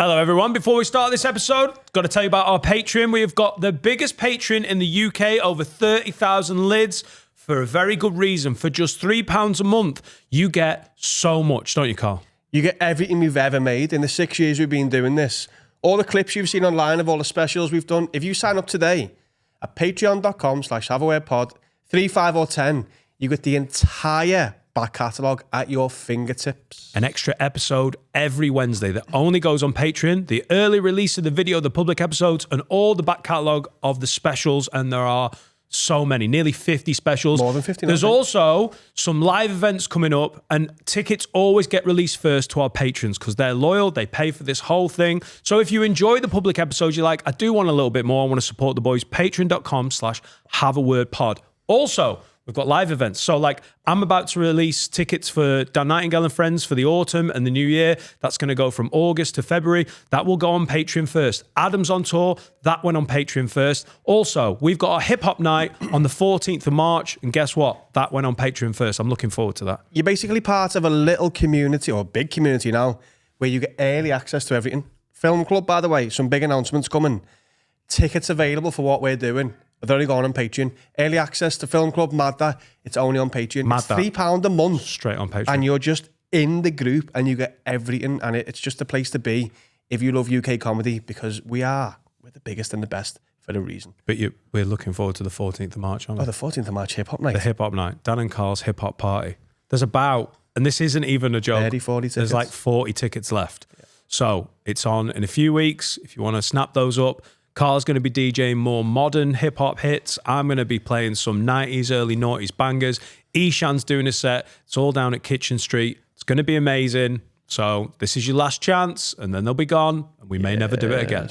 Hello, everyone. Before we start this episode, got to tell you about our Patreon. We have got the biggest Patreon in the UK, over 30,000 lids, for a very good reason. For just £3 a month, you get so much, don't you, Carl? You get everything we've ever made in the 6 years we've been doing this. All the clips you've seen online of all the specials we've done. If you sign up today at patreon.com/haveawordpod, 3, 5 or 10, you get the entire back catalogue at your fingertips. An extra episode every Wednesday that only goes on Patreon, the early release of the video, the public episodes, and all the back catalogue of the specials. And there are so many, nearly 50 specials. More than 50. There's also some live events coming up, and tickets always get released first to our patrons because they're loyal. They pay for this whole thing. So if you enjoy the public episodes, you're like, I do want a little bit more. I want to support the boys. Patreon.com/haveawordpod. Also, we've got live events. So like I'm about to release tickets for Dan Nightingale and Friends for the autumn and the new year. That's going to go from August to February. That will go on Patreon first. Adam's on tour. That went on Patreon first. Also, we've got our hip hop night on the 14th of March. And guess what? That went on Patreon first. I'm looking forward to that. You're basically part of a little community, or a big community now, where you get early access to everything. Film Club, by the way, some big announcements coming. Tickets available for what we're doing. They're only going on Patreon. Early access to Film Club, mad that. It's only on Patreon. Mad it's that. £3 a month. Straight on Patreon. And you're just in the group and you get everything. And it's just a place to be if you love UK comedy, because we're the biggest and the best for a reason. But we're looking forward to the 14th of March, aren't we? Oh, the 14th of March hip-hop night. The hip hop night. Dan and Carl's hip hop party. There's about, and this isn't even a joke, 30, 40 tickets. There's like 40 tickets left. Yeah. So it's on in a few weeks. If you want to snap those up, Carl's going to be DJing more modern hip-hop hits. I'm going to be playing some 90s, early 90s bangers. Ishan's doing a set. It's all down at Kitchen Street. It's going to be amazing. So this is your last chance, and then they'll be gone, and we may never do it again.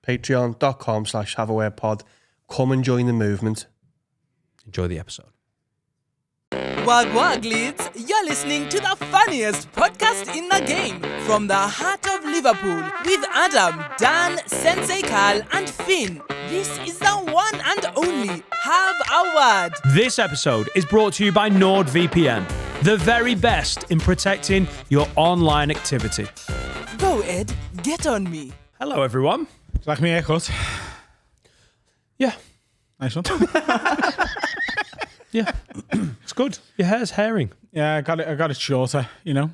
Patreon.com/haveawordpod. Come and join the movement. Enjoy the episode. Wag wag leads, you're listening to the funniest podcast in the game from the heart of Liverpool with Adam, Dan, Sensei Carl and Finn. This is the one and only Have a Word. This episode is brought to you by NordVPN, the very best in protecting your online activity. Go Ed, get on me. Hello everyone. Do you like my haircut? Yeah. Nice one. Yeah. It's good. Your hair's hairing. Yeah, I got it shorter, you know.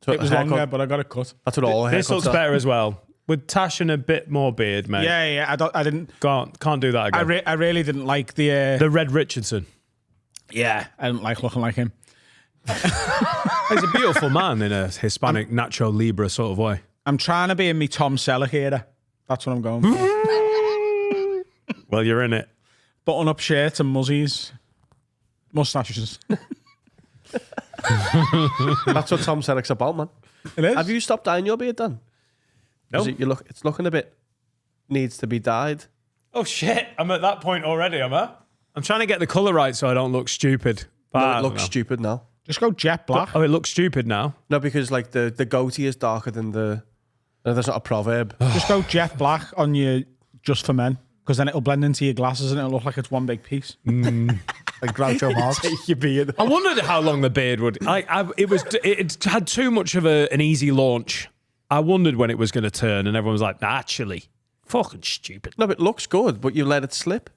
So It was longer, but I got it cut. That's what all haircuts This looks are. better as well. With tash and a bit more beard, mate. Yeah, I didn't. Can't do that again. I really didn't like the. The Red Richardson. Yeah, I didn't like looking like him. He's a beautiful man in a Hispanic Nacho Libre sort of way. I'm trying to be in me Tom Selleck era. That's what I'm going for. Well, you're in it. Button-up shirts and muzzies, mustaches. That's what Tom Selleck's about, man. It is. Have you stopped dyeing your beard, Dan? No. It's looking a bit. Needs to be dyed. Oh shit! I'm at that point already, am I? I'm trying to get the colour right so I don't look stupid. But No, I it don't looks know. stupid now. Just go jet black. Oh, it looks stupid now. No, because like the goatee is darker than the. No, that's not a proverb. Just go jet black on your Just for Men, because then it'll blend into your glasses and it'll look like it's one big piece. Like Groucho Marx. Take your beard. I wondered how long the beard would. It had too much of an easy launch. I wondered when it was going to turn, and everyone was like, nah, actually, fucking stupid. No, but it looks good, but you let it slip.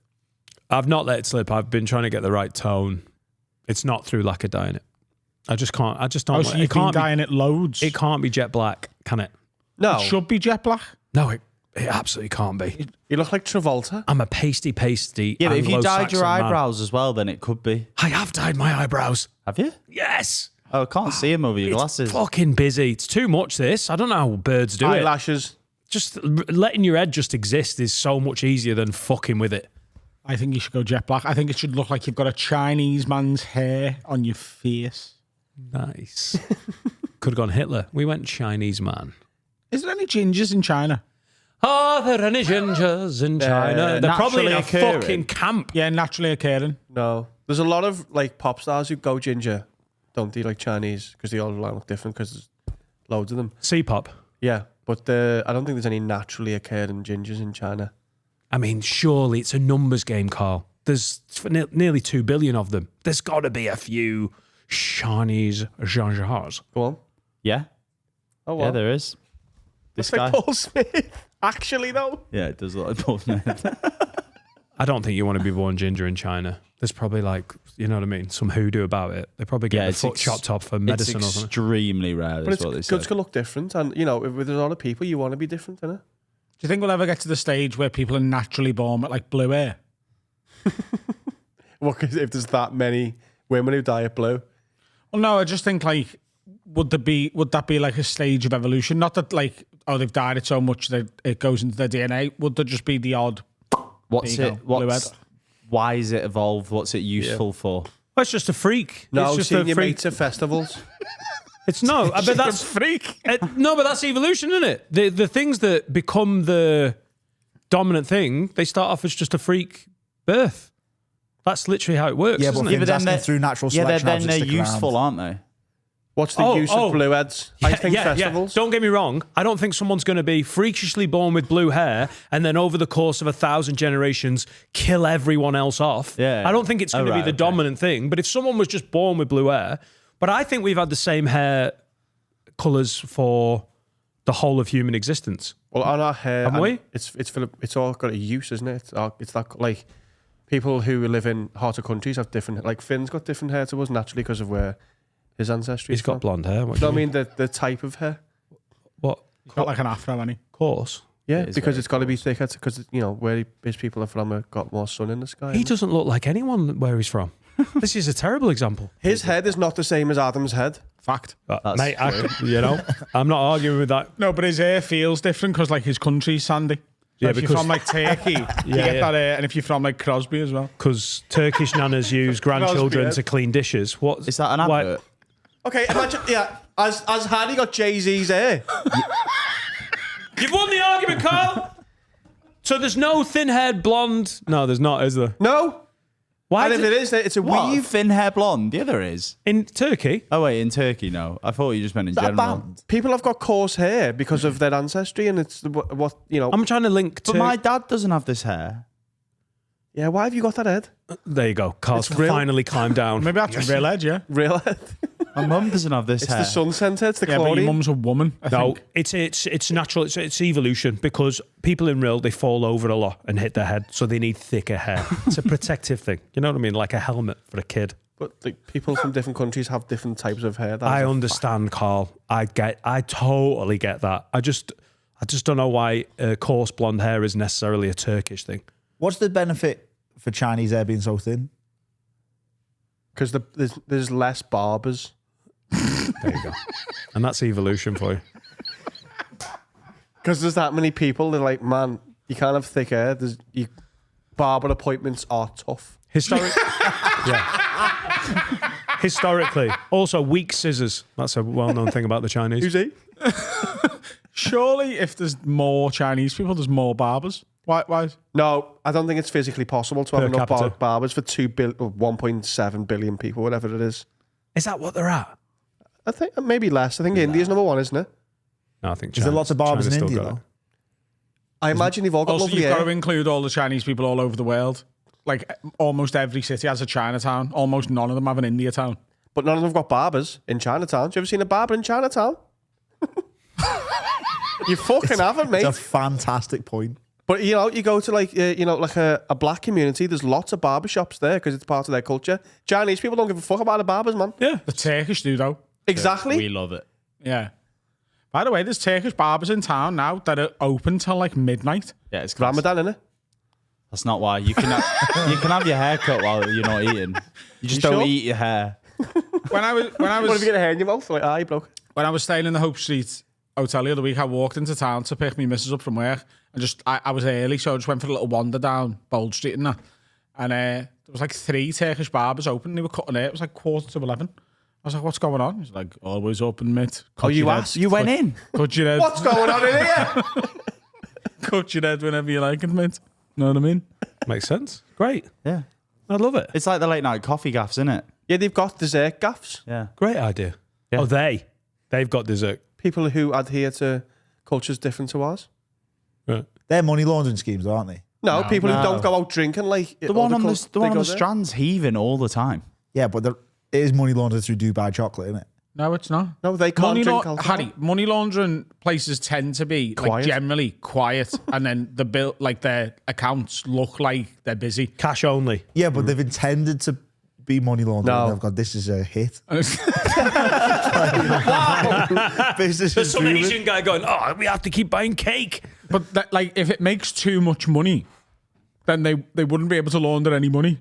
I've not let it slip. I've been trying to get the right tone. It's not through lack of dyeing it. I just can't. I just don't. Oh, so it you've been can't be, dyeing it loads. It can't be jet black, can it? No. It should be jet black. No, it absolutely can't be. You look like Travolta. I'm a pasty. Yeah, but if you dyed your Anglo-Saxon man. eyebrows as well, then it could be. I have dyed my eyebrows. Have you? Yes. Oh, I can't see them over your glasses. It's fucking busy. It's too much, this. I don't know how birds do it. Eyelashes. Just letting your head just exist is so much easier than fucking with it. I think you should go jet black. I think it should look like you've got a Chinese man's hair on your face. Nice. Could have gone Hitler. We went Chinese man. Is there any gingers in China? Are there any gingers in China? They're probably in a naturally occurring. fucking camp. Yeah, naturally occurring. No. There's a lot of like pop stars who go ginger, don't they? Like Chinese, because they all look different because there's loads of them. C-pop. Yeah, but I don't think there's any naturally occurring gingers in China. I mean, surely it's a numbers game, Carl. There's nearly 2 billion of them. There's got to be a few Chinese gingers. Go on. Yeah. Oh, well. Yeah, there is. This It's like guy. Paul Smith. Actually, though. Yeah, it does look like Paul Smith. I don't think you want to be born ginger in China. There's probably like, you know what I mean, some hoodoo about it. They probably get Yeah, their it's foot chopped off for medicine or It's something. extremely rare. But Is what they it's said. good to look different. And, you know, with a lot of people, you want to be different, innit? Do you think we'll ever get to the stage where people are naturally born with like blue hair? Well, 'cause if there's that many women who dye it blue. Well, no, I just think like, would that be like a stage of evolution? Not that like, oh, they've dyed it so much that it goes into their DNA. Would there just be the odd? What's There you it? go, blue What's head. why is it evolved? What's it useful for? Well, it's just a freak. No, it's just seeing a your freak. mates at festivals. It's no, but that's freak. no, but that's evolution, isn't it? The things that become the dominant thing, they start off as just a freak birth. That's literally how it works, Yeah, isn't but it? Finn's asking through natural selection. then how does it they're stick useful, around? aren't they? What's the use of blue heads? I think festivals. Don't get me wrong. I don't think someone's going to be freakishly born with blue hair and then over the course of 1,000 generations kill everyone else off. Yeah. I don't think it's going to be the dominant thing. But if someone was just born with blue hair, but I think we've had the same hair colours for the whole of human existence. Well, on our hair, Haven't we? it's all got a use, isn't it? It's like people who live in hotter countries have different. Like Finn's got different hair to us naturally because of where his ancestry. He's got blonde hair. What No, do I you mean the type of hair. What? He's got like an afro, hasn't he? Of course. Yeah, It is because very it's got to be thicker. Because you know where his people are from, have got more sun in the sky. He doesn't look like anyone where he's from. This is a terrible example. His head is not the same as Adam's head. Fact. That's Mate, true. I'm not arguing with that. No, but his hair feels different because like his country's sandy. So Yeah, if you're because- from like Turkey, you get that hair, and if you're from like Crosby as well. Because Turkish nanas use grandchildren to clean dishes. What Is that an why- advert? Okay, imagine. Yeah, as Harry got Jay-Z's hair. You've won the argument, Carl. So there's no thin-haired blonde. No, there's not, is there? No. Why And is if it it is, it's a What? weave. Thin hair blonde? Yeah, there is. in Turkey? Oh wait, in Turkey, no. I thought you just meant in Is that a general. band? People have got coarse hair because of their ancestry, and it's what you know. I'm trying to link to. But my dad doesn't have this hair. Yeah, why have you got that head? There you go. Carl's It's real. finally climbed down. Maybe that's real edge, yeah. Real head. My mum doesn't have this It's hair. the sun centre. It's the Yeah, but your chlorine. mum's a woman. I No, think. it's natural. It's evolution because people in real they fall over a lot and hit their head, so they need thicker hair. It's a protective thing. You know what I mean? Like a helmet for a kid. But like, people from different countries have different types of hair. That I is a understand, Carl. I totally get that. I just don't know why coarse blonde hair is necessarily a Turkish thing. What's the benefit for Chinese hair being so thin? because there's less barbers. There you go. And that's evolution for you. Because there's that many people. They're like, man, you can't have thick hair. Barber appointments are tough. Historically. Also, weak scissors. That's a well-known thing about the Chinese. Who's he? Surely, if there's more Chinese people, there's more barbers. Why? No, I don't think it's physically possible to have Per enough capita. barbers for 1.7 billion people, whatever it is. Is that what they're at? I think maybe less. I think India's number one, isn't it? No, I think Is there lots of barbers China's in still India, got it. though? I imagine you've all got Also, lovely you've got to hair. include all the Chinese people all over the world. Like, almost every city has a Chinatown. Almost none of them have an India town. But none of them have got barbers in Chinatown. Have you ever seen a barber in Chinatown? You fucking haven't, mate. It's a fantastic point. But you know, you go to like a black community. There's lots of barbershops there because it's part of their culture. Chinese people don't give a fuck about the barbers, man. Yeah. The Turkish do, though. Exactly. We love it. Yeah. By the way, there's Turkish barbers in town now that are open till like midnight. Yeah, it's class. Ramadan, innit? That's not why. You can have your hair cut while you're not eating. You just You don't sure? eat your hair. When I What if was you get a hair in your mouth? Like, you broke. when I was staying in the Hope Street hotel the other week, I walked into town to pick my missus up from work, and I was early, so I just went for a little wander down Bold Street and that. And there was like 3 Turkish barbers open. They were cutting hair. It was like 11:15. I was like, "What's going on?" He's like, "Always open, mate." Oh, you asked? You went in. Cut your head. What's going on in here? Cut your head whenever you like it, mate. Know what I mean? Makes sense. Great. Yeah. I love it. It's like the late night coffee gaffs, isn't it? Yeah, they've got dessert gaffs. Yeah. Great idea. Yeah. Oh, they've got dessert. People who adhere to cultures different to ours. Right. They're money laundering schemes, aren't they? No, people no. who don't go out drinking like The one on the they one on go the there. strand's heaving all the time. Yeah, but it is money laundered through Dubai chocolate, isn't it? No, it's not. No, they can't drink alcohol. Harry, money laundering places tend to be like Quiet. generally quiet, and then the bill, like their accounts look like they're busy. Cash only. Yeah, but they've intended to be money laundering. No. And they've gone, this is a hit. Business There's is some booming. Asian guy going, oh, we have to keep buying cake. But that, like, if it makes too much money, then they wouldn't be able to launder any money.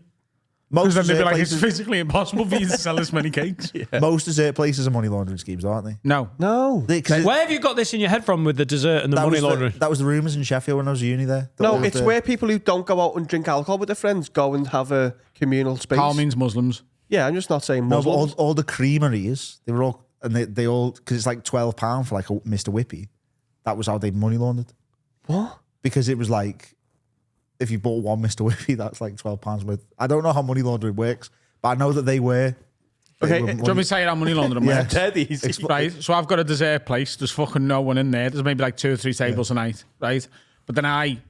Because Most then they'd be dessert, like, it's places, physically impossible for you to sell this many cakes. most dessert places are money laundering schemes, aren't they? No. No. 'Cause Where have you got this in your head from with the dessert and the money laundering? that was the rumours in Sheffield when I was at uni there. That No, all it's the- where people who don't go out and drink alcohol with their friends go and have a communal space. Carl means Muslims. Yeah, I'm just not saying No, but Muslims. all the creameries, they were all, and they all, because it's like £12 for like a Mr. Whippy. That was how they money laundered. What? Because it was like, if you bought one Mr. Whippy, that's like £12 worth. I don't know how money laundering works, but I know that they were. Okay, they were do Do you want me to tell you how money laundering Yeah. works? Dead easy. Right, so I've got a dessert place. There's fucking no one in there. There's maybe like 2 or 3 tables a night, right? But then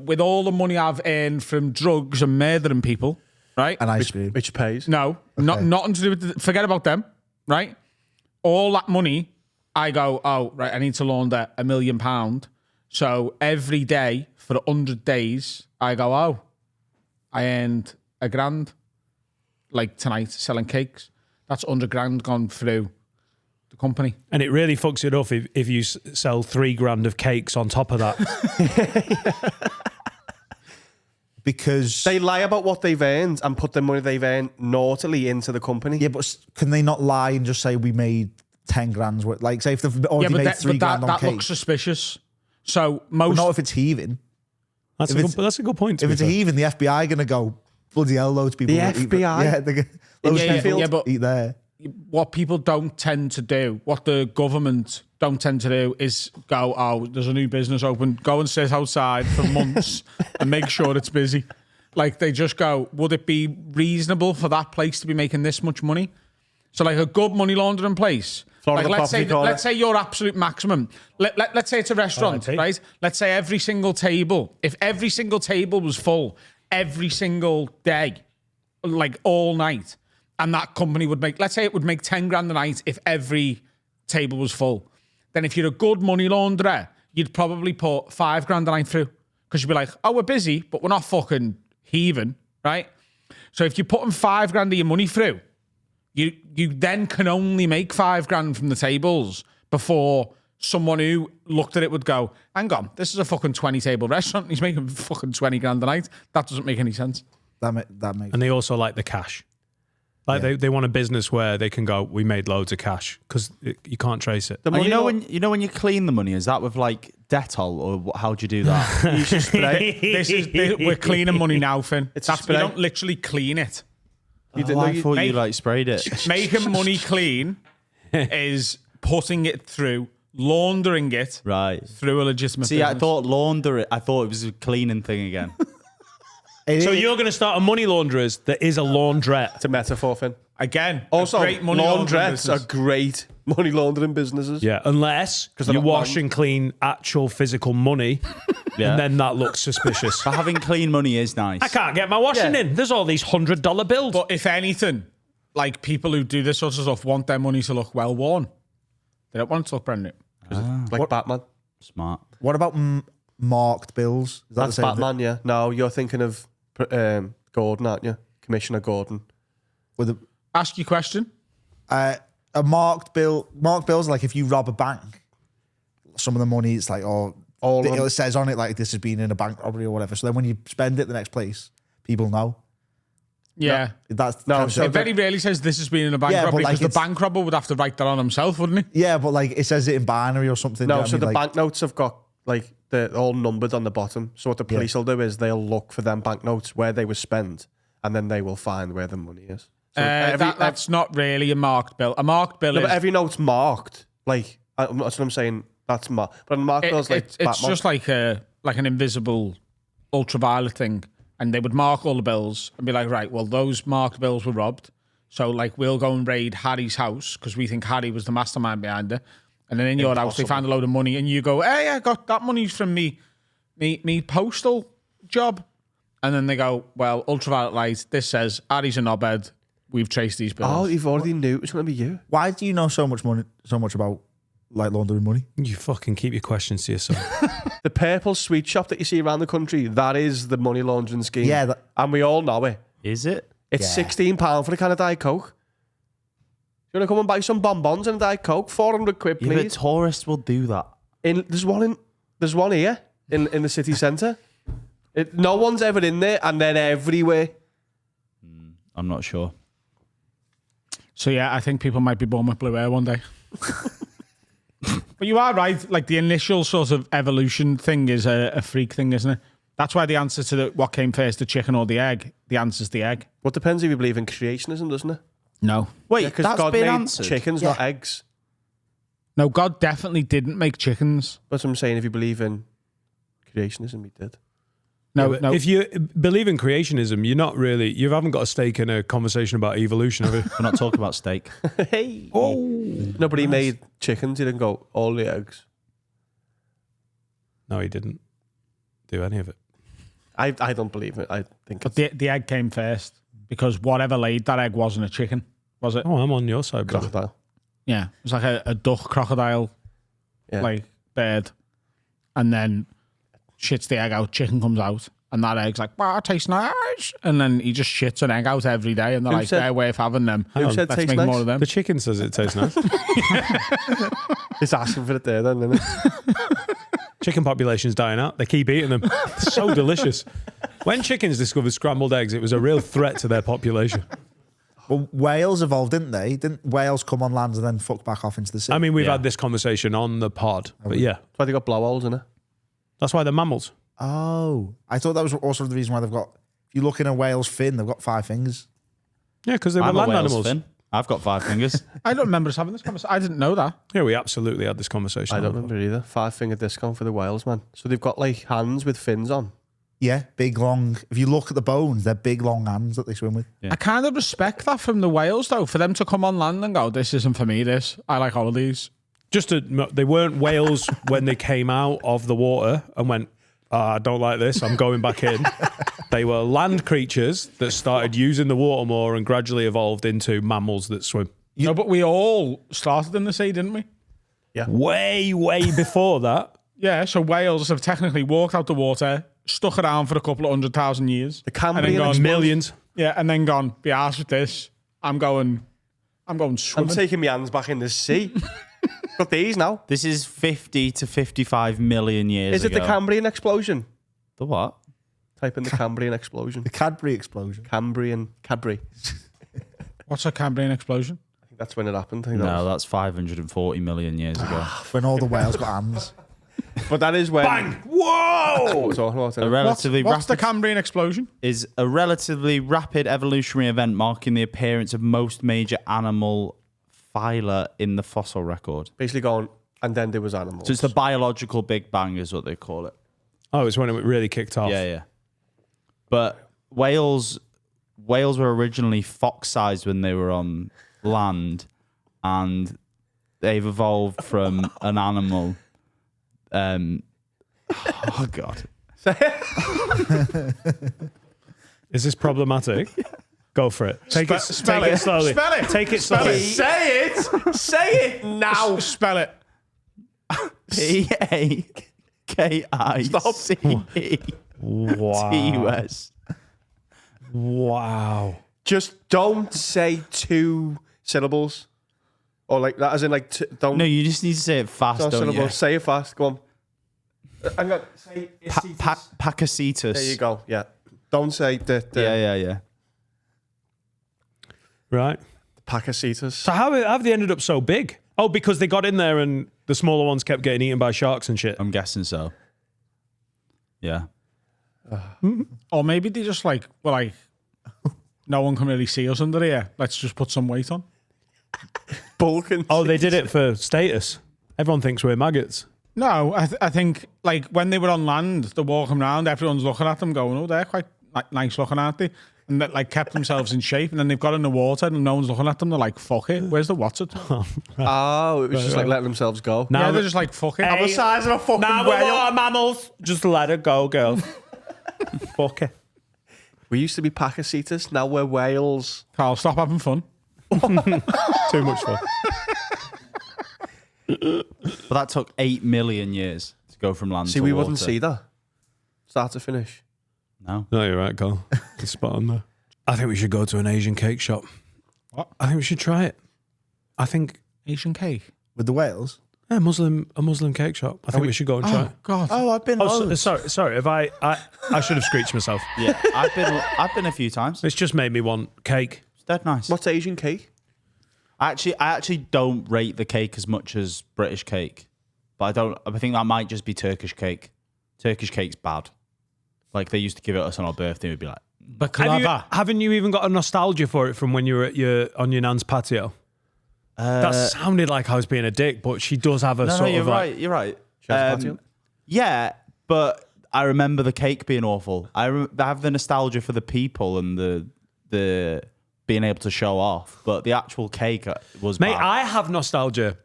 with all the money I've earned from drugs and murdering people, right? and ice cream. Which pays. No, nothing to do with. Forget about them, right? All that money, I go, oh, right, I need to launder £1 million. So every day for 100 days, I go, oh, I earned £1,000. Like tonight, selling cakes. That's 100 grand gone through the company. And it really fucks it up if you sell $3,000 of cakes on top of that. Because They lie about what they've earned and put the money they've earned naughtily into the company. yeah, but can they not lie and just say we made 10 grand's worth? Like, say if they've already made 3 grand on that cake. looks suspicious. So But most not if it's heaving. That's, If that's a good point. To If be it's fair. heaving, the FBI going to go, bloody hell, loads of people. The will eat- FBI? Yeah, they're gonna- loads Yeah, of people yeah, but- eat there. what people don't tend to do, what the government don't tend to do, is go, oh, there's a new business open. Go and sit outside for months and make sure it's busy. Like they just go, would it be reasonable for that place to be making this much money? So like a good money laundering place. Florida Like Property Corner. let's say your absolute maximum. Let's say it's a restaurant, RIP. right? Let's say every single table, if every single table was full every single day, like all night, and that company would make, let's say it would make 10 grand a night if every table was full. Then if you're a good money launderer, you'd probably put 5 grand a night through. Because you'd be like, oh, we're busy, but we're not fucking heaving, right? So if you're putting 5 grand of your money through, you then can only make 5 grand from the tables before someone who looked at it would go, hang on, this is a fucking 20 table restaurant. He's making fucking 20 grand a night. That doesn't make any sense. That makes And they also like the cash. Like they want a business where they can go, we made loads of cash because you can't trace it. The And money you know when you clean the money, is that with like Dettol or how do you do that? you should spray. We're cleaning money now, Finn. It's a You spray. don't literally clean it. You Oh, didn't know I you- thought you Mate. like sprayed it. Making money clean is putting it through, laundering it Right. through a legitimate See, I business. thought launder it. I thought it was a cleaning thing again. So you're going to start a money launderers that is a laundrette. It's a metaphor, Finn. Again, Also, a great money laundering laundrettes business. are great money laundering businesses. Yeah, unless they're you not wash bond. and clean actual physical money, Yeah. and then that looks suspicious. But having clean money is nice. I can't get my washing Yeah. in. There's all these $100 bills. But if anything, like people who do this sort of stuff want their money to look well worn. They don't want it to look brand new. Like Batman. Smart. What about marked bills? Is that That's the same Batman, yeah. No, you're thinking of Gordon, aren't you? Commissioner Gordon. With Ask your question. a marked bill? Marked bills are like if you rob a bank, some of the money it's like All of them. it says on it like this has been in a bank robbery or whatever. So then when you spend it the next place, people know. Yeah. That's No, kind of- so It very rarely says this has been in a bank Yeah, but robbery like because the it's- bank robber would have to write that on himself, wouldn't he? yeah, but like it says it in binary or something. No, do you know so what I the mean? Like, banknotes have got, like, they're all numbered on the bottom. So what the police will do is they'll look for them banknotes where they were spent, and then they will find where the money is. So That's not really a marked bill. A marked bill no, is... but every note's marked. Like, that's what I'm saying. That's marked. But a marked bill's like it's Batman. just like an invisible ultraviolet thing, and they would mark all the bills and be like, right, well, those marked bills were robbed, so like we'll go and raid Harry's house because we think Harry was the mastermind behind it, and then in your house they find a load of money, and you go, hey, I got that money from me postal job, and then they go, well, ultraviolet light, this says Harry's a knobhead, we've chased these birds. Oh, you've already knew it was going to be you. Why do you know so much about like laundering money? You fucking keep your questions to yourself. The purple sweet shop that you see around the country, that is the money laundering scheme. Yeah, and we all know it. Is it? It's Yeah. £16 for a can of Diet Coke. You want to come and buy some bonbons and a Diet Coke? 400 quid, Yeah, but please. tourists will do that. There's one here in the city centre. No one's ever in there, and they're everywhere. I'm not sure. So yeah, I think people might be born with blue hair one day. But you are right. Like the initial sort of evolution thing is a freak thing, isn't it? That's why the answer to what came first, the chicken or the egg, the answer's the egg. Well, it depends if you believe in creationism, doesn't it? No. Wait, Because that's God been made answered. chickens, not eggs. No, God definitely didn't make chickens. That's what I'm saying. If you believe in creationism, he did. No, Yeah, but no. if you believe in creationism, you haven't got a stake in a conversation about evolution, have you? We're not talking about steak. Hey. No, but he made chickens. He didn't go all the eggs. No, he didn't do any of it. I don't believe it. I think But the egg came first because whatever laid that egg wasn't a chicken, was it? Oh, I'm on your side, brother. crocodile. Yeah, it was like a duck crocodile Yeah. like bird, and then shits the egg out, chicken comes out, and that egg's like, wow, it tastes nice. And then he just shits an egg out every day, and they're Who like, said- they're worth having them. Who said Let's tastes make nice? more of them. The chicken says it tastes nice. It's asking for it there, then, isn't it? Chicken population's dying out. They keep eating them. It's so delicious. When chickens discovered scrambled eggs, it was a real threat to their population. Well, whales evolved, didn't they? Didn't whales come on land and then fuck back off into the sea? I mean, we've Yeah. had this conversation on the pod, but yeah, That's why they got blowholes in it. that's why they're mammals. Oh, I thought that was also the reason why they've got. If you look in a whale's fin, they've got 5 fingers. Yeah, because they were I'm a land whale's animals. fin. I've got 5 fingers. I don't remember us having this conversation. I didn't know that. Yeah, we absolutely had this conversation. I on don't the pod. remember either. 5-finger discount for the whales, man. So they've got like hands with fins on. Yeah, big long. If you look at the bones, they're big long hands that they swim with. Yeah. I kind of respect that from the whales, though, for them to come on land and go, this isn't for me, this. I like holidays. They weren't whales when they came out of the water and went, I don't like this, I'm going back in. They were land creatures that started using the water more and gradually evolved into mammals that swim. No, but we all started in the sea, didn't we? Way, way before that. Yeah, so whales have technically walked out the water, stuck around for a couple of 100,000 years. The and then Cambrian gone, Millions. yeah, and then gone, be arsed with this. I'm going I'm swimming. taking my hands back in the sea. Got these now. This is 50 to 55 million years Is it ago. the Cambrian explosion? The what? Type in the Cambrian explosion. The Cadbury explosion. Cadbury. What's a Cambrian explosion? I think that's when it happened. I think that No, was- that's 540 million years ago. When all the whales got hands. But that is when. Bang! Whoa! What we're talking about. A isn't it? relatively What's the rapid Cambrian explosion? is a relatively rapid evolutionary event marking the appearance of most major animal phyla in the fossil record. Basically going, and then there was animals. So it's the biological Big Bang, is what they call it. Oh, it's when it really kicked off. Yeah, yeah. But whales were originally fox-sized when they were on land, and they've evolved from an animal. Oh God! Is this problematic? Go for it. Take it slowly. Spell it. Take it slowly. Say it! Say it now! Spell it. PAKICE. Wow. Just don't say 2 syllables. Or like that, as in like, don't. No, you just need to say it fast, don't don't you? syllables. Say it fast. Go on. Hang on. Say Pacacetus. There you go. Yeah. Don't say the Yeah. Right. Pacacetus. So how have they ended up so big? Oh, because they got in there and the smaller ones kept getting eaten by sharks and shit. I'm guessing so. Yeah. Or maybe they just like, well, like, no one can really see us under here. Let's just put some weight on. Bulking. Oh, they did it for status. Everyone thinks we're maggots. No, I think like when they were on land, they're walking around, everyone's looking at them going, oh, they're quite nice looking, aren't they? And that like kept themselves in shape. And then they've got in the water and no one's looking at them. They're like, fuck it. Where's the water? Oh, it was just like letting themselves go. Now Yeah, they're just like, fuck it. I'm the size of a fucking Now we're whale. water mammals. Just let it go, girl. Fuck it. We used to be Packers-seaters. Now we're Wales. Carl, stop having fun. Too much fun. But that took 8 million years to go from land See, to we water. wouldn't see that. Start to finish. No. No, you're right, Carl. It's spot on there. I think we should go to an Asian cake shop. What? I think we should try it. I think Asian cake. With the whales? a Muslim cake shop. I think we should go and try it. God. Oh, I've been loads. Sorry. If I should have screeched myself. Yeah, I've been a few times. It's just made me want cake. It's dead nice. What's Asian cake? I actually don't rate the cake as much as British cake, but I think that might just be Turkish cake. Turkish cake's bad. Like they used to give it us on our birthday, we'd be like, Baklava. Haven't you even got a nostalgia for it from when you were on your nan's patio? That sounded like I was being a dick, but she does have a no, sort you're of right. You're right. She has a patio? Yeah, but I remember the cake being awful. I have the nostalgia for the people and the being able to show off, but the actual cake was Mate, bad. I have nostalgia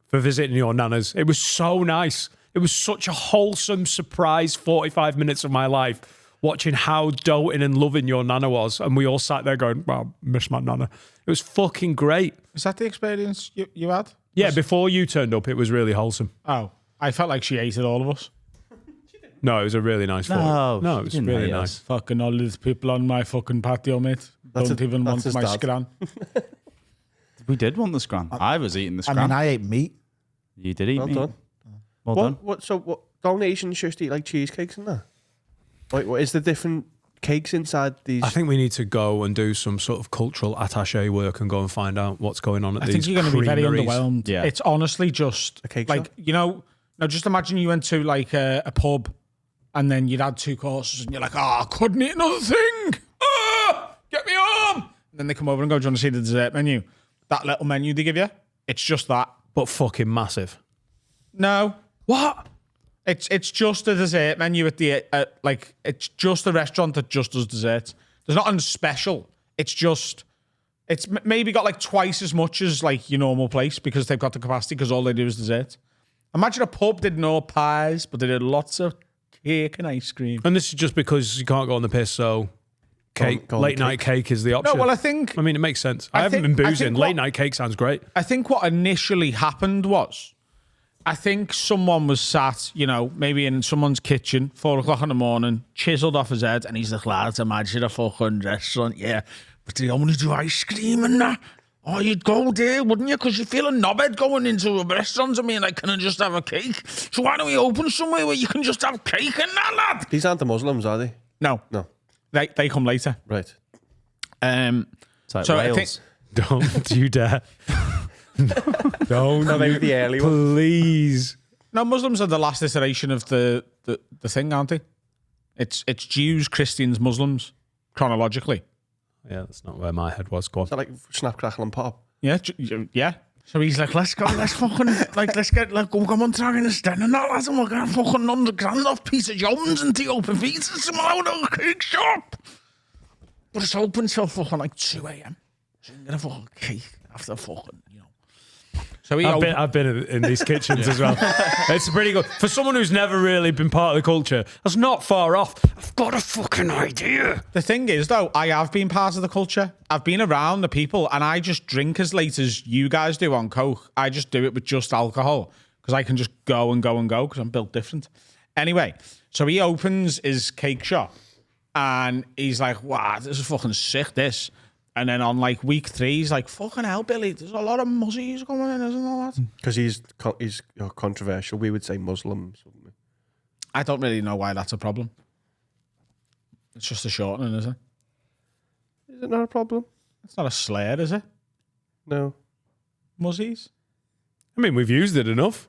for visiting your nana's. It was so nice. It was such a wholesome surprise 45 minutes of my life watching how doting and loving your nana was. And we all sat there going, wow, miss my nana. It was fucking great. Is that the experience you had? Yeah, before you turned up, it was really wholesome. Oh, I felt like she hated all of us. No, it was a really nice photo. No, it was she didn't really hate nice. us. Fucking all these people on my fucking patio, mate. Don't even want his my dad. scran. We did want the scran. I was eating the I scran. mean, I ate meat. You did eat Well meat. done. Well done. What don't Asians just eat like cheesecakes and that? Wait, what is the different cakes inside these? I think we need to go and do some sort of cultural attaché work and go and find out what's going on at I these think you're going to be very creameries. underwhelmed. Yeah. It's honestly just A cake like, shop? you know, now just imagine you went to like a pub and then you'd had 2 courses and you're like, I couldn't eat another thing. Get me home. And then they come over and go, do you want to see the dessert menu? That little menu they give you, it's just that. But fucking massive. No. What? It's just a dessert menu at the like it's just a restaurant that just does desserts. There's nothing special. It's maybe got like twice as much as like your normal place because they've got the capacity because all they do is dessert. Imagine a pub did no pies, but they did lots of cake and ice cream. And this is just because you can't go on the piss, so cake, Go on late night cake is the option. No, well, I mean, it makes sense. I I haven't think- been I boozing. think Late what- night cake sounds great. I think what initially happened was, I think someone was sat, you know, maybe in someone's kitchen, 4:00 in the morning, chiseled off his head, and he's like, lads, imagine a fucking restaurant, yeah, but they only do ice cream and that. Oh, you'd go there, wouldn't you? Because you feel a knobhead going into a restaurant and being like, can I just have a cake? So why don't we open somewhere where you can just have cake and that, lad? These aren't the Muslims, are they? No, No. they come later. Right. It's like So I Wales. think- Don't you dare. Don't. No, they were the early ones. Please. No, Muslims are the last iteration of the thing, aren't they? It's Jews, Christians, Muslims, chronologically. Yeah, that's not where my head was. Go on. Is that like snap, crackle, and pop? Yeah, yeah. So he's like, let's fucking, like, let's get, like, go on dragging a stand and that, lads, and we're going to fucking $100,000 off piece of Jones and the open pizzas and out of a cake shop. But it's open till fucking like 2 a.m. So you can get a fucking cake after fucking, you know. So I've been in these kitchens as well. It's pretty good. For someone who's never really been part of the culture, that's not far off. I've got a fucking idea. The thing is, though, I have been part of the culture. I've been around the people, and I just drink as late as you guys do on Coke. I just do it with just alcohol because I can just go and go and go because I'm built different. Anyway, so he opens his cake shop, and he's like, wow, this is fucking sick, this. And then on like week 3, he's like, fucking hell, Billy, there's a lot of muzzies going in, isn't there, that? Because he's controversial. We would say Muslims. wouldn't we? I don't really know why that's a problem. It's just a shortening, is it? Is it not a problem? It's not a slur, is it? No. Muzzies? I mean, we've used it enough.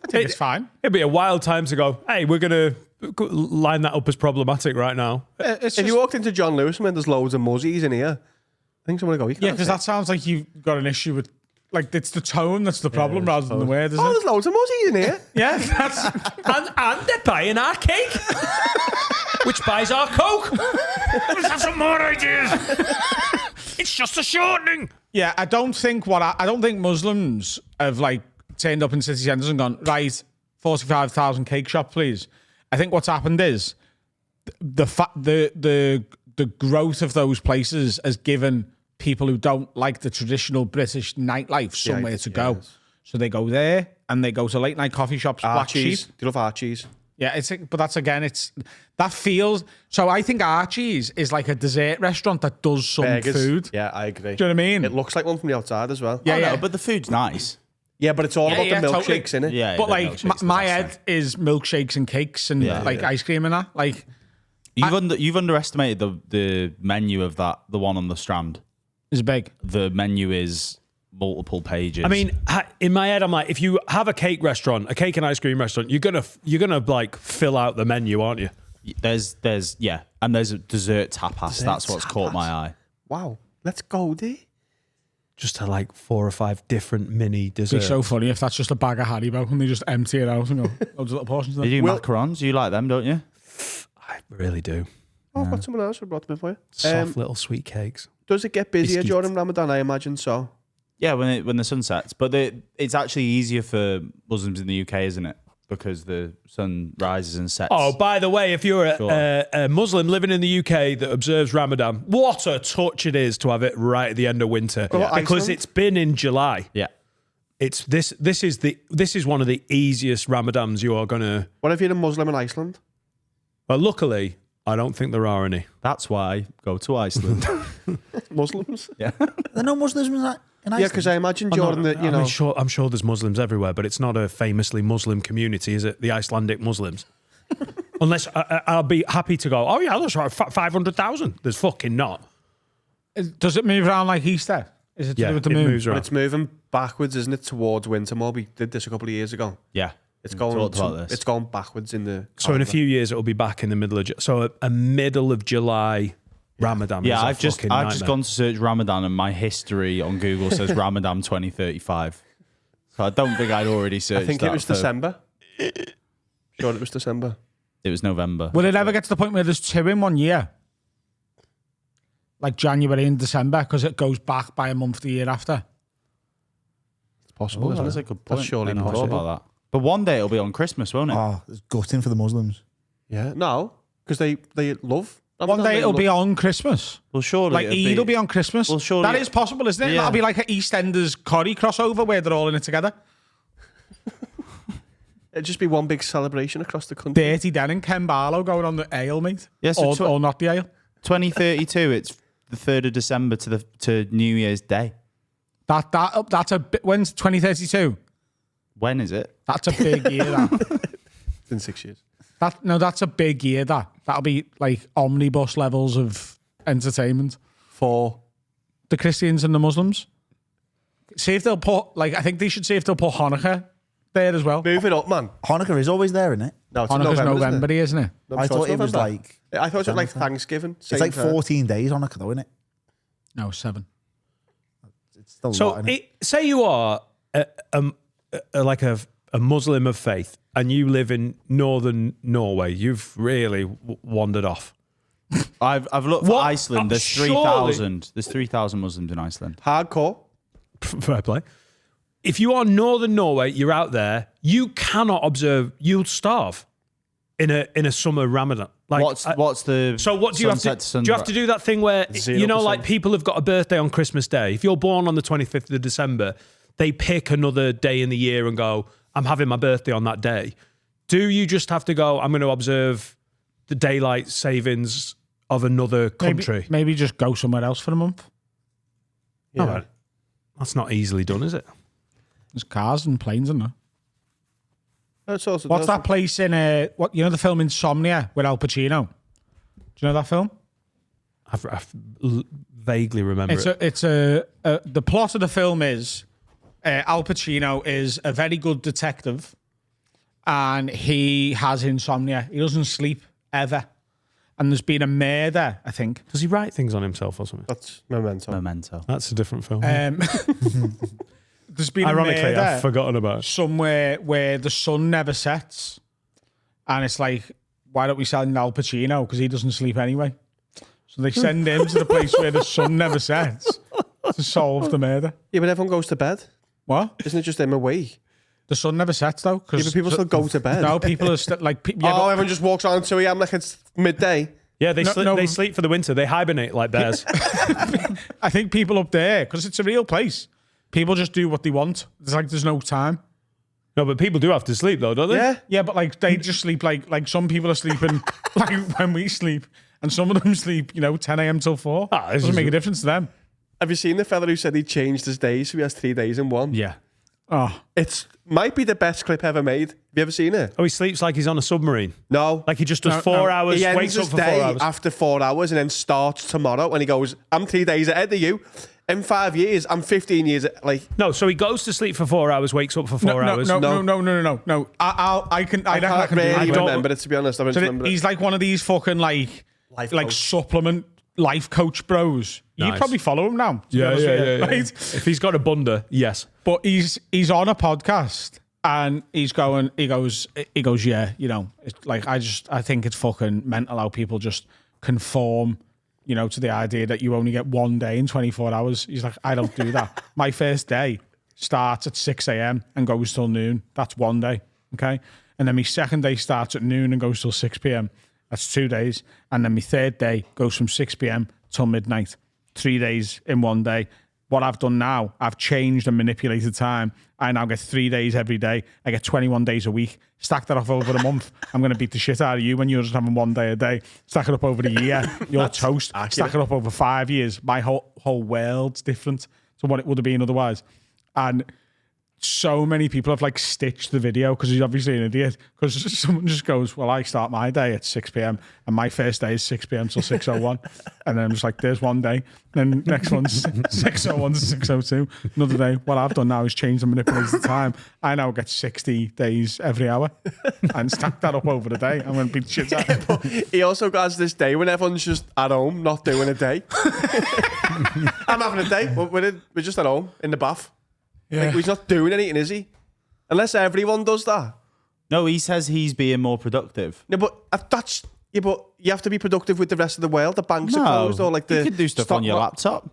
I think it's fine. It'd be a wild time to go, hey, we're going to line that up as problematic right now. It's If just, you walked into John Lewis and went, there's loads of muzzies in here, I think someone would go, you can't yeah, because say- that sounds like you've got an issue with, like, it's the tone that's the problem rather than the word, isn't Oh, it? there's loads of muzzies in here. Yeah, that's... And they're buying our cake, which buys our Coke. Let's have some more ideas. It's just a shortening. Yeah, I don't think Muslims have, like, turned up in city centres and gone, right, 45,000 cake shop, please. I think what's happened is the the growth of those places has given people who don't like the traditional British nightlife somewhere to go. So they go there and they go to late night coffee shops. Black Sheep. Do you love Archie's? Yeah, but that's again, that feels. So I think Archie's is like a dessert restaurant that does some Burgers. food. Yeah, I agree. Do you know what I mean? It looks like one from the outside as well. Yeah, No, but the food's nice. Yeah, but it's all about the totally. milkshakes, innit? Yeah, But the like milkshake's the my best head thing. is milkshakes and cakes and ice cream and that. Like You've underestimated the menu of the one on the Strand. is big. The menu is multiple pages. I mean, in my head, I'm like, if you have a cake restaurant, a cake and ice cream restaurant, you're gonna like fill out the menu, aren't you? there's and there's a dessert tapas. That's what's caught my eye. Wow. Let's go, D. Just to like 4 or 5 different mini It'd be desserts. so funny if that's just a bag of Haribo and they just empty it out and go, loads of little portions of They them. do macarons. You like them, don't you? I really do. Oh, I've got someone else who brought them in for you. Soft little sweet cakes. Does it get busier Biscuits. during Ramadan? I imagine so. Yeah, when the sun sets. But it's actually easier for Muslims in the UK, isn't it? Because the sun rises and sets. Oh, by the way, if you're Sure. a Muslim living in the UK that observes Ramadan, what a touch it is to have it right at the end of winter. What about Because Iceland? it's been in July. yeah. It's this is one of the easiest Ramadans you are gonna. What if you're a Muslim in Iceland? Well, luckily, I don't think there are any. That's why go to Iceland. Muslims? yeah. Are there no Muslims in Iceland? Yeah, because I imagine during the, you know. I'm sure there's Muslims everywhere, but it's not a famously Muslim community, is it? The Icelandic Muslims. Unless I'll be happy to go, oh yeah, that's right, 500,000. There's fucking not. Does it move around like Easter? Is it to Yeah, do with the it moon? moves But around. it's moving backwards, isn't it, towards winter more? We did this a couple of years ago. Yeah. It's We going. talked about this. It's going backwards in the. So in a few years, it'll be back in the middle of so a middle of July Ramadan. Yeah, is a I've just fucking gone to search Ramadan and my history on Google says Ramadan 2035. So I don't think I'd already searched I think that it was for- December. Sure, it was December. It was November. Will it ever get to the point where there's 2 in 1 year? Like January and December, because it goes back by a month the year after. It's possible, Oh, isn't that's it? a good point. That's surely I never thought possible. about that. But one day it'll be on Christmas, won't it? Oh, it's gutting for the Muslims. Yeah. No, because they love. One Ramadan, day they it'll be love- on Christmas. Well, surely Like Eid will be on Christmas. Well, surely- that is possible, isn't it? Yeah. That'll be like an EastEnders Corrie crossover where they're all in it together. It'd just be one big celebration across the country. Dirty Den and Ken Barlow going on the ale, mate. Yeah, so or not the ale. 2032. It's the 3rd of December to New Year's Day. That's a bit. When's 2032? When is it? That's a big year. That. It's in 6 years. That's a big year. That'll be like omnibus levels of entertainment For the Christians and the Muslims. See if they'll put I think they should see if they'll put Hanukkah there as well. move it up, man. Hanukkah is always there, isn't it? No, it's Hanukkah's November, November, isn't it? No, I I'm sure thought it's it was November. like. I thought it was like Jonathan. Thanksgiving. It's like same time. 14 days Hanukkah, though, isn't it? No, 7. It's still a So lot, innit? say you are like a Muslim of faith and you live in northern Norway. You've really wandered off. I've looked for What? Iceland. There's Surely- 3,000. There's 3,000 Muslims in Iceland. Hardcore. Fair play. If you are northern Norway, you're out there. You cannot observe. You'll starve in a summer Ramadan. Like What's the so? What do you have to? sunset Do you have to do that thing where 0%. like people have got a birthday on Christmas Day? If you're born on the 25th of December, they pick another day in the year and go, "I'm having my birthday on that day." Do you just have to go? I'm going to observe the daylight savings of another country. Maybe just go somewhere else for a month. Yeah. Oh, right. That's not easily done, is it? There's cars and planes in there. It's also, What's that place in the film Insomnia with Al Pacino? Do you know that film? I vaguely remember it. It's the plot of the film is Al Pacino is a very good detective and he has insomnia. He doesn't sleep ever. And there's been a murder, I think. Does he write things on himself or something? That's Memento. Memento? That's a different film. There's been Ironically, a murder I've forgotten about it. somewhere where the sun never sets. And it's like, why don't we send Al Pacino? Because he doesn't sleep anyway. So they send him to the place where the sun never sets to solve the murder. Yeah, but everyone goes to bed. What? Isn't it just them awake? The sun never sets though. Yeah, but people still go to bed. No, people are still like. everyone just walks on 2 a.m. like it's midday. Yeah, they sleep for the winter. They hibernate like bears. I think people up there, because it's a real place, people just do what they want. There's no time. No, but people do have to sleep though, don't they? Yeah. Yeah, but like they just sleep like some people are sleeping like when we sleep, and some of them sleep 10 a.m. till 4. Doesn't make a difference to them. Have you seen the fella who said he changed his days so he has 3 days in one? Yeah. Oh, It might be the best clip ever made. Have you ever seen it? Oh, he sleeps like he's on a submarine. No. Like he just does 4 hours, He ends wakes up his for 4 day hours. after 4 hours and then starts tomorrow and he goes, I'm 3 days ahead of you. In 5 years, I'm 15 years. No, so he goes to sleep for 4 hours, wakes up for 4 hours. No. I can I can't really do remember it, to be honest. I don't So remember he's like one of these fucking Life coach. supplement life coach bros. You'd Nice. probably follow him now. to be Yeah, honest with you, yeah. right? If he's got a bunda, yes. But he's on a podcast and he goes, yeah, it's like I think it's fucking mental how people just conform, to the idea that you only get one day in 24 hours. He's like, I don't do that. My first day starts at 6 a.m. and goes till noon. That's one day. Okay. And then my second day starts at noon and goes till 6 p.m. That's 2 days. And then my third day goes from 6 p.m. till midnight. 3 days in one day. What I've done now, I've changed and manipulated time. I now get 3 days every day. I get 21 days a week. Stack that off over a month. I'm going to beat the shit out of you when you're just having 1 day a day. Stack it up over the year. You're toast. accurate. Stack it up over 5 years. My whole world's different to what it would have been otherwise. And so many people have like stitched the video because he's obviously an idiot. Because someone just goes, well, I start my day at 6 p.m. and my first day is 6 p.m. till 6:01. And then I'm just like, there's one day. Then next one's 6:01 to 6:02. Another day. What I've done now is change and manipulate the time. I now get 60 days every hour and stack that up over the day. I'm going to beat shit out of it. He also has this day when everyone's just at home, not doing a day. I'm having a day. We're just at home in the bath. Yeah. Like, he's not doing anything, is he? Unless everyone does that. No, he says he's being more productive. No, but but you have to be productive with the rest of the world. The banks are closed, or like you can do stuff on your laptop.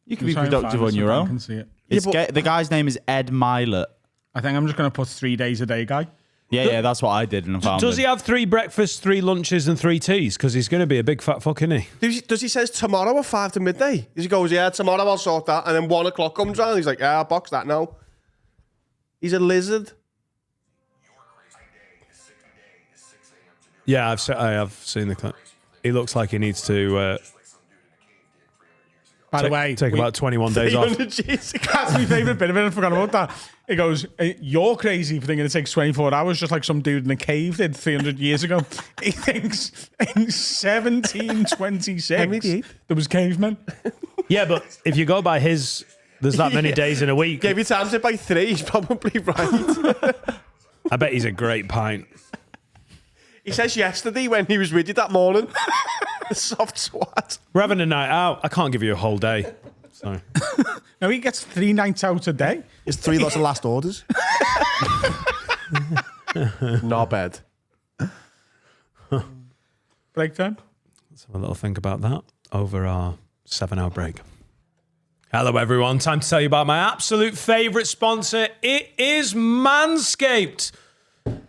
You can be productive on your I own. can see it. It's the guy's name is Ed Milet. I think I'm just going to put 3 days a day, guy. Yeah, that's what I did. And I found Does he have 3 breakfasts, 3 lunches, and 3 teas? Because he's going to be a big fat fuck, isn't he? Does he says tomorrow at 5 to midday? He goes, yeah, tomorrow I'll sort that. And then 1 o'clock comes round. He's like, yeah, I'll box that now. He's a lizard. Yeah, I have seen the clip. He looks like he needs to By the way, take about 21 days off. 300 years ago. That's my favourite bit of it. I forgot about that. He goes, you're crazy for thinking it takes 24 hours, just like some dude in a cave did 300 years ago. He thinks in 1726 Henry VIII. there was cavemen. Yeah, but if you go by his, there's that many days in a week. Yeah, if he times it by 3, he's probably right. I bet he's a great pint. He says yesterday when he was with you that morning. The soft swat. We're having a night out. I can't give you a whole day. So No, he gets 3 nights out a day. It's 3 lots of last orders. Not bad. Break time. let's have a little think about that over our 7-hour break. Hello, everyone. Time to tell you about my absolute favourite sponsor. It is Manscaped.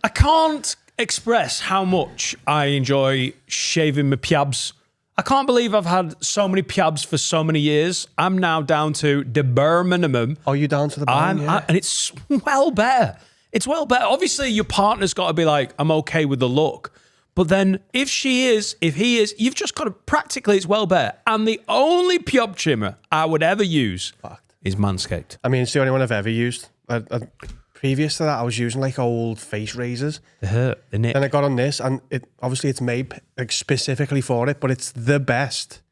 I can't express how much I enjoy shaving my piabs. I can't believe I've had so many piabs for so many years. I'm now down to the bare minimum. Oh, you down to the bottom? Yeah. And it's well better. It's well better. Obviously, your partner's got to be like, I'm okay with the look. But then if he is, you've just got to, practically it's well better. And the only pub trimmer I would ever use is Manscaped. I mean, it's the only one I've ever used. Previous to that, I was using like old face razors. They hurt, innit? Then I got on this, and it's made like specifically for it, but it's the best.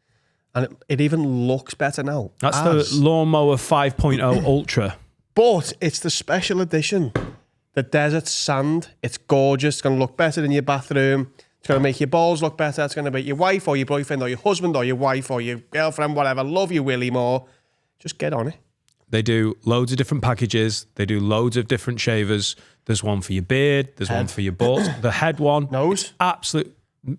And it even looks better now. That's the Lawnmower 5.0 Ultra. But it's the special edition. The desert sand. It's gorgeous. It's going to look better in your bathroom. It's going to make your balls look better. It's going to make your wife or your boyfriend or your husband or your wife or your girlfriend, whatever, love you, Willie, more. Just get on it. They do loads of different packages. They do loads of different shavers. There's one for your beard. There's one for your butt. The head one. Nose. Absolute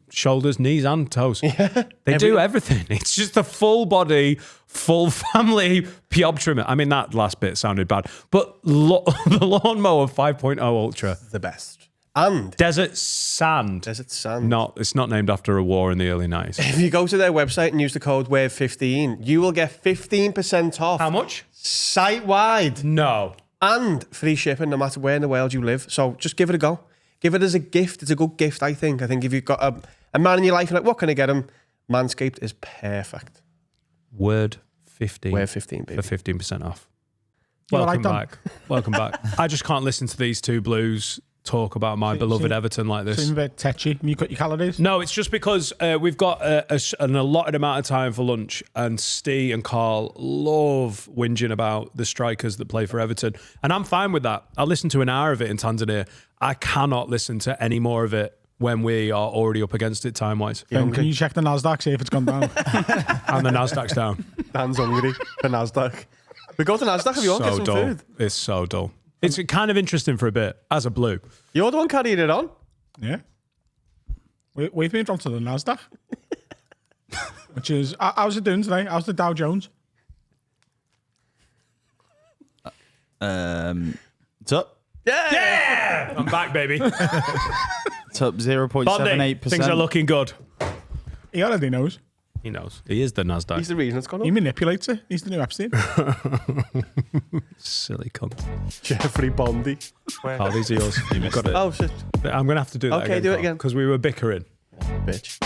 shoulders, knees and toes. Yeah. They do everything. It's just a full body, full family pub trimmer. I mean, that last bit sounded bad. But the Lawnmower 5.0 Ultra. The best. And Desert Sand. Desert Sand. It's not named after a war in the early 90s. If you go to their website and use the code WAVE15, you will get 15% off. How much? Site-wide. No. And free shipping no matter where in the world you live. So just give it a go. Give it as a gift. It's a good gift, I think. I think if you've got a man in your life, you're like, what can I get him? Manscaped is perfect. Word 15. Word 15, baby. For 15% off. You all Welcome right, back. Welcome back. I just can't listen to these two blues talk about my beloved Everton like this. Seems a bit tetchy. Have you cut your calories? No, it's just because we've got an allotted amount of time for lunch, and Steve and Carl love whinging about the strikers that play for Everton, and I'm fine with that. I'll listen to an hour of it in Tanzania. I cannot listen to any more of it when we are already up against it time-wise. Can you check the Nasdaq, see if it's gone down? And the Nasdaq's down. Dan's hungry for Nasdaq. We go to Nasdaq if you want, get some dull. food. It's so dull. It's kind of interesting for a bit, as a blue. You're the one carrying it on. Yeah. We've been drawn to the Nasdaq. Which is, how's it doing today? How's the Dow Jones? It's up. Yeah! I'm back, baby. It's up Bondi, 0.78%. things are looking good. He already knows. He knows. He is the Nasdaq. He's the reason it's gone He up. manipulates it. He's the new Epstein. Silly cunt. Jeffrey Bondi. Oh, these are yours. You've got it. Oh, shit. I'm going to have to do that Okay, again. do it again. Because we were bickering. Bitch.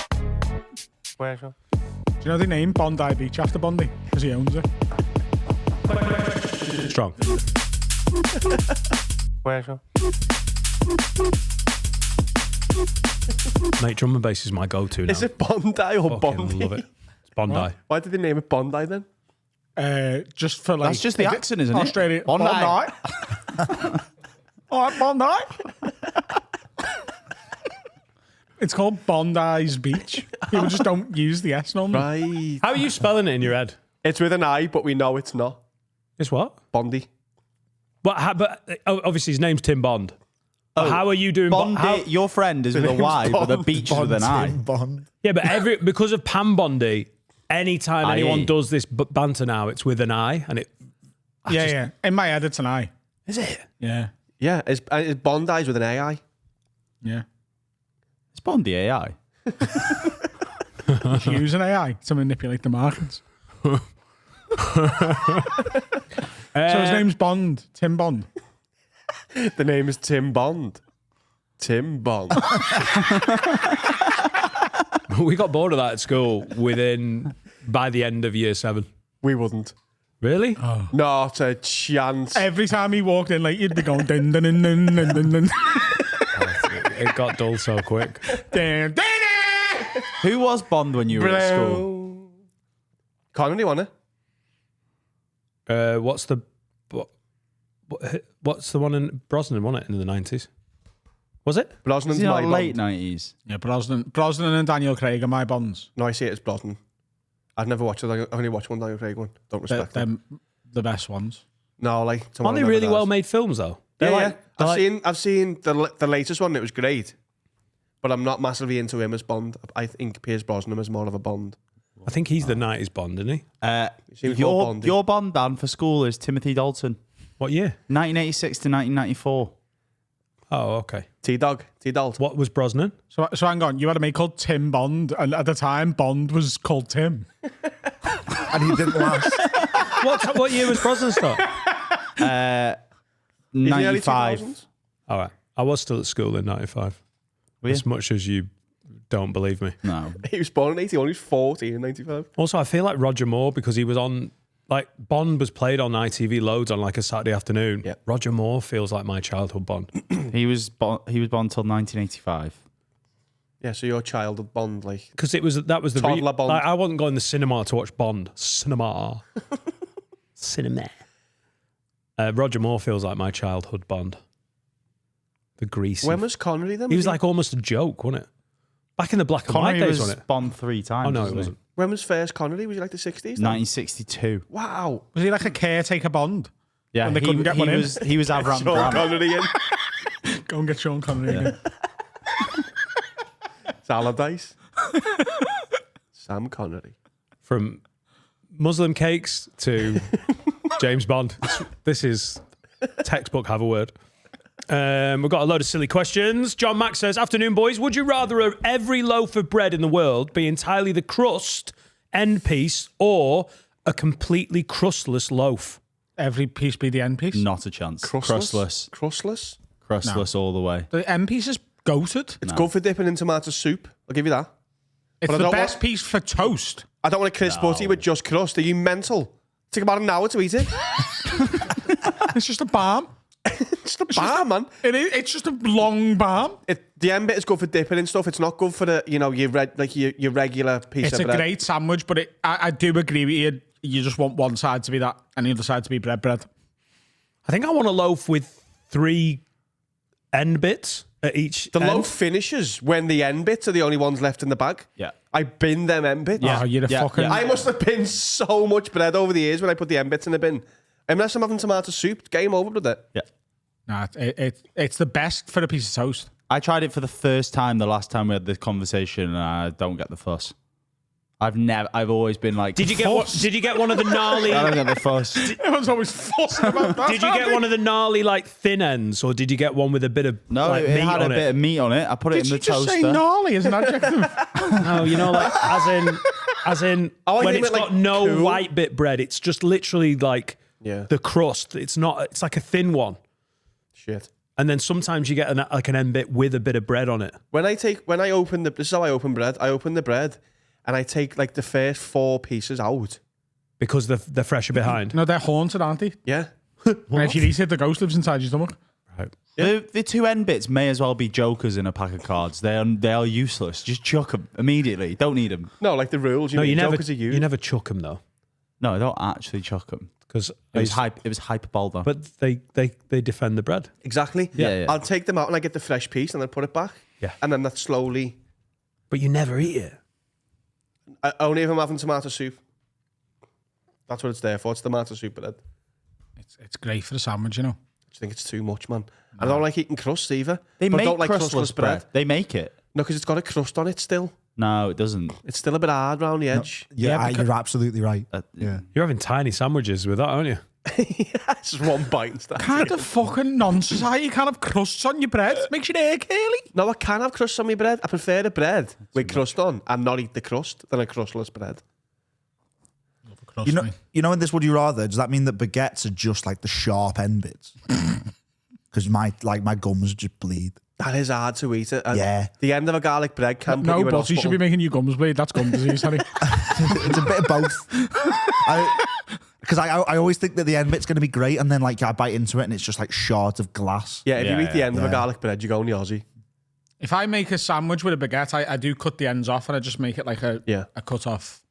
Where's your... Do you know they named Bondi Beach after Bondi? Because he owns it. Strong. Where's your... Mate, drum and bass is my go-to now. Is it Bondi or Fucking Bondi? love it. It's Bondi. Why did they name it Bondi then? Just for like... That's just the accent, isn't it? Australia. Bondi. All right, Bondi. It's called Bondi's Beach. People just don't use the S normally. Right. How are you spelling it in your head? It's with an I, but we know it's not. It's what? Bondi. But obviously his name's Tim Bond. But how are you doing? Bondi, your friend is with a Y, but the beach is with an I. Bond. Yeah, but because of Pam Bondi, anytime anyone does this banter now, it's with an I, and it. Yeah. In my head, it's an I. Is it? Yeah. Yeah, it's Bondi's with an AI. Yeah. It's Bondi AI. You use an AI to manipulate the markets. So his name's Bond, Tim Bond. The name is Tim Bond. Tim Bond. We got bored of that at school by the end of year 7. We wouldn't. Really? Not a chance. Every time he walked in, like, he'd be going dun dun dun dun dun dun dun. It got dull so quick. Dun, dun, dun. Who was Bond when you were at school? Connery, wasn't it? What's the one in Brosnan? Wasn't it in the 90s? Was it? Brosnan's Is he my not late Bond. 90s? Yeah, Brosnan and Daniel Craig are my Bonds. No, I see it as Brosnan. I've never watched it. I've only watched one Daniel Craig one. Don't respect them. They're the best ones. No, like... Aren't they really well made films though? Yeah. I've seen the latest one. It was great. But I'm not massively into him as Bond. I think Pierce Brosnan is more of a Bond. I think he's the 90s Bond, isn't he? Seems more Bondy. Your Bond, Dan, for school is Timothy Dalton. What year? 1986 to 1994. Oh, okay. T-Dog. T-Dalt. What was Brosnan? So hang on, you had a mate called Tim Bond, and at the time, Bond was called Tim. And he didn't last. What year was Brosnan start? 95. All right. I was still at school in 95. Were you? As much as you don't believe me. No. He was born in 81. He was 40 in 95. Also, I feel like Roger Moore, because he was on, like, Bond was played on ITV loads on like a Saturday afternoon. Yeah. Roger Moore feels like my childhood Bond. He was born until 1985. Yeah, so your child of Bond, like... Because that was the Toddler Bond. Like, I wasn't going to the cinema to watch Bond. Cinema. Roger Moore feels like my childhood Bond. The greasy. When was Connery then? He was like almost a joke, wasn't it? Back in the black and white Connery days, was wasn't it? Bond 3 times. Oh no, it wasn't he? wasn't. When was first Connery? Was he like the 60s? then? 1962. Wow. Was he like a caretaker Bond? Yeah, When they couldn't get one in. he was Avram Sean Grant. Connery in. Go and get Sean Connery again. It's Allardyce. Sam Connery. From Muslim cakes to James Bond. This is textbook. Have a word. We've got a load of silly questions. John Mack says, afternoon, boys. Would you rather every loaf of bread in the world be entirely the crust end piece or a completely crustless loaf? Every piece be the end piece. Not a chance. Crustless? Crustless all the way. The end piece is goated. It's good for dipping in tomato soup. I'll give you that. It's But I the don't best want- piece for toast. I don't want a crisp butty with just crust. Are you mental? Take about an hour to eat it. It's just a balm. It's the bar, man. It's just a long balm. The end bit is good for dipping and stuff. It's not good for the your regular piece It's of a bread. great sandwich, but I do agree with you. You just want one side to be that and the other side to be bread. I think I want a loaf with 3 end bits at each The end. loaf finishes when the end bits are the only ones left in the bag. Yeah. I bin them end bits. Oh, you're a fucking... I must have binned so much bread over the years when I put the end bits in the bin. Unless I'm having tomato soup, game over with it. Yeah. Nah, it's the best for a piece of toast. I tried it for the first time the last time we had this conversation, and I don't get the fuss. I've always been like, Did you get one of the gnarly? I don't get the fuss. Everyone's always fussing about that. Did you get one of the gnarly like thin ends, or did you get one with a bit of No, like, it meat had a on bit of meat on it. I put it Did in you the just say toaster. gnarly as an adjective? No, you know, like as in Oh, I when think it's it, got like, no cool. white bit bread, it's just literally like Yeah. the crust. It's not. It's like a thin one, Shit. and then sometimes you get like an end bit with a bit of bread on it. This is how I open bread. I open the bread and I take like the first 4 pieces out. Because they're fresher behind. No, they're haunted, aren't they? Yeah. And if you eat it, the ghost lives inside your stomach. Right. The 2 end bits may as well be jokers in a pack of cards. They are useless. Just chuck them immediately. Don't need them. No, like the rules. No, you never. Jokers are used. You never chuck them though, No, I don't actually chuck them. because It was hyperbole though. But they defend the bread. Exactly. Yeah. I'll take them out and I get the fresh piece and then put it back. Yeah. And then that slowly. But you never eat it. Only if I'm having tomato soup. That's what it's there for. It's tomato soup bread. It's great for a sandwich, you know. I just think it's too much, man. I don't like eating crust either. they but I make don't like crustless bread. They make it. No, because it's got a crust on it still. No, it doesn't. It's still a bit hard around the edge. Yeah, you're absolutely right. Yeah. You're having tiny sandwiches with that, aren't you? It's just one bite and stuff. Kind of fucking nonsense how you can't have crusts on your bread. Makes your hair curly. No, I can have crust on my bread. I prefer a bread with crust on and not eat the crust than a crustless bread. You know in this Would You Rather, does that mean that baguettes are just like the sharp end bits? Because my gums just bleed. That is hard to eat. Yeah. The end of a garlic bread can put No, you in but you should hospital. be making your gums bleed. That's gum disease, honey. It's a bit of both. Because I always think that the end bit's going to be great, and then like I bite into it and it's just like shards of glass. Yeah, if you Yeah, eat the end of a yeah. garlic bread, you go on the Aussie. If I make a sandwich with a baguette, I do cut the ends off and I just make it like a cut off.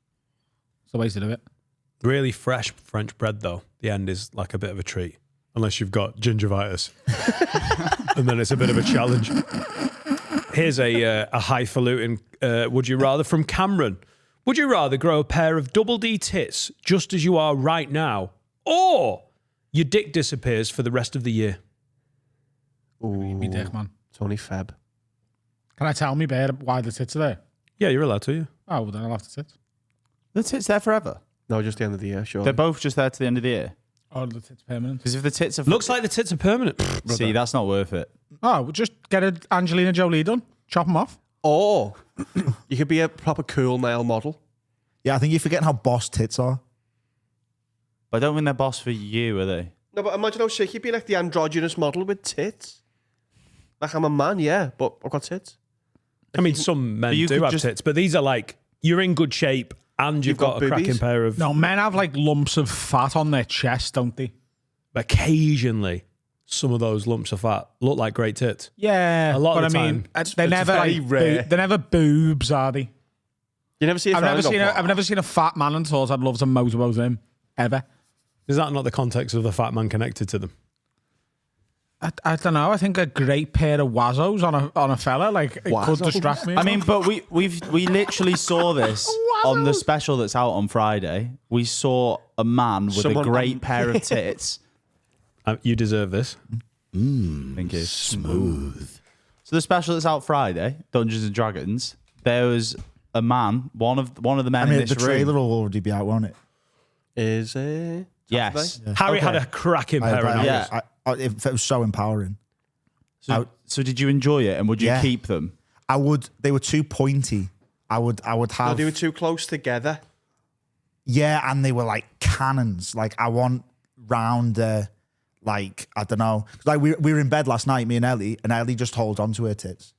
It's the way to do it. Really fresh French bread, though. The end is like a bit of a treat, unless you've got gingivitis, and then it's a bit of a challenge. Here's a highfalutin would you rather from Cameron. Would you rather grow a pair of double D tits just as you are right now, or your dick disappears for the rest of the year? Me dick, man. Tony Feb. Can I tell me, Bear, why the tits are there? Yeah, you're allowed to. Yeah. Oh, well, then I'll have the tits. The tits there forever. No, just the end of the year, sure. They're both just there to the end of the year. Oh, the tits permanent. Because if the tits are Looks like the tits are permanent. see, that's not worth it. Oh, we'll just get an Angelina Jolie done. Chop them off. Or you could be a proper cool male model. Yeah, I think you're forgetting how boss tits are. But I don't think they're boss for you, are they? No, but imagine how sick you'd be, like the androgynous model with tits. Like, I'm a man, yeah, but I've got tits. I mean, some men you do could have just- tits, but these are like you're in good shape and you've got a cracking boobies. pair of. No, men have like lumps of fat on their chest, don't they? Occasionally, some of those lumps of fat look like great tits. Yeah, A lot but of the I mean, time. they're It's never very like rare. they're never boobs, are they? You never see a I've never seen a fat man and thought I'd love to motorboat him ever. Is that not the context of the fat man connected to them? I don't know. I think a great pair of wazzos on a fella like it could Wazzos? distract me. I mean, but we literally saw this on the special that's out on Friday. We saw a man with Someone- a great pair of tits. You deserve this. Thank you. Smooth. So the special that's out Friday, Dungeons and Dragons, there was a man, one of the men I mean, in this the trailer room. will already be out, won't it? Is it? Yes. Harry Okay. had a cracking pair of I- nipples. Yeah. it was so empowering. So did you enjoy it, and would you Yeah. keep them? I would. They were too pointy. I would No, have. they were too close together. Yeah, and they were like cannons. Like I want rounder. Like I don't know. Like we were in bed last night, me and Ellie just holds onto her tits,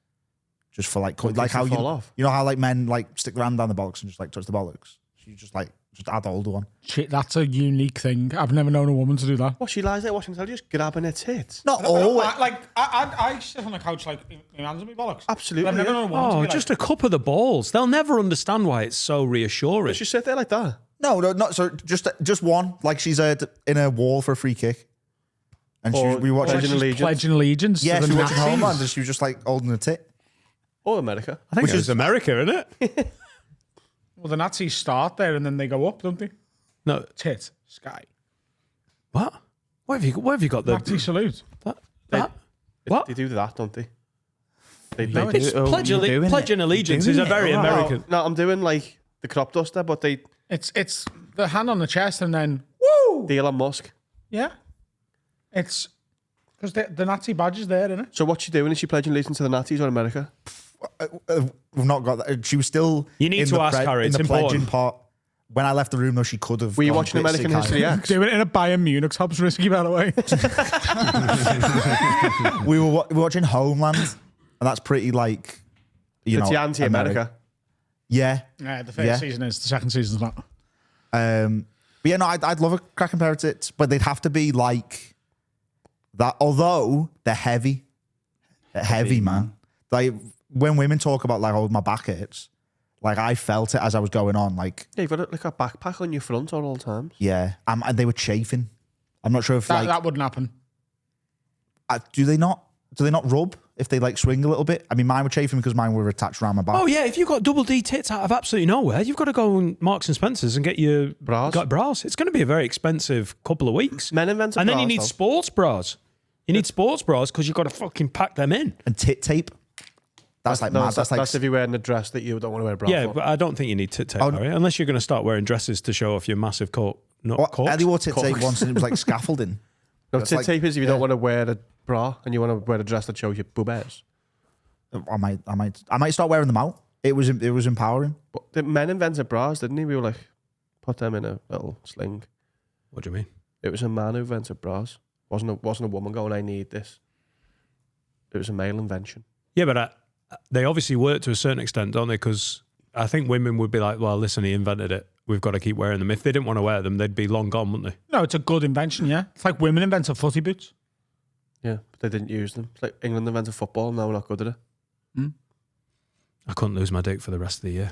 just for like how they fall off? you know how like men like stick their hand down the bollocks and just like touch the bollocks. She just had the older one. Shit, that's a unique thing. I've never known a woman to do that. What, she lies there watching telly, just grabbing her tits? Not always. I sit on the couch like my hands on my bollocks. Absolutely. But I've never known a woman to Oh, be just like, a cup of the balls. They'll never understand why it's so reassuring. She sit there like that. No, not so. Just one. Like she's in a wall for a free kick, and we watch Pledging it. allegiance. pledging allegiance. Yeah, to she the was watching Nazis. Homeland, and she was just like holding a tit. Or America. I think it's America, isn't it? Well, the Nazis start there and then they go up, don't they? No. Tit, sky. What? Where have you got the Nazi salute. that? What? They do that, don't they? No, It's Oh, you're doing it. pledging allegiance is a very American. No, I'm doing like the crop duster, but they It's the hand on the chest and then the Elon Musk. yeah. It's because the Nazi badge is there, isn't it? So what's she doing? Is she pledging allegiance to the Nazis or America? We've not got that. She was still. You need in to the ask her, in it's the pledging important. part. When I left the room, though, she could have. Were you gone watching bit American sick History high. X? Do it in a Bayern Munich top's risky, by the way. We were watching Homeland, and that's pretty like, you It's know, the anti-America. Yeah. Yeah, the first Yeah. season is. The second season's not. But yeah, no, I'd love a cracking pair of tits, but they'd have to be like that. Although they're heavy, man. Like when women talk about like, oh, my back hurts, like I felt it as I was going on. Like, Yeah, you've got like a backpack on your front at all times. yeah, and they were chafing. I'm not sure if That wouldn't happen. do they not rub if they like swing a little bit? I mean, mine were chafing because mine were attached around my back. Oh yeah, if you've got double D tits out of absolutely nowhere, you've got to go on Marks and Spencer's and get your Bras. Got bras. It's going to be a very expensive couple of weeks. Men invented and then you bras, need though. sports bras. You need sports bras because you've got to fucking pack them in. And tit tape. That's like No, mad. That's like if you're wearing a dress that you don't want to wear a bra Yeah, for. but I don't think you need tit tape, Oh, Harry, unless you're going to start wearing dresses to show off your massive cork. Not corks. Eddie wore tit tape Corks. once and it was like scaffolding. No, That's tit like- tape is if you don't want to wear a bra and you want to wear a dress that shows your boobs. I might start wearing them out. It was empowering. But the men invented bras, didn't he? We were like, put them in a little sling. What do you mean? It was a man who invented bras. Wasn't a woman going, I need this. It was a male invention. Yeah, but they obviously work to a certain extent, don't they? Because I think women would be like, well, listen, he invented it. We've got to keep wearing them. If they didn't want to wear them, they'd be long gone, wouldn't they? No, it's a good invention. Yeah, it's like women invented footy boots. Yeah, but they didn't use them. It's like England invented football, now we're not good at it. I couldn't lose my dick for the rest of the year.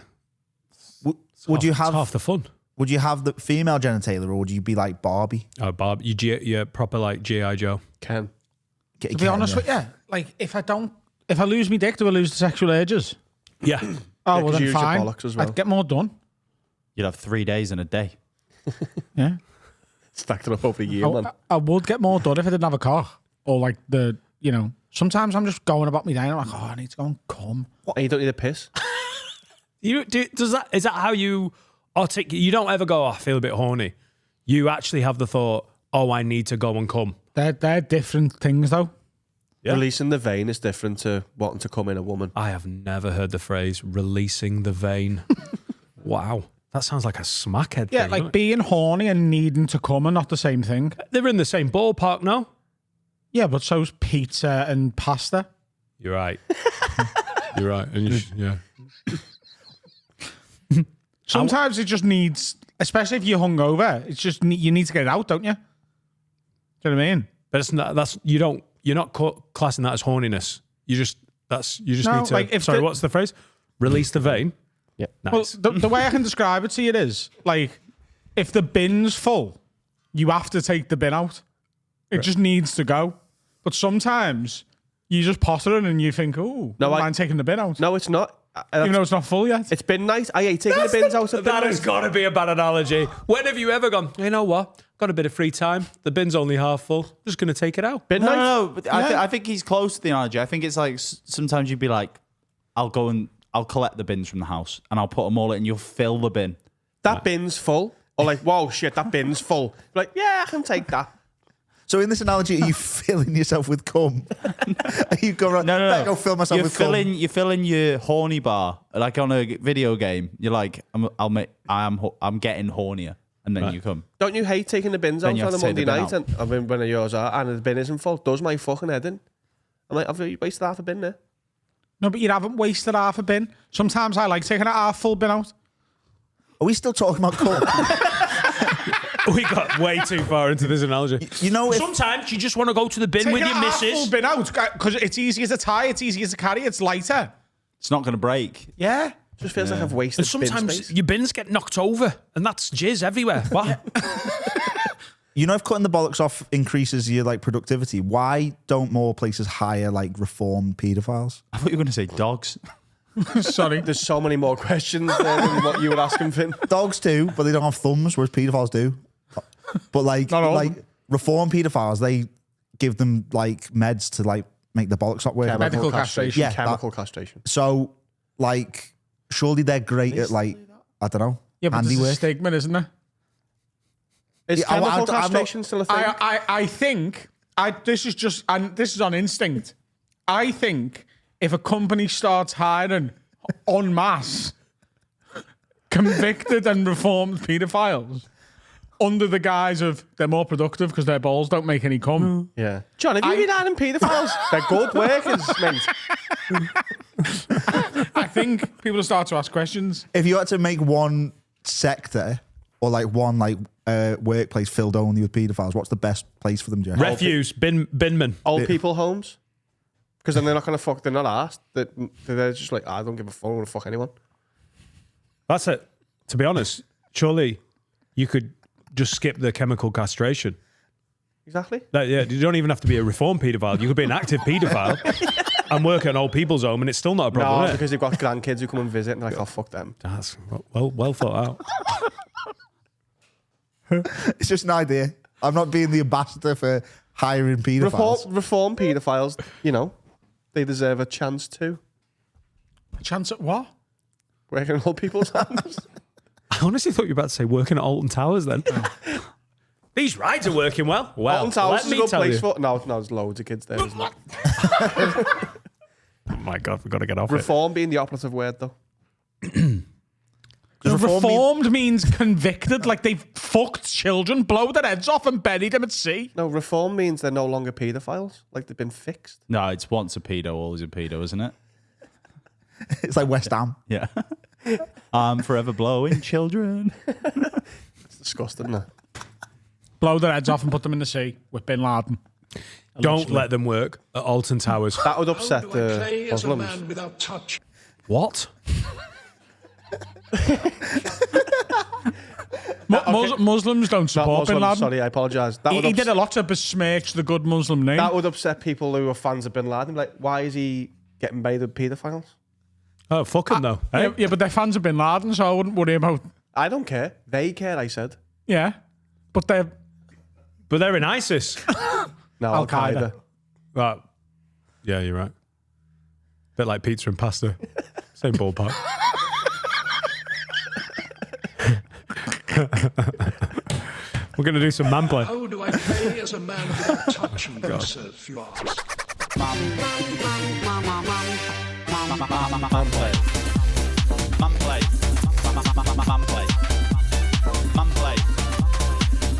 Would you It's have half the fun? Would you have the female genitalia or would you be like Barbie? Oh, Bob, you're proper like G.I. Joe. Ken. To be honest with you, like if I lose my dick, do I lose the sexual urges? Yeah. Oh, 'cause well you then use your fine. bollocks as well. I'd get more done. You'd have 3 days in a day. Yeah, Stacked it up over a year, man. I would get more done if I didn't have a car or like Sometimes I'm just going about my day and I'm like, oh, I need to go and come. And you don't need a piss. Is that how you articulate? You don't ever go, oh, I feel a bit horny. You actually have the thought, oh, I need to go and come. They're different things though. Yeah. Releasing the vein is different to wanting to come in a woman. I have never heard the phrase releasing the vein. Wow. That sounds like a smackhead Yeah, thing. like doesn't it? being horny and needing to come are not the same thing. They're in the same ballpark, no? Yeah, but so's pizza and pasta. You're right. You're right. And yeah. Sometimes it just needs, especially if you're hungover, it's just you need to get it out, don't you? Do you know what I mean? But it's not, you're not classing that as horniness. You just No, need to, like if sorry, the- what's the phrase? Release the vein. Yeah. Nice. Well, the way I can describe it to you is like if the bin's full, you have to take the bin out. It just needs to go. But sometimes you just potter it and you think, oh, No, no, I- I'm taking the bin out. No, it's not. Even though it's not full yet. It's been nice. I hate taking the bins out of That bin has night. got to be a bad analogy. When have you ever gone, you know what? Got a bit of free time. The bin's only half full. Just going to take it out. Bin No, night. no, no. But I think he's close to the analogy. I think it's like sometimes you'd be like, I'll collect the bins from the house and I'll put them all in and you'll fill the bin. That bin's full. Or like, whoa, shit, that bin's full. Like, yeah, I can take that. So in this analogy, are you filling yourself with cum? Are you going? No. Better go fill myself with cum. You're filling your horny bar like on a video game. You're like, I'm getting hornier, and then you come. Don't you hate taking the bins Then out you on have a to take Monday the bin night? And I mean, when yours are, and the bin isn't full, does my fucking head in? I'm like, I've wasted half a bin there. No, but you haven't wasted half a bin. Sometimes I like taking a half full bin out. Are we still talking about cum? We got way too far into this analogy. You know, if, Sometimes you just want to go to the bin Take with a your half full missus. bin out because it's easier to tie, it's easier to carry, it's lighter. It's not going to break. Yeah. Just feels like I've wasted And sometimes bin space. your bins get knocked over, and that's jizz everywhere. What? you know, if cutting the bollocks off increases your like productivity, why don't more places hire like reformed paedophiles? I thought you were going to say dogs. Sorry. There's so many more questions there than what you were asking, Finn. Dogs do, but they don't have thumbs, whereas paedophiles do. But like, Not all. like reformed paedophiles, they give them like meds to like make the bollocks not work. Medical castration. Yeah, Chemical castration. So, like, surely they're great at like, I don't know, Yeah, but there's a handiwork. stigma, isn't there? Is Yeah, I'm chemical not- castration still a thing? I think this is just, and this is on instinct. I think if a company starts hiring en masse convicted and reformed paedophiles under the guise of they're more productive because their balls don't make any cum. Yeah. John, have you been adding paedophiles? They're good workers, mate. I think people will start to ask questions. If you had to make one sector or like one like workplace filled only with paedophiles, what's the best place for them, Jeff? Refuse, binman. Old people homes. Because then they're not going to fuck, they're not asked. They're just like, I don't give a fuck, I don't want to fuck anyone. That's it. To be honest, surely you could just skip the chemical castration. Exactly. Yeah, you don't even have to be a reformed paedophile. You could be an active paedophile and work at an old people's home, and it's still not a problem. No, is it? because they've got grandkids who come and visit and they're like, oh, fuck them. That's well thought out. It's just an idea. I'm not being the ambassador for hiring paedophiles. Reform paedophiles, you know, they deserve a chance too. A chance at what? Working in old people's homes. I honestly thought you were about to say working at Alton Towers then. These rides are working well. Well, Alton Towers let is a me good tell place you. for... No, there's loads of kids there, isn't there? Oh my God, we've got to get off it. Reform being the operative word, though. Reformed means convicted, like they've fucked children, blow their heads off and buried them at sea. No, reform means they're no longer paedophiles. Like they've been fixed. No, it's once a pedo, always a pedo, isn't it? It's like West Ham. Yeah. I'm forever blowing children. It's disgusting, isn't it? Blow their heads off and put them in the sea with Bin Laden. Don't let them work at Alton Towers. That would upset the Muslims. What? Muslims don't Not support Bin Muslims, Laden. sorry, I apologise. That, He did a lot to besmirch the good Muslim name. that would upset people who are fans of Bin Laden. Like, why is he getting made with paedophiles? Oh, fuck them though. eh? Yeah, but they're fans of Bin Laden, so I wouldn't worry about. I don't care. They care, I said. Yeah, but they're But they're in ISIS. No, Al-Qaeda. Al-Qaeda. Right. Yeah, you're right. Bit like pizza and pasta. Same ballpark. We're going to do some man play. How do I play as a man without touch and yourself, you ask?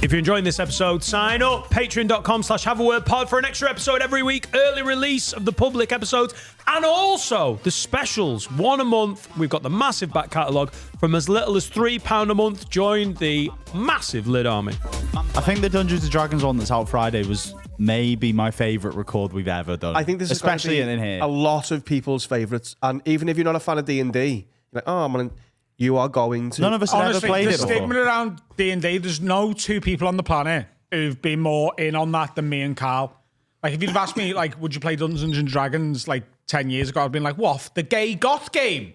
If you're enjoying this episode, sign up. Patreon.com/haveawordpod for an extra episode every week. Early release of the public episodes. And also the specials. One a month. We've got the massive back catalogue from as little as £3 a month. Join the massive Lid Army. I think the Dungeons and Dragons one that's out Friday was maybe my favourite record we've ever done. I think this especially is in here. a lot of people's favourites. And even if you're not a fan of D&D, you're like, oh, man, you are going to... None of us have ever honestly played the it stigma before. around D&D. There's no two people on the planet who've been more in on that than me and Carl. Like, if you'd have asked me, like, would you play Dungeons and Dragons like 10 years ago? I'd been like, what? The gay goth game?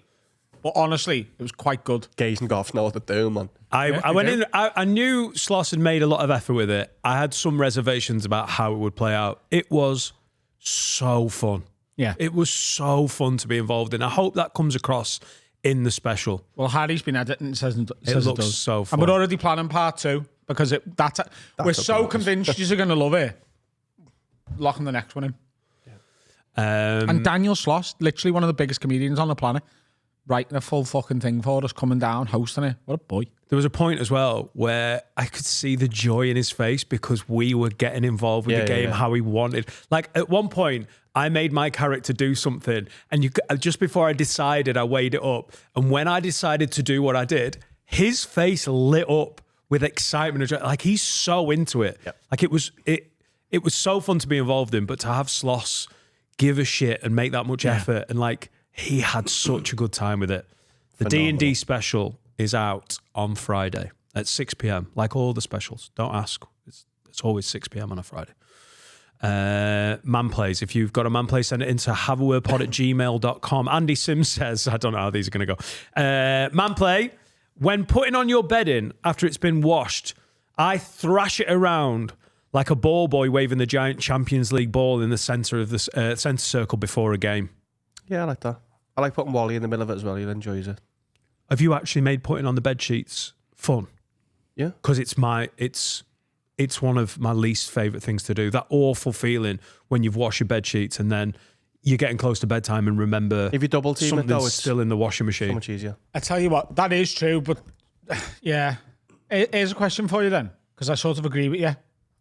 But honestly, it was quite good. Gays and goths know what they're doing, man. I went in. I knew Sloss had made a lot of effort with it. I had some reservations about how it would play out. It was so fun. Yeah. It was so fun to be involved in. I hope that comes across in the special. Well, Harry's been editing. It says it looks does. so fun. And we're already planning part 2. because we're so convinced you're going to love it. Locking the next one in. And Daniel Sloss, literally one of the biggest comedians on the planet, writing a full fucking thing for us, coming down, hosting it. What a boy. There was a point as well where I could see the joy in his face because we were getting involved with the game how he wanted. Like at one point, I made my character do something, and just before I decided, I weighed it up. And when I decided to do what I did, his face lit up with excitement. Like he's so into it. Yep. Like it was so fun to be involved in, but to have Sloss give a shit and make that much effort, and like he had such a good time with it. The D&D special is out on Friday at 6 p.m. Like all the specials. Don't ask. It's always 6 p.m. on a Friday. Manplays. If you've got a manplay, send it into haveawordpod@gmail.com. Andy Sims says, I don't know how these are going to go. Manplay, when putting on your bedding after it's been washed, I thrash it around like a ball boy waving the giant Champions League ball in the centre of the centre circle before a game. Yeah, I like that. I like putting Wally in the middle of it as well. He enjoys it. Have you actually made putting on the bed sheets fun? Yeah. Because it's one of my least favourite things to do. That awful feeling when you've washed your bed sheets and then you're getting close to bedtime and remember if you double team something's it though, it's still in the washing machine. So much easier. I tell you what, that is true, but yeah. Here's a question for you then, because I sort of agree with you.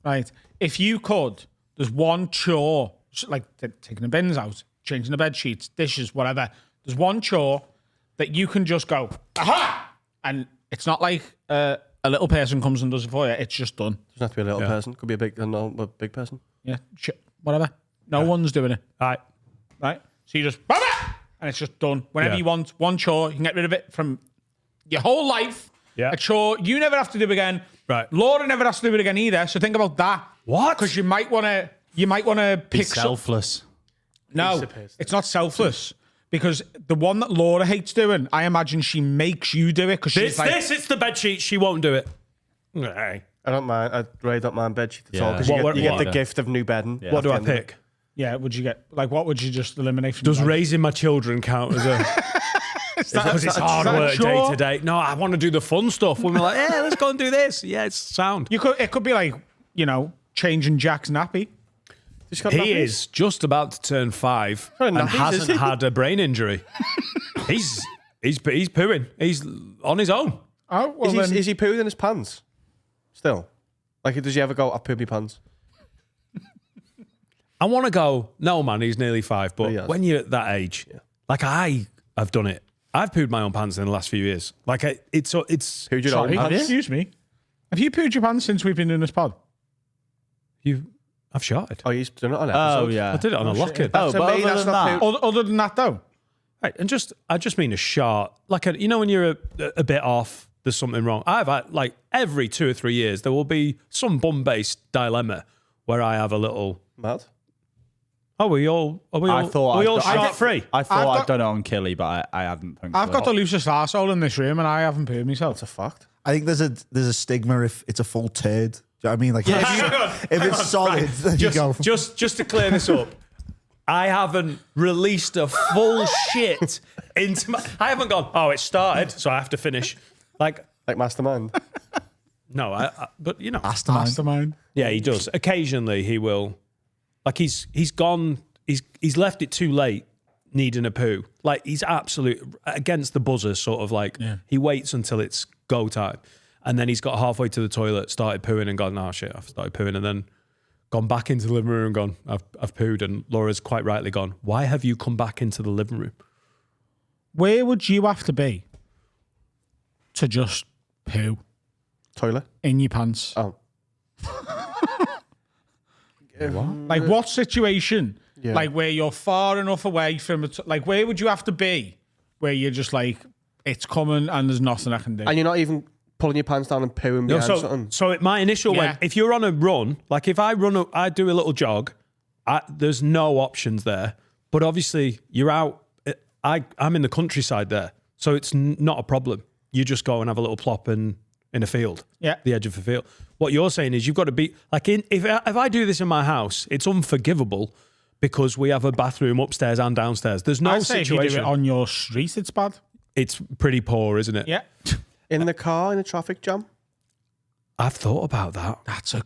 Right. If you could, there's one chore, like taking the bins out, changing the bed sheets, dishes, whatever. There's one chore that you can just go, aha! And it's not like a little person comes and does it for you. It's just done. Doesn't have to be a little person. Could be a big person. Yeah. Whatever. No one's doing it. Right. So you just, and it's just done. Whenever you want one chore, you can get rid of it from your whole life. Yeah. A chore you never have to do again. Right. Laura never has to do it again either. So think about that. What? Because you might want to pick selfless. No, it's not selfless. Because the one that Laura hates doing, I imagine she makes you do it. Because it's the bed sheet. She won't do it. I don't mind. I really don't mind bed sheets at all. Because you get the gift of new bedding. Yeah. What do I pick? Yeah, would you get, like, what would you just eliminate from Does raising my children count as a... Because it's hard work day to day. No, I want to do the fun stuff. When we're like, yeah, let's go and do this. Yeah, it's sound. It could be like, changing Jack's nappy. He is just about to turn 5 and hasn't had a brain injury. He's pooing. He's on his own. Oh, well is he pooing in his pants? Still? Like, does he ever go, I poo my pants? I want to go, no, man, he's nearly 5. But when you're at that age, like I've done it. I've pooed my own pants in the last few years. Like, it's pooed your own pants? Excuse me. Have you pooed your pants since we've been in this pod? I've shorted. Oh, you've done it on episode? Oh, yeah. I did it on a locket. But other than that, though? Right, and I just mean a short. Like, when you're a bit off, there's something wrong. I've had, like, every 2 or 3 years, there will be some bum-based dilemma where I have a little... Mad? Oh, we all shot free? I thought I'd done it on Killy, but I haven't. I've got the loosest arsehole in this room and I haven't pooed myself. That's a fact. I think there's a stigma if it's a full turd. Do you know what I mean? Like, if it's solid, then you go. Just to clear this up, I haven't released a full shit into my... I haven't gone, it started, so I have to finish. Like Mastermind? No, but Mastermind. Yeah, he does. Occasionally he will... Like he's gone, he's left it too late, needing a poo. Like he's absolute against the buzzer, sort of like he waits until it's go time, and then he's got halfway to the toilet, started pooing, and gone, oh shit, I've started pooing, and then gone back into the living room and gone, I've pooed, and Laura's quite rightly gone, why have you come back into the living room? Where would you have to be to just poo? Toilet in your pants. Oh. What? Like what situation? Yeah. Like where you're far enough away from it. Like where would you have to be where you're just like, it's coming and there's nothing I can do? And you're not even pulling your pants down and pooing behind something? So my initial way, if you're on a run, like if I I do a little jog, there's no options there. But obviously you're out, I'm in the countryside there. So it's not a problem. You just go and have a little plop in a field. Yeah. The edge of the field. What you're saying is you've got to be like if I do this in my house, it's unforgivable because we have a bathroom upstairs and downstairs. There's no situation. If you do it on your street, it's bad. It's pretty poor, isn't it? Yeah. In the car in a traffic jam. I've thought about that. That's a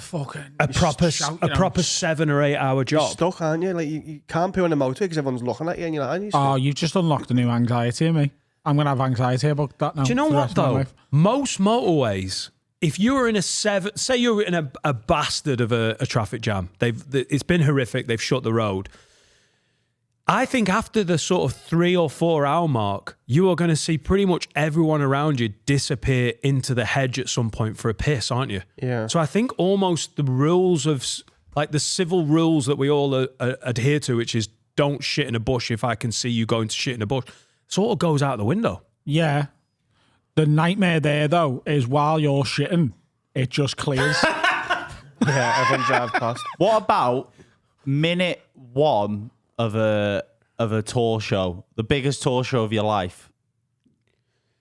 fucking... A proper 7 or 8 hour You're job. stuck, aren't you? Like, you can't poo on the motorway because everyone's looking at you and you're like, Oh, you've just unlocked a new anxiety in me. I'm going to have anxiety about that now. Do you know for the what, rest of my though? life. Most motorways, if you were in say you're in a bastard of a traffic jam, it's been horrific, they've shut the road. I think after the sort of 3 or 4 hour mark, you are going to see pretty much everyone around you disappear into the hedge at some point for a piss, aren't you? Yeah. So I think almost the rules of, like the civil rules that we all adhere to, which is don't shit in a bush if I can see you going to shit in a bush, sort of goes out the window. Yeah. The nightmare there, though, is while you're shitting, it just clears. Yeah, everyone drives past. What about minute 1 of a tour show, the biggest tour show of your life?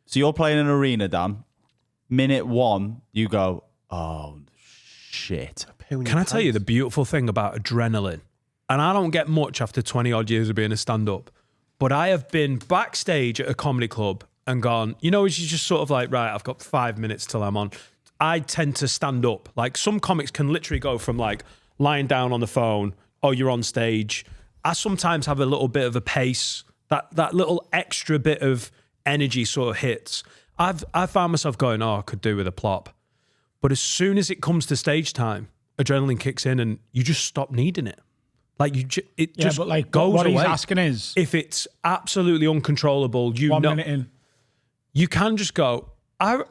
So you're playing an arena, Dan. Minute 1, you go, oh shit. Can I tell you the beautiful thing about adrenaline? And I don't get much after 20 odd years of being a stand-up, but I have been backstage at a comedy club and gone, you know, as you just sort of like, right, I've got 5 minutes till I'm on. I tend to stand up. Like some comics can literally go from like lying down on the phone, oh, you're on stage. I sometimes have a little bit of a pace, that little extra bit of energy sort of hits. I found myself going, oh, I could do with a plop. But as soon as it comes to stage time, adrenaline kicks in and you just stop needing it. Like it just but like goes what away. he's asking is, If it's absolutely uncontrollable, 1 minute in. you can just go, You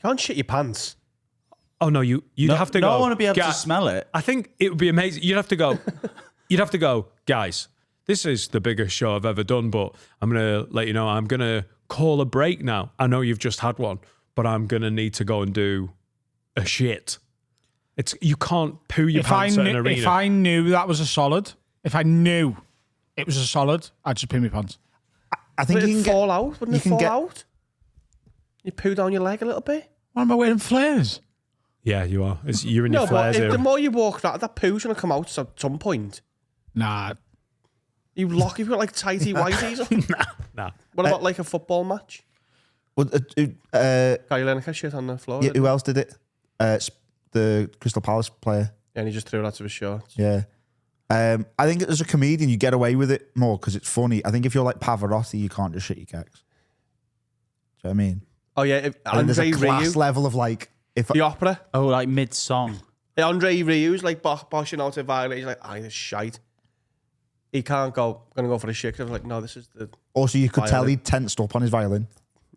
can't shit your pants. oh no, you'd have to go. No one would be able "Ga-" to smell it. I think it would be amazing. You'd have to go, guys, this is the biggest show I've ever done, but I'm going to let you know, I'm going to call a break now. I know you've just had one, but I'm going to need to go and do a shit. You can't poo your pants at an arena. If I knew that was a solid, if I knew it was a solid, I'd just poo my pants. I think Would you it can fall get, out? Wouldn't it fall out? You poo down your leg a little bit? Why am I wearing flares? Yeah, you are. You're in your No, flares but here. the more you walk that poo's going to come out at some point. Nah. You've got like tighty whities on. Nah. What about like a football match? well, Guy Lineker shit on the floor. yeah, who else did it? The Crystal Palace player. And he just threw it out of his shorts. Yeah. I think as a comedian, you get away with it more because it's funny. I think if you're like Pavarotti, you can't just shit your cacks. Do you know what I mean? Oh yeah, I think there's a Andre class Rieu, level of like, if the opera. Oh, like mid-song. Andre Rieu's like boshing out a violin. He's like, this shite. He can't go. Gonna go for the shit. I was like, no, this is the. also you could tell Violin. he tensed up on his violin.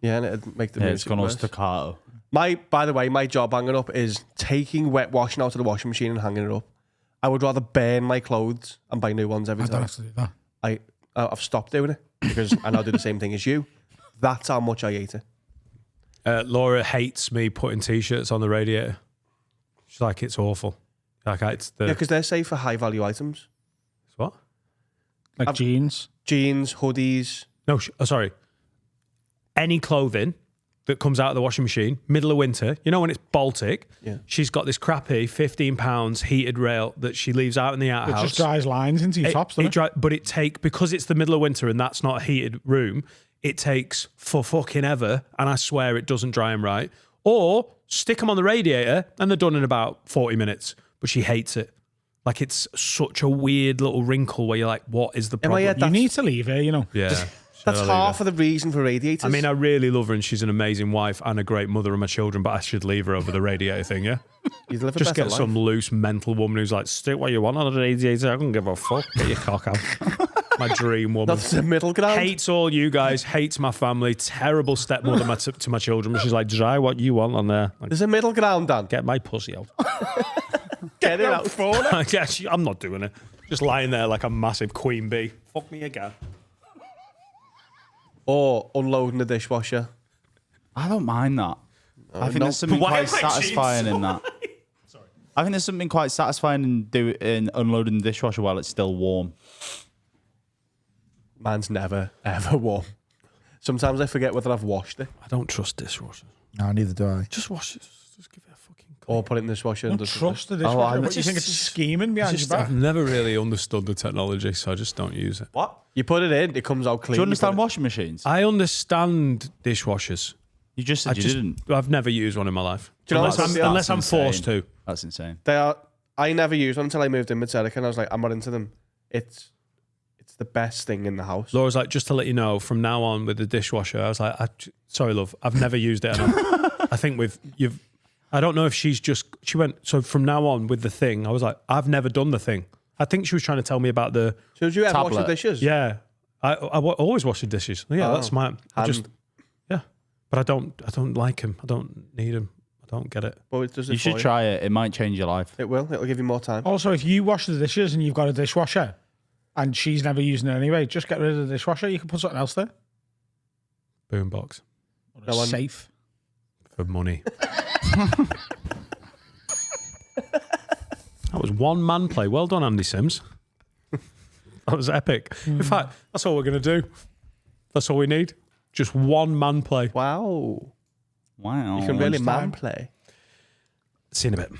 Yeah, and it'd make the Yeah, music it's gone all worse. staccato. By the way, my job hanging up is taking wet washing out of the washing machine and hanging it up. I would rather burn my clothes and buy new ones every I don't time. actually do that. I've stopped doing it because I now do the same thing as you. That's how much I hate it. Laura hates me putting t-shirts on the radiator. She's like, it's awful. Like, it's the... Yeah, because they're safe for high value items. What? Like jeans. Jeans, hoodies. No, sorry. Any clothing that comes out of the washing machine, middle of winter, you know when it's Baltic, Yeah. she's got this crappy £15 heated rail that she leaves out in the It outhouse. just dries lines into your tops, doesn't it? But because it's the middle of winter and that's not a heated room, it takes for fucking ever, and I swear it doesn't dry them right. Or stick them on the radiator and they're done in about 40 minutes. But she hates it. Like, it's such a weird little wrinkle where you're like, what is the problem? head You need to leave here, you know. Yeah. That's half of the reason for radiators. I mean, I really love her and she's an amazing wife and a great mother of my children, but I should leave her over the radiator thing, yeah? you'd live a Just better get life. some loose mental woman who's like, stick what you want on a radiator. I don't give a fuck. Get your cock out. My dream woman. That's the middle ground. Hates all you guys, hates my family, terrible stepmother to my children. But she's like, dry what you want on there. Like, There's a middle ground, Dan. get my pussy out. Get it out. Actually, I'm not doing it. Just lying there like a massive queen bee. Fuck me again. Or unloading the dishwasher. I don't mind that. I think no. there's something Why quite am I satisfying cheating in that. I think there's something quite satisfying in unloading the dishwasher while it's still warm. Mine's never, ever warm. Sometimes I forget whether I've washed it I don't trust dishwashers. No, neither do I. Just wash it. Just give it a fucking or put it in the dishwasher. and Don't just trust the dishwasher. I'm What, you think it's scheming behind your back? I've never really understood the technology, so I just don't use it. What? You put it in, it comes out clean. Do you understand washing machines? I understand dishwashers. You just said didn't. I've never used one in my life. Do you know Unless I'm insane. forced to. That's insane. I never used one until I moved in with Serica, and I was like, I'm not into them. It's the best thing in the house. Laura's like, just to let you know, from now on with the dishwasher, I was like, sorry, love, I've never used it. And I think I don't know if she went, so from now on with the thing, I was like, I've never done the thing. I think she was trying to tell me about the So did you ever wash tablet. the dishes? Yeah. I always wash the dishes. Yeah, that's smart. But I don't like him. I don't need him. I don't get it. But it does it You for should try it. It might change your life. It will. It'll give you more time. Also, if you wash the dishes and you've got a dishwasher and she's never using it anyway, just get rid of the dishwasher. You can put something else there. Boombox. Safe. For money. That was one man play. Well done, Andy Sims. That was epic. In fact, that's all we're going to do. That's all we need. Just one man play. Wow. Wow. You can really man play. See you in a bit.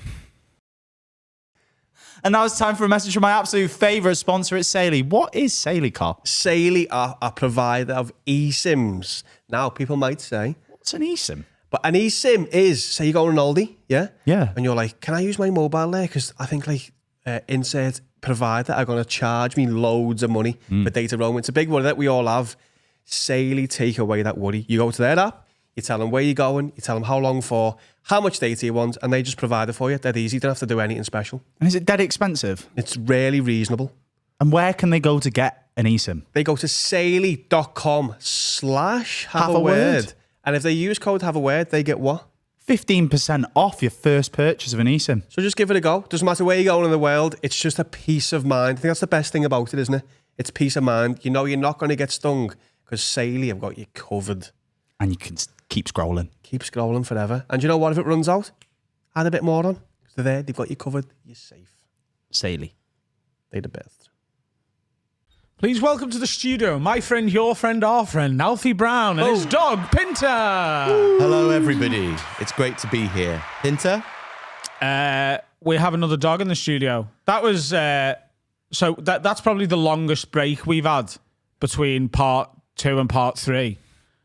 And now it's time for a message from my absolute favourite sponsor. It's Saley. What is Saley, Carl? Saley are a provider of eSIMs. Now, people might say, What's an eSIM? but an eSIM is, say you go on an Aldi, yeah? Yeah. And you're like, can I use my mobile there? Because I think insert provider are going to charge me loads of money for data roaming. It's a big worry that we all have. Saley take away that worry. You go to their app, you tell them where you're going, you tell them how long for, how much data you want, and they just provide it for you. Dead easy. You don't have to do anything special. And is it dead expensive? It's really reasonable. And where can they go to get an eSIM? They go to saley.com/have a word. And if they use code have a word, they get what? 15% off your first purchase of an eSIM. So just give it a go. Doesn't matter where you're going in the world. It's just a peace of mind. I think that's the best thing about it, isn't it? It's peace of mind. You know you're not going to get stung because Saley have got you covered. And you can keep scrolling. Keep scrolling forever. And you know what? If it runs out, add a bit more on. Because they're there. They've got you covered. You're safe. Saley. They're the best. Please welcome to the studio my friend, your friend, our friend, Alfie Brown and his dog, Pinter. Hello, everybody. It's great to be here. Pinter? We have another dog in the studio. That was that's probably the longest break we've had between part 2 and part 3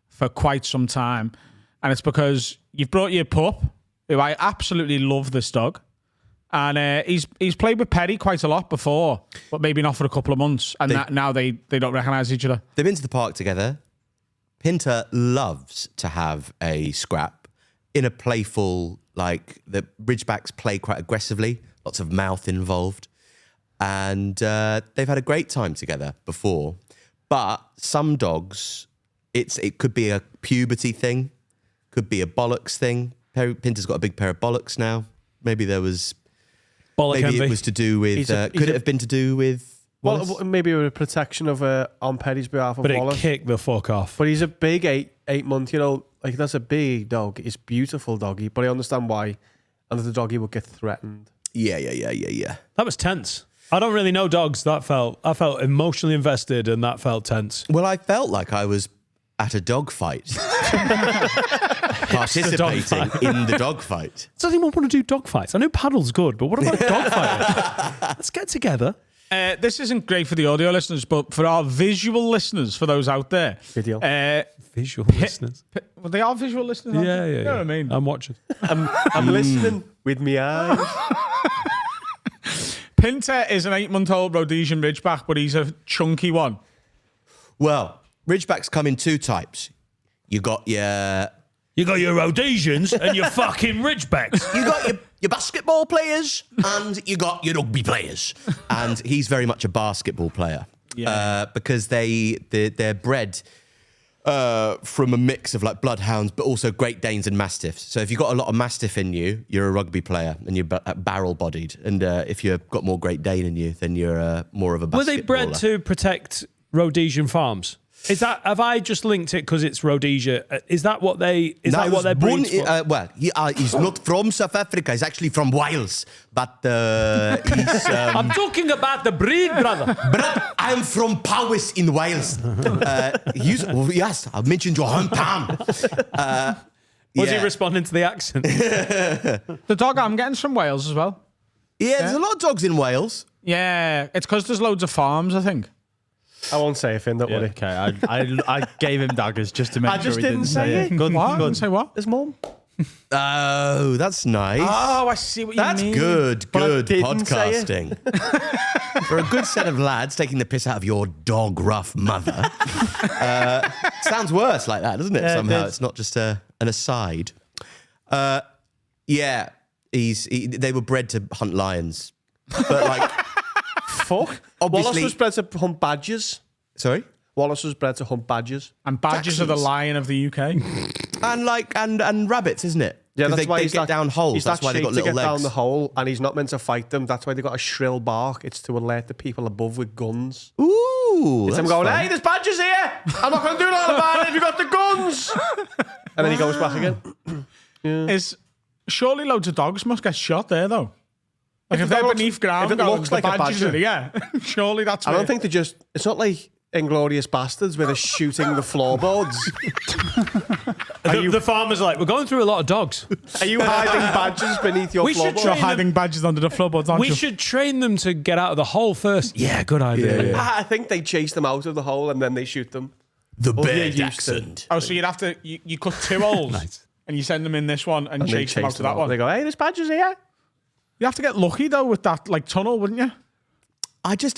for quite some time, and it's because you've brought your pup, who I absolutely love. This dog, and he's played with Perry quite a lot before, but maybe not for a couple of months, and now they don't recognise each other. They've been to the park together. Pinter loves to have a scrap in a playful, like the Ridgebacks play quite aggressively, lots of mouth involved. And they've had a great time together before. But some dogs, it could be a puberty thing, could be a bollocks thing. Pinter's got a big pair of bollocks now. Maybe there was... Bollock maybe envy. it was to do with... could it have been to do with... Wallace? Well, maybe with a protection of on Perry's behalf of But it Wallace. kicked the fuck off. But he's a big 8-month-year-old. Like, that's a big dog. It's beautiful doggy. But I understand why another doggy would get threatened. Yeah. That was tense. I don't really know dogs. I felt emotionally invested, and that felt tense. Well, I felt like I was at a dog fight. Participating in the dog fight. Does anyone want to do dog fights? I know paddle's good, but what about dog fighting? Let's get together. This isn't great for the audio listeners, but for our visual listeners, for those out there, Video. Visual listeners. Well, they are visual listeners. aren't they? Yeah. You know what I mean? I'm watching. I'm listening with my eyes. Pinter is an 8-month-old Rhodesian Ridgeback, but he's a chunky one. Well, Ridgebacks come in 2 types. You got your Rhodesians and your fucking Ridgebacks. you got your basketball players and you got your rugby players. And he's very much a basketball player. Yeah. Because they're bred from a mix of like bloodhounds, but also Great Danes and Mastiffs. So if you've got a lot of Mastiff in you, you're a rugby player and you're barrel-bodied. And if you've got more Great Dane in you, then you're more of a basketballer. Were they bred to protect Rhodesian farms? Is that, have I just linked it because it's Rhodesia? Is that what they? Is that what they're breeds for? Well, he's not from South Africa. He's actually from Wales. But he's. I'm talking about the breed, brother. But I'm from Powys in Wales. Yes, I mentioned your hometown. Was he responding to the accent? The dog I'm getting's from Wales as well. Yeah, there's a lot of dogs in Wales. Yeah, it's because there's loads of farms, I think. I won't say a thing, don't worry. Okay, I gave him daggers just to make I sure just he didn't say it. Good, What? good. Say what? His mum. Oh, that's nice. Oh, I see what you That's mean. good I didn't say it. podcasting. For a good set of lads taking the piss out of your dog rough mother. Sounds worse like that, doesn't it? Yeah, it Somehow did. it's not just an aside. Yeah, they were bred to hunt lions, but like, Fuck. Obviously- Wallace was bred to hunt badgers. sorry, Wallace was bred to hunt badgers. And badgers are the Jacksons. lion of the UK. and rabbits, isn't it? Yeah, 'Cause that's why they he's get that, down holes. He's That's that why they got shape little to get down legs. the hole, and he's not meant to fight them. That's why they got a shrill bark. It's to alert the people above with guns. Ooh, It's him that's going, fun. hey, there's badgers here. I'm not going to do nothing about it if you got the guns. And then he goes back again. Is surely loads of dogs must get shot there though. Like if the they're dog looks- beneath ground, if it going, looks the like a badgers badger. are yeah. Surely that's. I where- don't think they just. It's not like Inglourious Bastards where they're shooting the floorboards. The farmer's like, we're going through a lot of dogs. Are you hiding badgers beneath your We should floorboards? You're train hiding badgers under the floorboards, aren't We you? should train them to get out of the hole first. Yeah, good idea. I think they chase them out of the hole and then they shoot them. The Well, bear yeah, used to. accent. Oh, so you'd have to you cut two holes Nice. and you send them in this one and And they chase them out chase to them that one. They go, hey, there's badgers here. You have to get lucky though with that like tunnel, wouldn't you?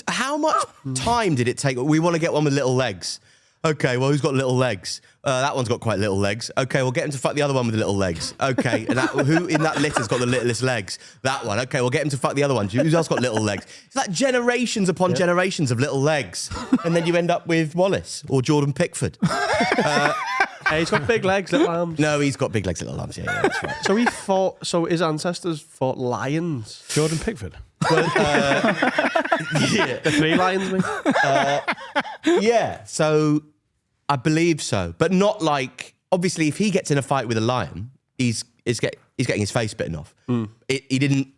How much time did it take? We want to get one with little legs. Okay, well, who's got little legs? That one's got quite little legs. Okay, we'll get him to fuck the other one with little legs. Okay, and who in that litter's got the littlest legs? That one. Okay, we'll get him to fuck the other one. Who's else got little legs? It's like generations upon generations of little legs. And then you end up with Wallace or Jordan Pickford. Hey, he's got big legs, little arms. No, he's got big legs, little arms. Yeah, that's right. So he fought. So his ancestors fought lions. Jordan Pickford. Yeah. The 3 lions, mate. Yeah, so I believe so, but not like obviously if he gets in a fight with a lion, he's getting his face bitten off. He didn't.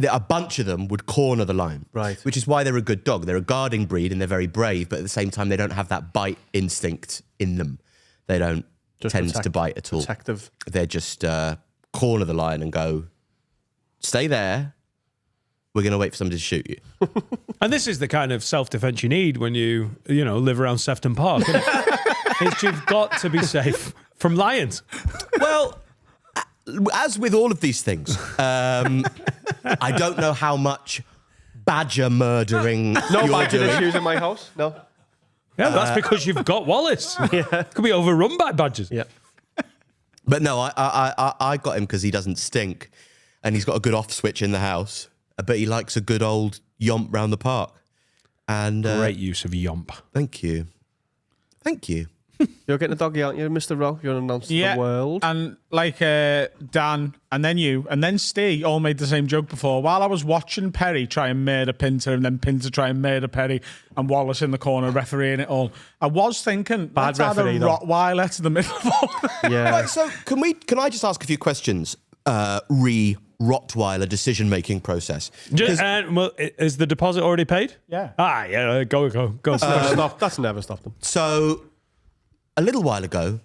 A bunch of them would corner the lion, Right. Which is why they're a good dog. They're a guarding breed and they're very brave, but at the same time they don't have that bite instinct in them. They don't tend to bite at all. Protective. They're just corner the lion and go, stay there. We're going to wait for somebody to shoot you. And this is the kind of self-defense you need when you live around Sefton Park. Isn't it? It's you've got to be safe from lions. Well, as with all of these things, I don't know how much badger murdering No you're badger doing. issues in my house. No. Yeah, that's because you've got Wallace. Could be overrun by badgers. Yeah. But no, I got him because he doesn't stink, and he's got a good off switch in the house. But he likes a good old yomp round the park. And Great use of yomp. Thank you. You're getting a doggy, aren't you, Mr. Rowe? You're announced to Yeah. the world. And like Dan and then you and then Steve all made the same joke before. While I was watching Perry try and murder Pinter and then Pinter try and murder Perry and Wallace in the corner refereeing it all, I was thinking, Bad let's add a referee, though. Rottweiler to the middle of all. Yeah. Right, so can I just ask a few questions? Rottweiler decision-making process. Well, is the deposit already paid? Yeah. Yeah. Go. That's never stopped them. So, a little while ago,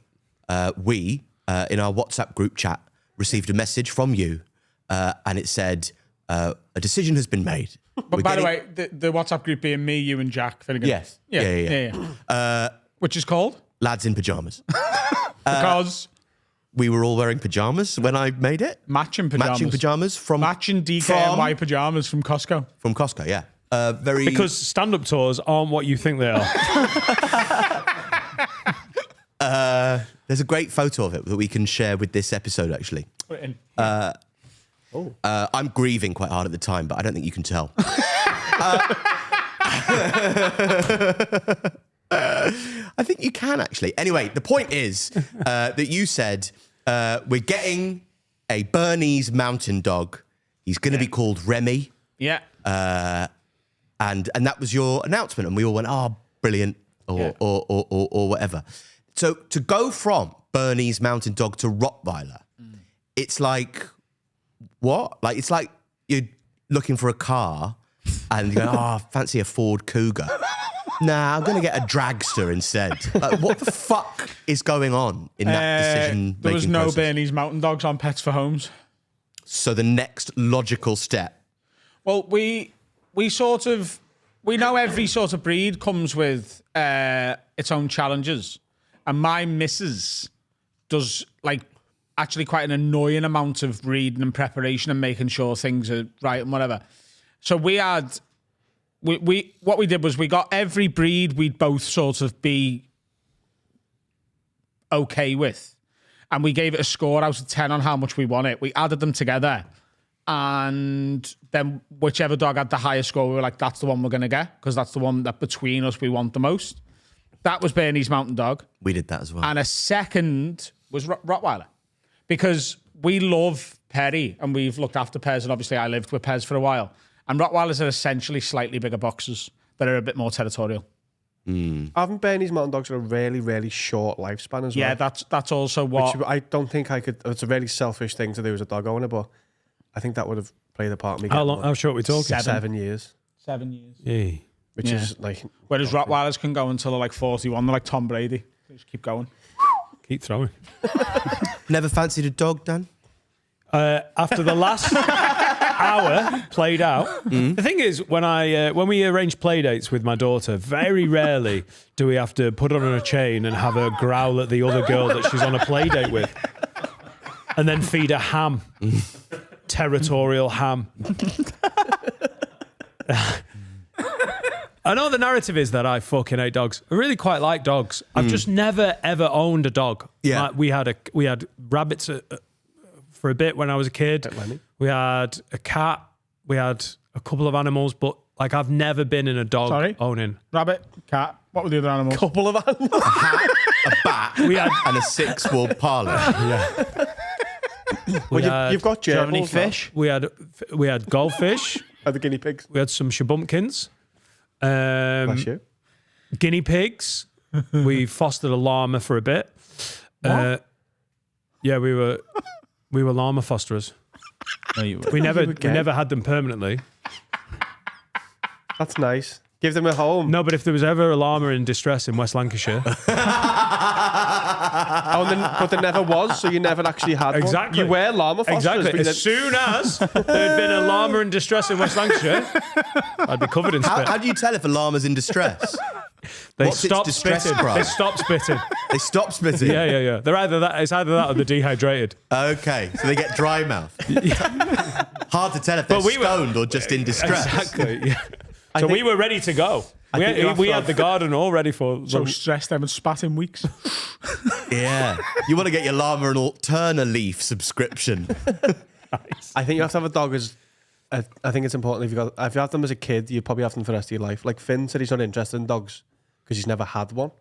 we, in our WhatsApp group chat, received a message from you, and it said, a decision has been made. But by the way, the WhatsApp group being me, you and Jack Finnegan. Yes. Yeah. Which is called? Lads in pyjamas. Because We were all wearing pyjamas when I made it. matching pajamas. Matching pyjamas from Matching DKNY pajamas from Costco. from Costco, yeah. Very Because stand-up tours aren't what you think they are. there's a great photo of it that we can share with this episode, actually. Put it in. I'm grieving quite hard at the time, but I don't think you can tell. I think you can, actually. Anyway, the point is that you said we're getting a Bernese mountain dog. He's going to be called Remy. Yeah. And that was your announcement. And we all went, oh, brilliant, or whatever. So to go from Bernese mountain dog to Rottweiler, it's like, what? Like, it's like you're looking for a car and you go, oh, fancy a Ford Cougar. Nah, I'm going to get a dragster instead. Like, what the fuck is going on in that decision-making There was no process? Bernese mountain dogs on Pets for Homes. So the next logical step. Well, we know every sort of breed comes with its own challenges. And my missus does like actually quite an annoying amount of reading and preparation and making sure things are right and whatever. So we what we did was we got every breed we'd both sort of be okay with. And we gave it a score out of 10 on how much we want it. We added them together. And then whichever dog had the highest score, we were like, that's the one we're going to get, because that's the one that between us we want the most. That was Bernie's Mountain Dog. We did that as well. And a second was Rottweiler, because we love Perry and we've looked after Pez, and obviously I lived with Pez for a while. And Rottweilers are essentially slightly bigger boxers that are a bit more territorial. Haven't Bernie's Mountain Dogs got a really, really short lifespan as well? Yeah, that's also what... Which I don't think I could... It's a very selfish thing to do as a dog owner, but I think that would have played a part in me. How short are we talking? 7 years. 7 years. Yeah. Which is like... Whereas Rottweilers can go until they're like 41. They're like Tom Brady. They just keep going. Keep throwing. Never fancied a dog, Dan? After the last hour played out, the thing is, when we arrange play dates with my daughter, very rarely do we have to put her on a chain and have her growl at the other girl that she's on a play date with, and then feed her ham, territorial ham. I know the narrative is that I fucking hate dogs. I really quite like dogs. I've just never ever owned a dog. Yeah. Like, we had rabbits for a bit when I was a kid. We had a cat. We had a couple of animals, but like I've never been in a dog owning. Rabbit, cat. What were the other animals? Couple of animals. A hat, a bat, We had and a 6-wall parlour. You've got Do you have any gerbils fish? we had goldfish. now. The guinea pigs. We had some shabumpkins. Bless you. Guinea pigs. We fostered a llama for a bit. Yeah, we were llama fosterers. No, you We never had them permanently. That's nice. Give them a home. No, but if there was ever a llama in distress in West Lancashire, But there never was, so you never actually had Exactly. one. You were llama fosterers. exactly. but As soon as there had been a llama in distress in West Lancashire, I'd be covered in spit. How do you tell if a llama's in distress? They What's its stopped distress spitting. cry? They stopped spitting. They stop spitting? Yeah. They're either that. It's either that or they're dehydrated. Okay, so they get dry mouth. Hard to tell if they're But we were- stoned or just in distress. Exactly. Yeah. So we were ready to go. We had the garden all ready for. So stressed them and spat in weeks. Yeah. You want to get your llama an Alterna-Leaf subscription. I think you have to have a dog as... I think it's important if you have them as a kid, you probably have them for the rest of your life. Like Finn said he's not interested in dogs because he's never had one.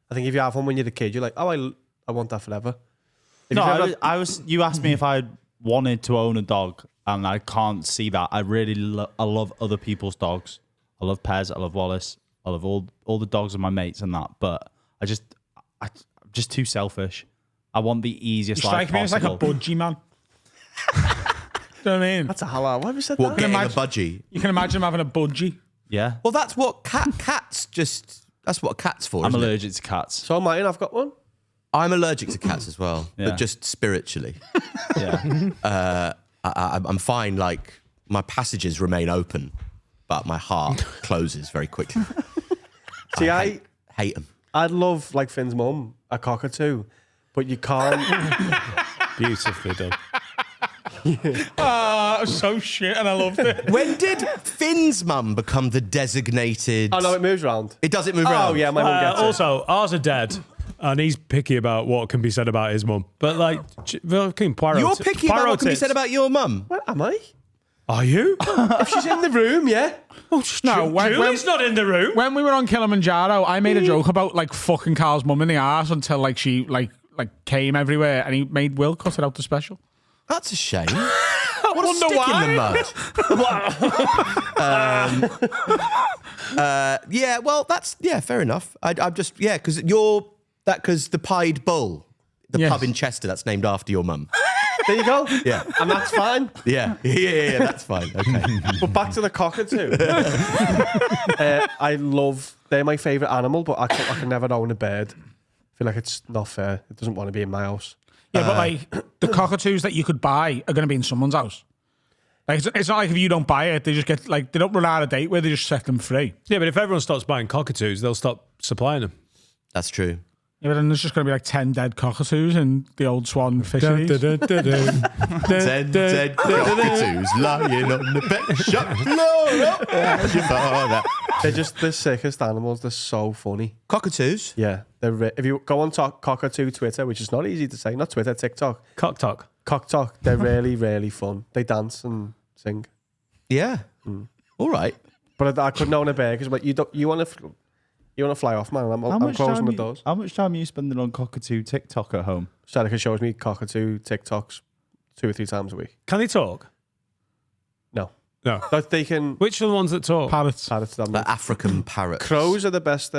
I think if you have one when you're a kid, you're like, oh, I want that forever. No, I was. You asked me if I wanted to own a dog, and I can't see that. I really, I love other people's dogs. I love Pez. I love Wallace. I love all the dogs of my mates and that. But I'm just too selfish. I want the easiest You life strike me as like a possible. budgie man. Do you know what I mean? That's a halal. Why have you said What, that? getting a imagine- budgie? You can imagine him having a budgie. Yeah, Well, that's what cats just... That's what a cat's for, I'm isn't it? allergic to cats. So mine, I've got one. I'm allergic to cats as well, Yeah. but just spiritually. Yeah, I'm fine, like, my passages remain open, but my heart closes very quickly. See, I hate them. I'd love, like Finn's mum, a cockatoo, but you can't. Beautifully done. Ah, so shit, and I loved it. When did Finn's mum become the designated... Oh, no, it moves around. It doesn't move Oh, around? yeah, my mum gets it. Also, ours are dead, and he's picky about what can be said about his mum. But like, fucking Poirot. You're picky about what can be said about your mum? What, am I? Are you? If she's in the room, yeah. No, Julie's not in the room. when we were on Kilimanjaro, I made a joke about like fucking Carl's mum in the arse until like she like came everywhere, and he made Will cut it out the special. That's a shame. What a wonder stick why. in the mud. Yeah, well, fair enough. I'm just, because because the Pied Bull, the Yes. pub in Chester, that's named after your mum. There you go. Yeah. And that's fine. Yeah, that's fine. Okay. But back to the cockatoo. They're my favourite animal, but I can never own a bird. I feel like it's not fair. It doesn't want to be in my house. Yeah, but like the cockatoos that you could buy are going to be in someone's house. Like it's not like if you don't buy it, they just get like they don't run out of date where they just set them free. Yeah, but if everyone stops buying cockatoos, they'll stop supplying them. That's true. Yeah, but then there's just going to be like 10 dead cockatoos in the old Swan fisheries. 10 dead cockatoos lying on the pet shop floor. They're just the sickest animals. They're so funny. Cockatoos? Yeah. If you go on cockatoo Twitter, which is not easy to say, not Twitter, TikTok. Cocktalk. They're really, really fun. They dance and sing. Yeah. All right. But I couldn't own a bear because you want to fly off, man. I'm closing the doors. How much time are you spending on cockatoo TikTok at home? Sarika shows me cockatoo TikToks 2 or 3 times a week. Can they talk? No. But they can. Which are the ones that talk? Parrots. The African parrots. Crows are the best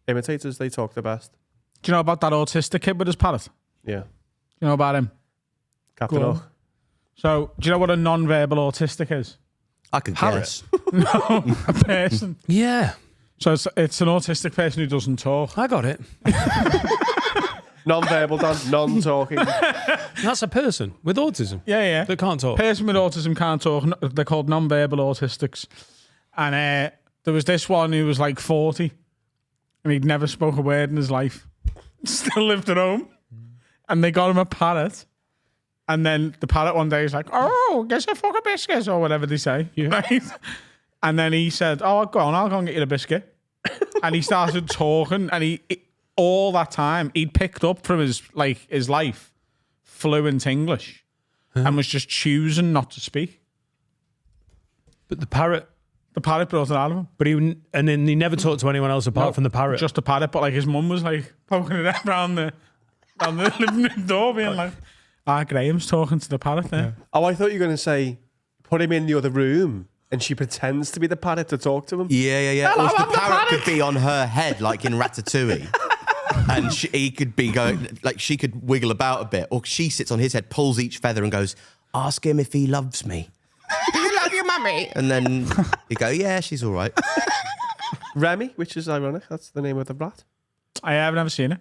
imitators. They talk the best. Do you know about that autistic kid with his parrot? Yeah. Do you know about him? Captain Go on. Hook. So, do you know what a non-verbal autistic is? I could guess. No, a person. Yeah. So it's an autistic person who doesn't talk. I got it. Non-verbal, non-talking. That's a person with autism. Yeah. That can't talk. Person with autism can't talk. They're called non-verbal autistics. And there was this one who was like 40 and he'd never spoke a word in his life. Still lived at home. And they got him a parrot. And then the parrot one day is like, oh, guess a fucking biscuits or whatever they say. Yeah. Right? And then he said, oh, go on, I'll go and get you a biscuit. And he started talking and he all that time he'd picked up from his life fluent English and was just choosing not to speak. But the parrot brought it out of him. But then he never talked to anyone else apart from the parrot. Just the parrot, but like his mum was like poking it around the living room door, being like, Graham's talking to the parrot there. Yeah. Oh, I thought you were going to say, put him in the other room and she pretends to be the parrot to talk to him. Yeah. Or the parrot could be on her head like in Ratatouille. And he could be going, like she could wiggle about a bit. Or she sits on his head, pulls each feather and goes, ask him if he loves me. Do you love your mummy? And then you go, yeah, she's all right. Remy, which is ironic. That's the name of the rat. I have never seen it.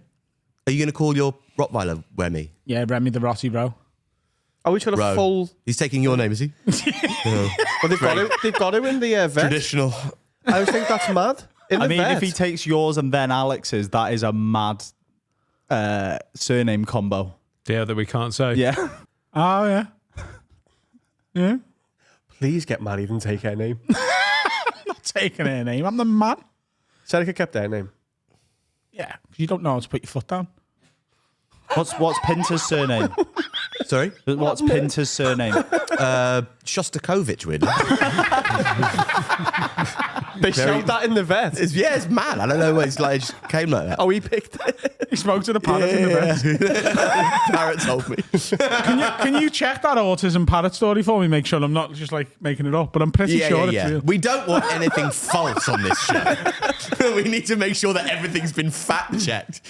Are you going to call your Rottweiler Remy? Yeah, Remy the Rotty Rowe. Oh, he's got a full... He's taking your name, is he? Well, they've got him in the vet. Traditional. I always think that's mad. I mean, if he takes yours and then Alex's, that is a mad surname combo. Yeah, that we can't say. Yeah. Oh, yeah. Yeah. Please get married and take her name. I'm not taking her name. I'm the man. Sarika kept her name. Yeah. You don't know how to put your foot down. What's Pinter's surname? Sorry? What's Pinter's surname? Shostakovich, weirdly. They showed that in the vet. It's mad. I don't know where it's like, it just came like that. Oh, he picked it. He spoke to the parrot in the vet. Parrot told me. Can you check that autism parrot story for me? Make sure I'm not just like making it up, but I'm pretty sure it's real. We don't want anything false on this show. We need to make sure that everything's been fact checked.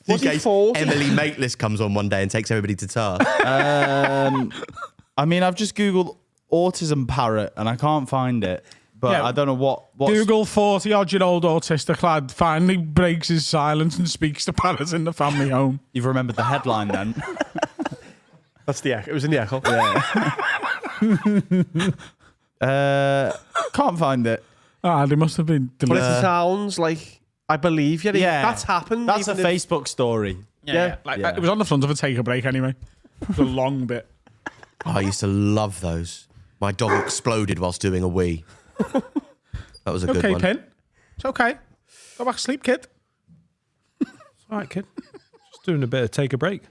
In case Emily Mateless comes on one day and takes everybody to task. I mean, I've just Googled autism parrot and I can't find it. But Yeah. I don't know what. Google 40-odd-year-old autistic lad finally breaks his silence and speaks to parrots in the family home. You've remembered the headline then? That's the echo. It was in the echo. Yeah. Can't find it. They must have been But deleted. it sounds like I believe you. Yeah, That's happened. That's a even if- Facebook story. Yeah. It was on the front of a take a break anyway. It was a long bit. I used to love those. My dog exploded whilst doing a wee. That was a good Okay, one. Pin. It's okay. Go back to sleep, kid. All right, kid. Just doing a bit of take a break.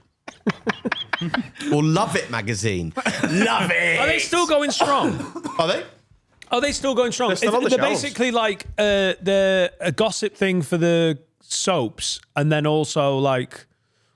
Or Love It magazine. Love it. Are they still going strong? Are they? Are they still going strong? They're still on the They're shelves. basically like they're a gossip thing for the soaps, and then also like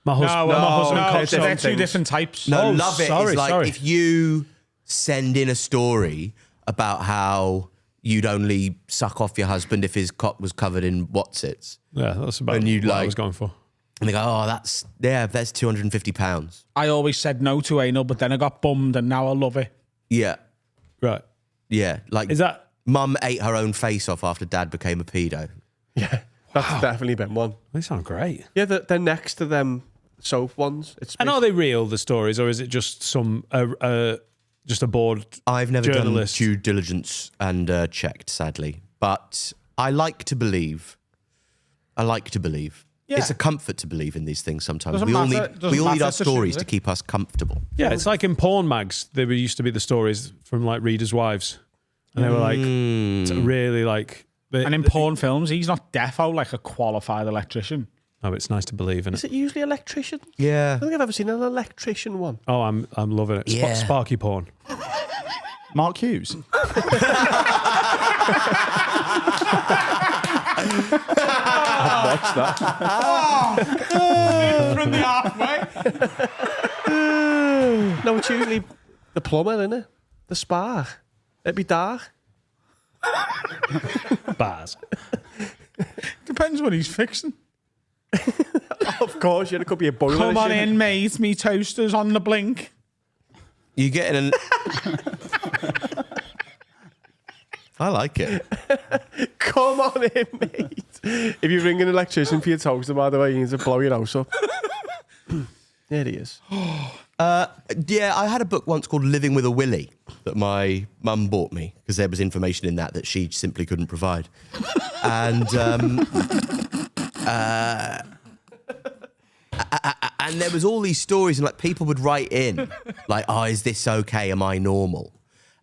my husband. No, my husband no, cooks they're soap. two different types. No, Oh, Love It sorry, is like sorry. if you send in a story about how you'd only suck off your husband if his cock was covered in what's-its. Yeah, that's about And you'd what I like- was going for. And they go, oh, that's £250. I always said no to anal, but then I got bummed and now I love it. Yeah. Right. Yeah. Like Is that mum ate her own face off after dad became a pedo. Yeah. That's definitely been one. they sound great. Yeah, they're next to them soap ones. It's And are they real, the stories, or is it just some just a bored I've never journalist. done due diligence and checked, sadly. But I like to believe. Yeah. It's a comfort to believe in these things sometimes. Doesn't We all matter- need doesn't our matter to stories shoot, to keep us comfortable. Yeah, it's like in porn mags. There used to be the stories from like readers' wives, and they were like really like. And in porn films, he's not defo like a qualified electrician. Oh, it's nice to believe in Is it. it usually electrician? Yeah. I don't think I've ever seen an electrician one. Oh, I'm loving it. Yeah. Sparky porn. Mark Hughes. Watch that. From the halfway. No, it's usually the plumber, isn't it? The spark. It'd be dark. Bars. Depends what he's fixing. Of course, yeah, it could be a boiler. Come on issue. in, mate. Me toaster's on the blink. You get an. I like it. Come on in, mate. If you ring an electrician for your toaster, by the way, you need to blow your house up. There he is. Yeah, I had a book once called Living with a Willy that my mum bought me because there was information in that she simply couldn't provide. And and there was all these stories, and like people would write in, like, "Oh, is this okay? Am I normal?"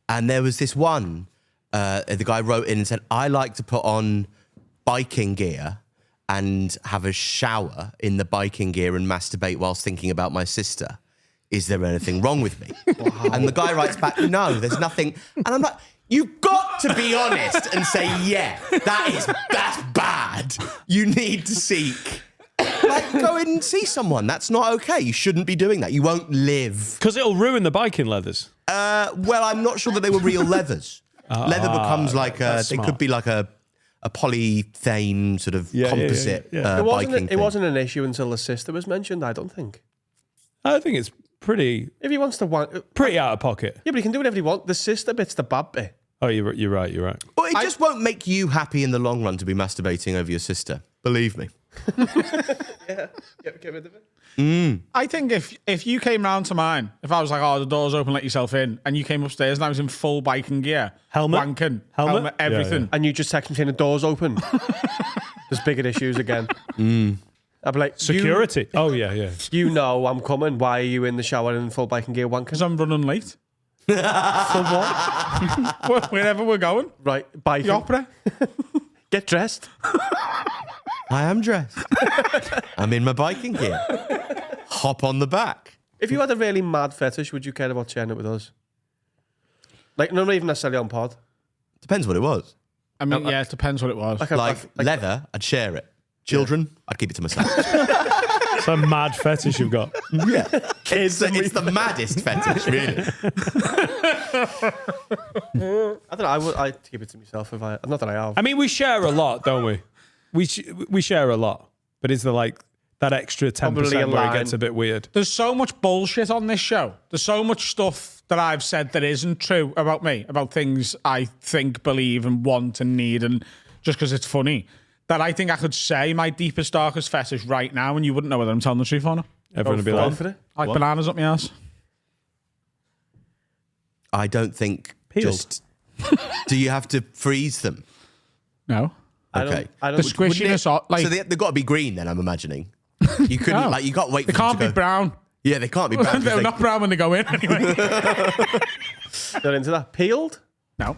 And there was this one. The guy wrote in and said, "I like to put on biking gear and have a shower in the biking gear and masturbate whilst thinking about my sister. Is there anything wrong with me?" Wow. And the guy writes back, "No, there's nothing." And I'm like, you've got to be honest and say, yeah, that's bad. You need to seek. Like, go in and see someone. That's not okay. You shouldn't be doing that. You won't live. Because it'll ruin the biking leathers. Well, I'm not sure that they were real leathers. Leather becomes like they smart. could be like a polythane sort of composite biking It wasn't an issue until the sister was mentioned, I don't think. I think it's pretty If he wants to want... out of pocket. Yeah, but he can do whatever he wants. The sister bit's the bad bit. Oh, you're right. But it just won't make you happy in the long run to be masturbating over your sister. Believe me. Get rid of it. I think if you came round to mine, if I was like, "Oh, the door's open, let yourself in," and you came upstairs and I was in full biking gear, Helmet? wanking, Helmet? everything. Yeah. And you just text him saying the door's open. There's bigger issues again. I'd be like, Security. Oh, yeah. You know I'm coming. Why are you in the shower in full biking gear wanking? Because I'm running late. For what? Wherever we're going. Right, biking. The opera. Get dressed. I am dressed. I'm in my biking gear. Hop on the back. If you had a really mad fetish, would you care about sharing it with us? Like, not even necessarily on pod. Depends what it was. I mean, yeah, it depends what it was. Like leather, I'd share it. Children, I'd keep it to myself. It's a mad fetish you've got. Yeah. It's the maddest fetish, really. I don't know. I'd keep it to myself if I... Not that I have. I mean, we share a lot, don't we? We share a lot. But is there like that extra 10% where it gets a bit weird? There's so much bullshit on this show. There's so much stuff that I've said that isn't true about me, about things I think, believe, and want and need, and just because it's funny, that I think I could say my deepest, darkest fetish right now, and you wouldn't know whether I'm telling the truth or not. Everyone would be like, for it. Like bananas up my ass. I don't think Peeled. do you have to freeze them? No. Okay. I The don't... squishiness, like, So they've got to be green then, I'm imagining. You couldn't, No. like, you can't wait for they them can't to be go. brown. Yeah, they can't be brown. 'cause They're they- not brown when they go in anyway. They're into that. Peeled? No.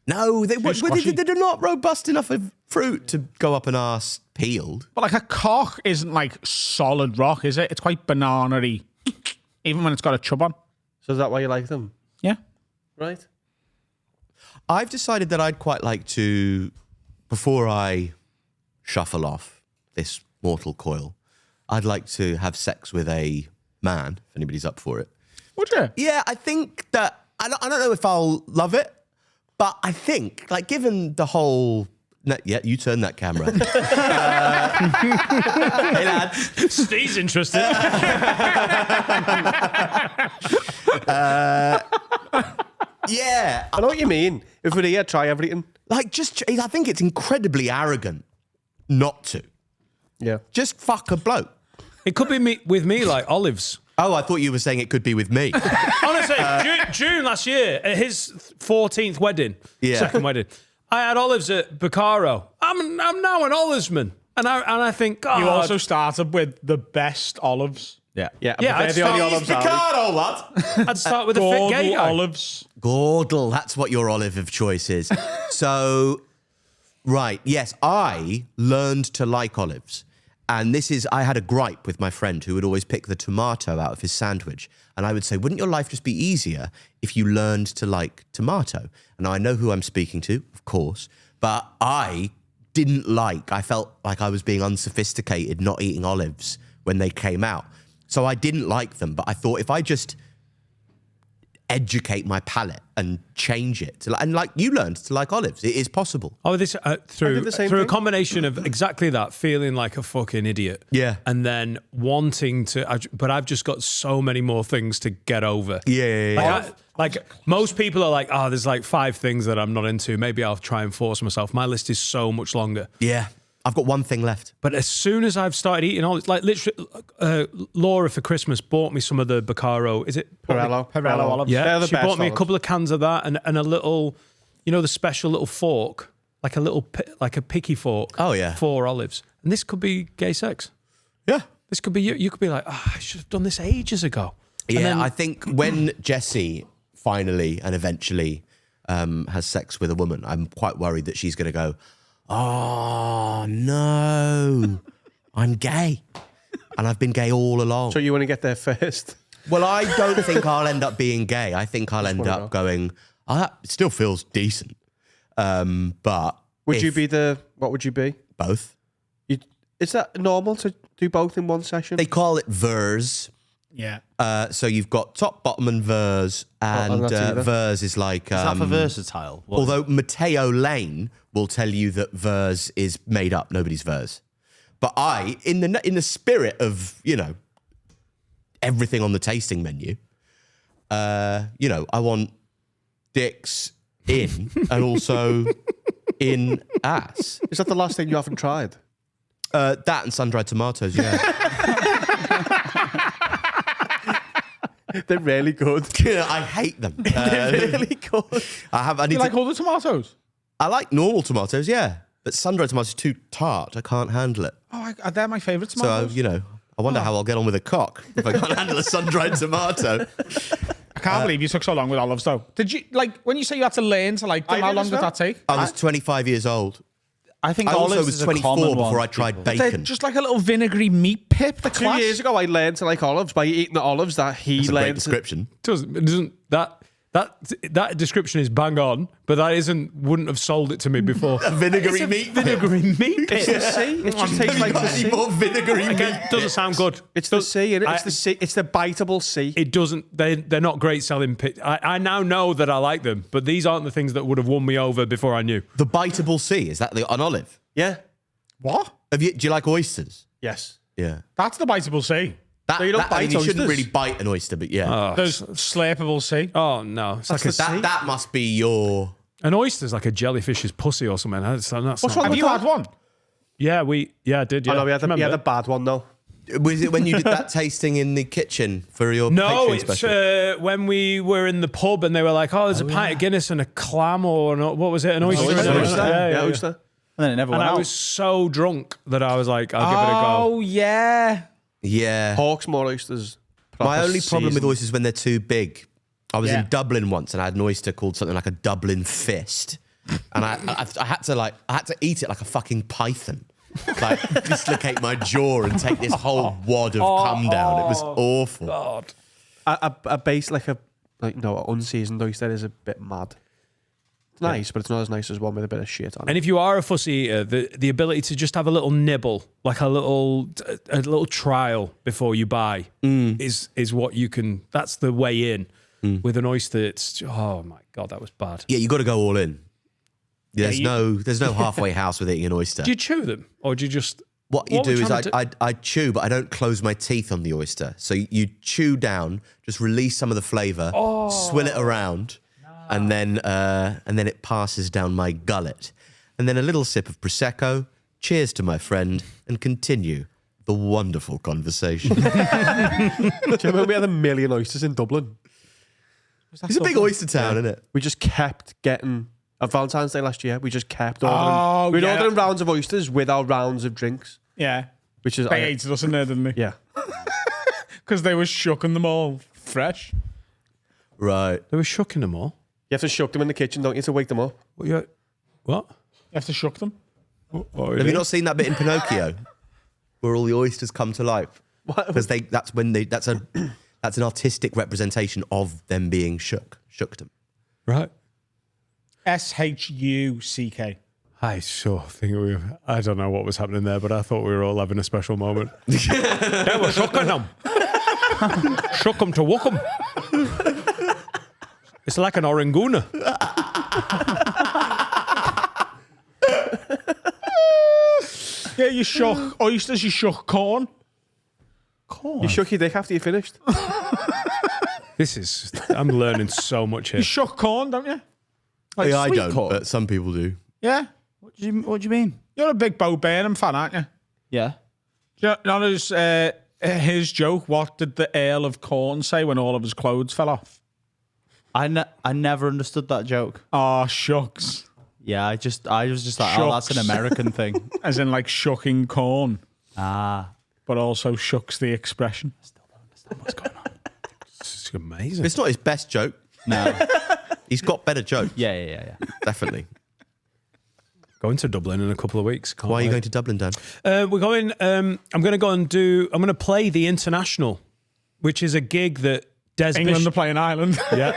No, they're squashy. not robust enough of fruit to go up an arse peeled. But like a cock isn't like solid rock, is it? It's quite banana-y, even when it's got a chub on. So is that why you like them? Yeah. Right? I've decided that I'd quite like to, before I shuffle off this mortal coil, I'd like to have sex with a man, if anybody's up for it. Would you? Yeah, I think that, I don't know if I'll love it, but I think, like, given the whole... No, yeah, you turn that camera. Hey, lads. Steve's interested. Yeah, I know what you mean. If we're here, try everything. like, I think it's incredibly arrogant not to. Yeah. Just fuck a bloke. It could be with me like olives. Oh, I thought you were saying it could be with me. Honestly, June last year, at his 14th wedding, Yeah. second wedding, I had olives at Bacaro. I'm now an olivesman. And I think, God. You also started with the best olives. Yeah. Yeah, Yeah, they're I'd the only start- olives out. Picardo, lad. I'd start with a fit gay Gordal guy. olives. Gordal, that's what your olive of choice is. So, right, yes, I learned to like olives. And I had a gripe with my friend who would always pick the tomato out of his sandwich. And I would say, wouldn't your life just be easier if you learned to like tomato? And I know who I'm speaking to, of course, but I felt like I was being unsophisticated not eating olives when they came out. So I didn't like them, but I thought if I just educate my palate and change it, and like you learned to like olives, it is possible. Oh, this through the same a thing. combination of exactly that, feeling like a fucking idiot, Yeah. and then wanting to. But I've just got so many more things to get over. Yeah. Like most people are like, oh, there's like 5 things that I'm not into. Maybe I'll try and force myself. My list is so much longer. Yeah. I've got one thing left. But as soon as I've started eating olives, like literally, Laura for Christmas bought me some of the Bacaro. Is it Pirello olives. Yeah, They're the she best bought me a olives. couple of cans of that and a little, the special little fork, like a little, like a picky fork. Oh, yeah. For olives. And this could be gay sex. Yeah. This could be you. You could be like, I should have done this ages ago. And Yeah, then- I think when Jessie finally and eventually has sex with a woman, I'm quite worried that she's going to go, oh, no, I'm gay. And I've been gay all along. So you want to get there first? Well, I don't think I'll end up being gay. I think I'll end up going, oh, that still feels decent. But Would if- you be what would you be? both? Is that normal to do both in one session? They call it vers. Yeah. So you've got top, bottom, and vers. And not either. vers is like. Is that for versatile? What- Although Matteo Lane will tell you that vers is made up, nobody's vers. But I, in the spirit of, everything on the tasting menu, I want dicks in and also in ass. Is that the last thing you haven't tried? That and sun-dried tomatoes, yeah. They're really good. I hate them. They're really good. I You need like to, all the tomatoes? I like normal tomatoes, yeah. But sun-dried tomatoes are too tart. I can't handle it. Oh, they're my favourite So, tomatoes. I wonder how I'll get on with a cock if I can't handle a sun-dried tomato. I can't believe you took so long with olives, though. Did you, when you say you had to learn to like them, I how did long as did well. that take? I was 25 years old. I think I also olives was is a 24 common before one I tried for people. They're bacon. just like a little vinegary meat pip. The 2 class. years ago, I learned to like olives by eating the olives that he That's a great learned to. description. doesn't that description is bang on, but that wouldn't have sold it to me before. A vinegary meat. Vinegary meat. It's the sea. It just tastes like the Any sea. more vinegary meat? Again, doesn't sound good. It's the sea, and it's the sea. It's the biteable sea. It doesn't. They're not great selling. I now know that I like them, but these aren't the things that would have won me over before I knew. The biteable sea, is that an olive? Yeah. What? Do you like oysters? Yes. Yeah. That's the biteable sea. That, So you don't I mean, bite you shouldn't oysters? really bite an oyster, but yeah. There's slurpable sea. Oh no, it's like That must be your... an oyster's like a jellyfish's pussy or something. That's What's not- wrong Have with you that? had one? Yeah, I did. Yeah, Oh no, we had Remember? the bad one though. Was it when you did that tasting in the kitchen for your No, Patreon it's special? when we were in the pub and they were like, "Oh, there's a pint of Guinness and a clam or what was it? An oyster." Oyster. and a- Oyster. Yeah. Oyster. And then it never And went I out. was so drunk that I was like, "I'll give it a go." Oh yeah. Yeah. Hawksmoor oysters. My proper only problem with seasoned. oysters is when they're too big. I was Yeah. in Dublin once and I had an oyster called something like a Dublin fist. And I had to eat it like a fucking python. Like dislocate my jaw and take this whole wad of cum down. It was awful. God. A base an unseasoned oyster is a bit mad. It's nice, but it's not as nice as one with a bit of shit on it. And if you are a fussy eater, the ability to just have a little nibble, like a little trial before you buy, is what you can. That's the way in. With an oyster, it's oh my god, that was bad. Yeah, you got to go all in. There's no halfway house with eating an oyster. Do you chew them or do you just? What you What do we're is trying to I chew, but I don't close my teeth on the oyster. So you chew down, just release some of the flavour, swill it around, and then it passes down my gullet. And then a little sip of Prosecco, cheers to my friend, and continue the wonderful conversation. Do you remember we had 1 million oysters in Dublin? It's a big oyster town, isn't it? We just kept getting... On Valentine's Day last year, we just kept ordering. Oh, We'd yeah. ordering rounds of oysters with our rounds of drinks. Yeah. Which is... They hated us in there, didn't they? Yeah. Because they were shucking them all fresh. Right. They were shucking them all. You have to shuck them in the kitchen, don't you, to wake them up? What? You have to shuck them. Have you not seen that bit in Pinocchio where all the oysters come to life? Because that's an artistic representation of them being shooked them. Right. SHUCK. I think I don't know what was happening there, but I thought we were all having a special moment. They were shucking them. Shook them to wook them. It's like an oranguna. Yeah, you shuck oysters, you shuck corn. You shook your dick after you finished. I'm learning so much here. You shuck corn, don't you? Like I sweet don't, corn. but some people do. Yeah. What do you mean? You're a big Bo Burnham fan, aren't you? Yeah. Do you know his joke, what did the Earl of Corn say when all of his clothes fell off? I never understood that joke. Oh, shucks. Yeah, I was just like, oh, that's an American thing. As in like shucking corn. Ah. But also shucks the expression. I still don't understand what's going on. It's amazing. It's not his best joke. No. He's got better jokes. Yeah. Definitely. Going to Dublin in a couple of weeks. Can't Why are you wait. going to Dublin, Dan? We're going. I'm going to go and I'm going to play the International, which is a gig that Des England Bishop. are playing Ireland. Yeah,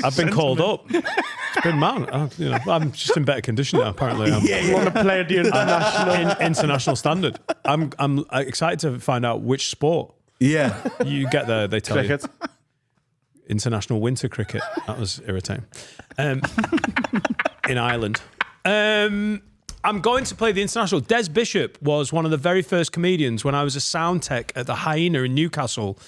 I've been called up. It's been I'm just in better condition now. Apparently, You want to play the international? international standard. I'm excited to find out which sport. Yeah. You get there, they tell Cricket. you. International winter cricket. That was irritating. In Ireland. I'm going to play the International. Des Bishop was one of the very first comedians when I was a sound tech at the Hyena in Newcastle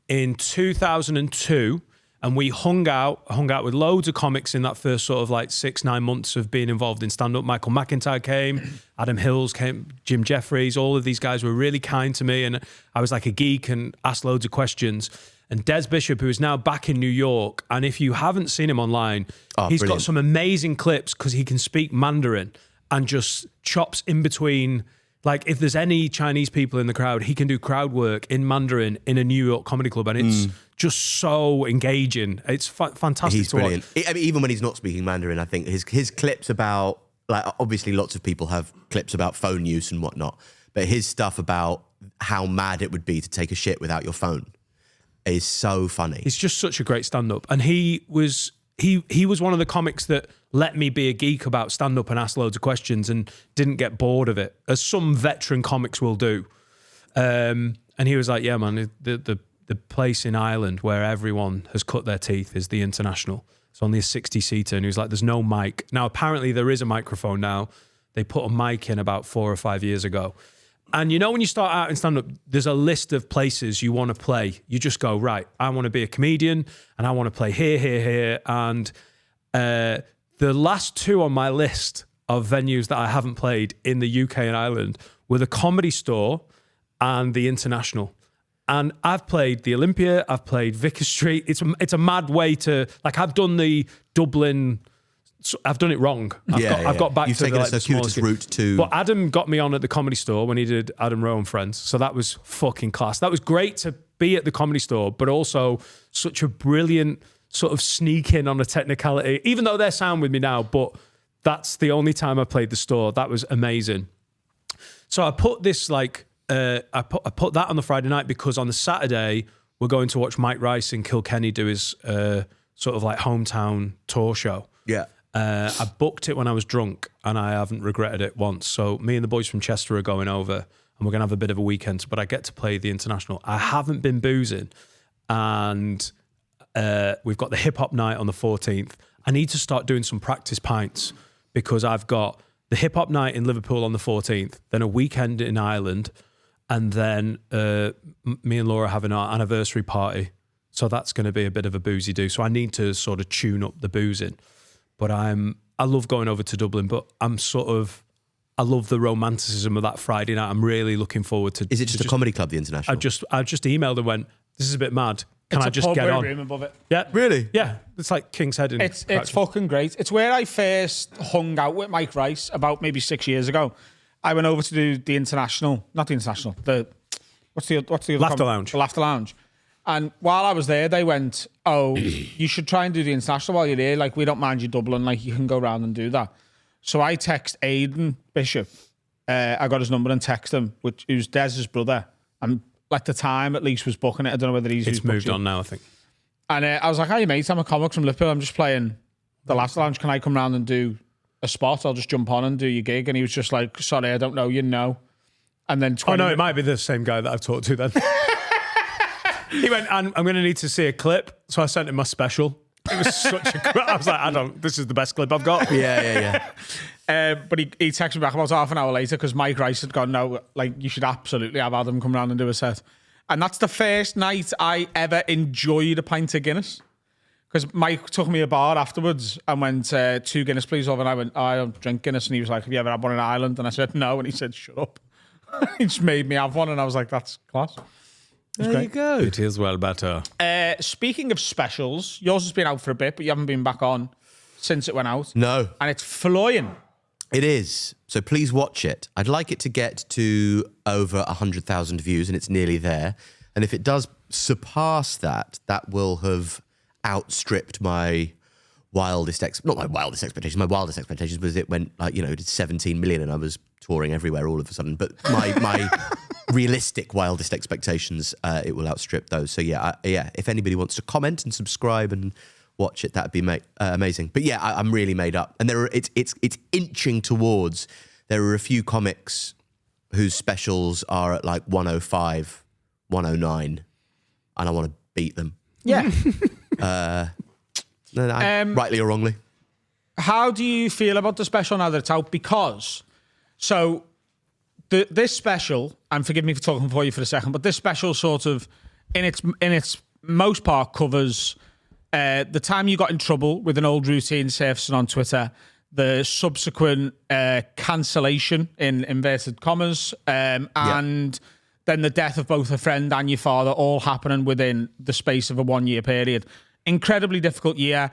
in 2002. And we hung out with loads of comics in that first sort of like 6-9 months of being involved in stand-up. Michael McIntyre came, Adam Hills came, Jim Jeffries, all of these guys were really kind to me. And I was like a geek and asked loads of questions. And Des Bishop, who is now back in New York, and if you haven't seen him online, he's brilliant. got some amazing clips because he can speak Mandarin and just chops in between. Like if there's any Chinese people in the crowd, he can do crowd work in Mandarin in a New York comedy club, and it's just so engaging. It's fantastic He's to brilliant. watch. I mean, even when he's not speaking Mandarin, I think his clips about, like, obviously lots of people have clips about phone use and whatnot, but his stuff about how mad it would be to take a shit without your phone is so funny. He's just such a great stand-up, and he was one of the comics that let me be a geek about stand-up and ask loads of questions and didn't get bored of it, as some veteran comics will do. And he was like, yeah, man, the place in Ireland where everyone has cut their teeth is the International. It's only a 60-seater, and he was like, there's no mic. Now, apparently there is a microphone now. They put a mic in about 4 or 5 years ago. And you know when you start out in stand-up, there's a list of places you want to play. You just go, right, I want to be a comedian, and I want to play here. And the last 2 on my list of venues that I haven't played in the UK and Ireland were the Comedy Store and the International. And I've played the Olympia, I've played Vicar Street. It's a mad way to, like, I've done the Dublin... So I've done it wrong. I've got back You've to taken the a circuitous route to... But Adam got me on at the Comedy Store when he did Adam Rowe and Friends. So that was fucking class. That was great to be at the Comedy Store, but also such a brilliant sort of sneak in on a technicality, even though they're sound with me now, but that's the only time I played the Store. That was amazing. So I put this like, I put that on the Friday night because on the Saturday, we're going to watch Mike Rice in Kilkenny do his sort of like hometown tour show. Yeah. I booked it when I was drunk and I haven't regretted it once. So me and the boys from Chester are going over and we're going to have a bit of a weekend, but I get to play the International. I haven't been boozing and we've got the hip hop night on the 14th. I need to start doing some practice pints because I've got the hip hop night in Liverpool on the 14th, then a weekend in Ireland, and then me and Laura having our anniversary party. So that's going to be a bit of a boozy do. So I need to sort of tune up the boozing. But I love going over to Dublin, but I I love the romanticism of that Friday night. I'm really looking forward to. Is it just a comedy club, the International? I just emailed and went, "This is a bit mad. Can It's I a just pub get with a on?" room above it. Yeah, Really? Yeah, it's like King's Head. It's fucking great. It's where I first hung out with Mike Rice about maybe 6 years ago. I went over to do the International, not the International. What's the other Laughter Lounge. The Laughter Lounge. And while I was there, they went, "Oh, you should try and do the International while you're here. Like, we don't mind you Dublin. Like, you can go around and do that." So I text Aidan Bishop. I got his number and text him, who's Dez's brother. And at the time, at least, was booking it. I don't know whether It's moved on now, I think. And I was like, "Hey, mate, I'm a comic from Liverpool. I'm just playing the Laughter Lounge. Can I come round and do a spot? I'll just jump on and do your gig." And he was just like, "Sorry, I don't know you, know." And then 20 Oh, no, it might be the same guy that I've talked to then. He went, I'm going to need to see a clip. So I sent him my special. It was such a... I was like, this is the best clip I've got. Yeah. But he texted me back about half an hour later because Mike Rice had gone, "No, like, you should absolutely have Adam come round and do a set." And that's the first night I ever enjoyed a pint of Guinness. Because Mike took me a bar afterwards and went, 2 Guinness, please, over. And I went, "I don't drink Guinness." And he was like, "Have you ever had one in Ireland?" And I said, "No." And he said, "Shut up." He just made me have one. And I was like, "That's class." There you go. It is well better. Speaking of specials, yours has been out for a bit, but you haven't been back on since it went out. No. And it's flying. It is. So please watch it. I'd like it to get to over 100,000 views, and it's nearly there. And if it does surpass that, that will have outstripped my wildest expectations was it went like, it did 17 million and I was touring everywhere all of a sudden. But my realistic wildest expectations, it will outstrip those. So yeah, if anybody wants to comment and subscribe and watch it, that'd be amazing. But yeah, I'm really made up. And it's inching towards, there are a few comics whose specials are at like 105, 109, and I want to beat them. Yeah. Rightly or wrongly. How do you feel about the special now that it's out? Because, so, this special, and forgive me for talking for you for a second, but this special sort of, in its most part, covers the time you got in trouble with an old routine surfacing on Twitter, the subsequent cancellation, in inverted commas, and then the death of both a friend and your father, all happening within the space of a 1 year period. Incredibly difficult year.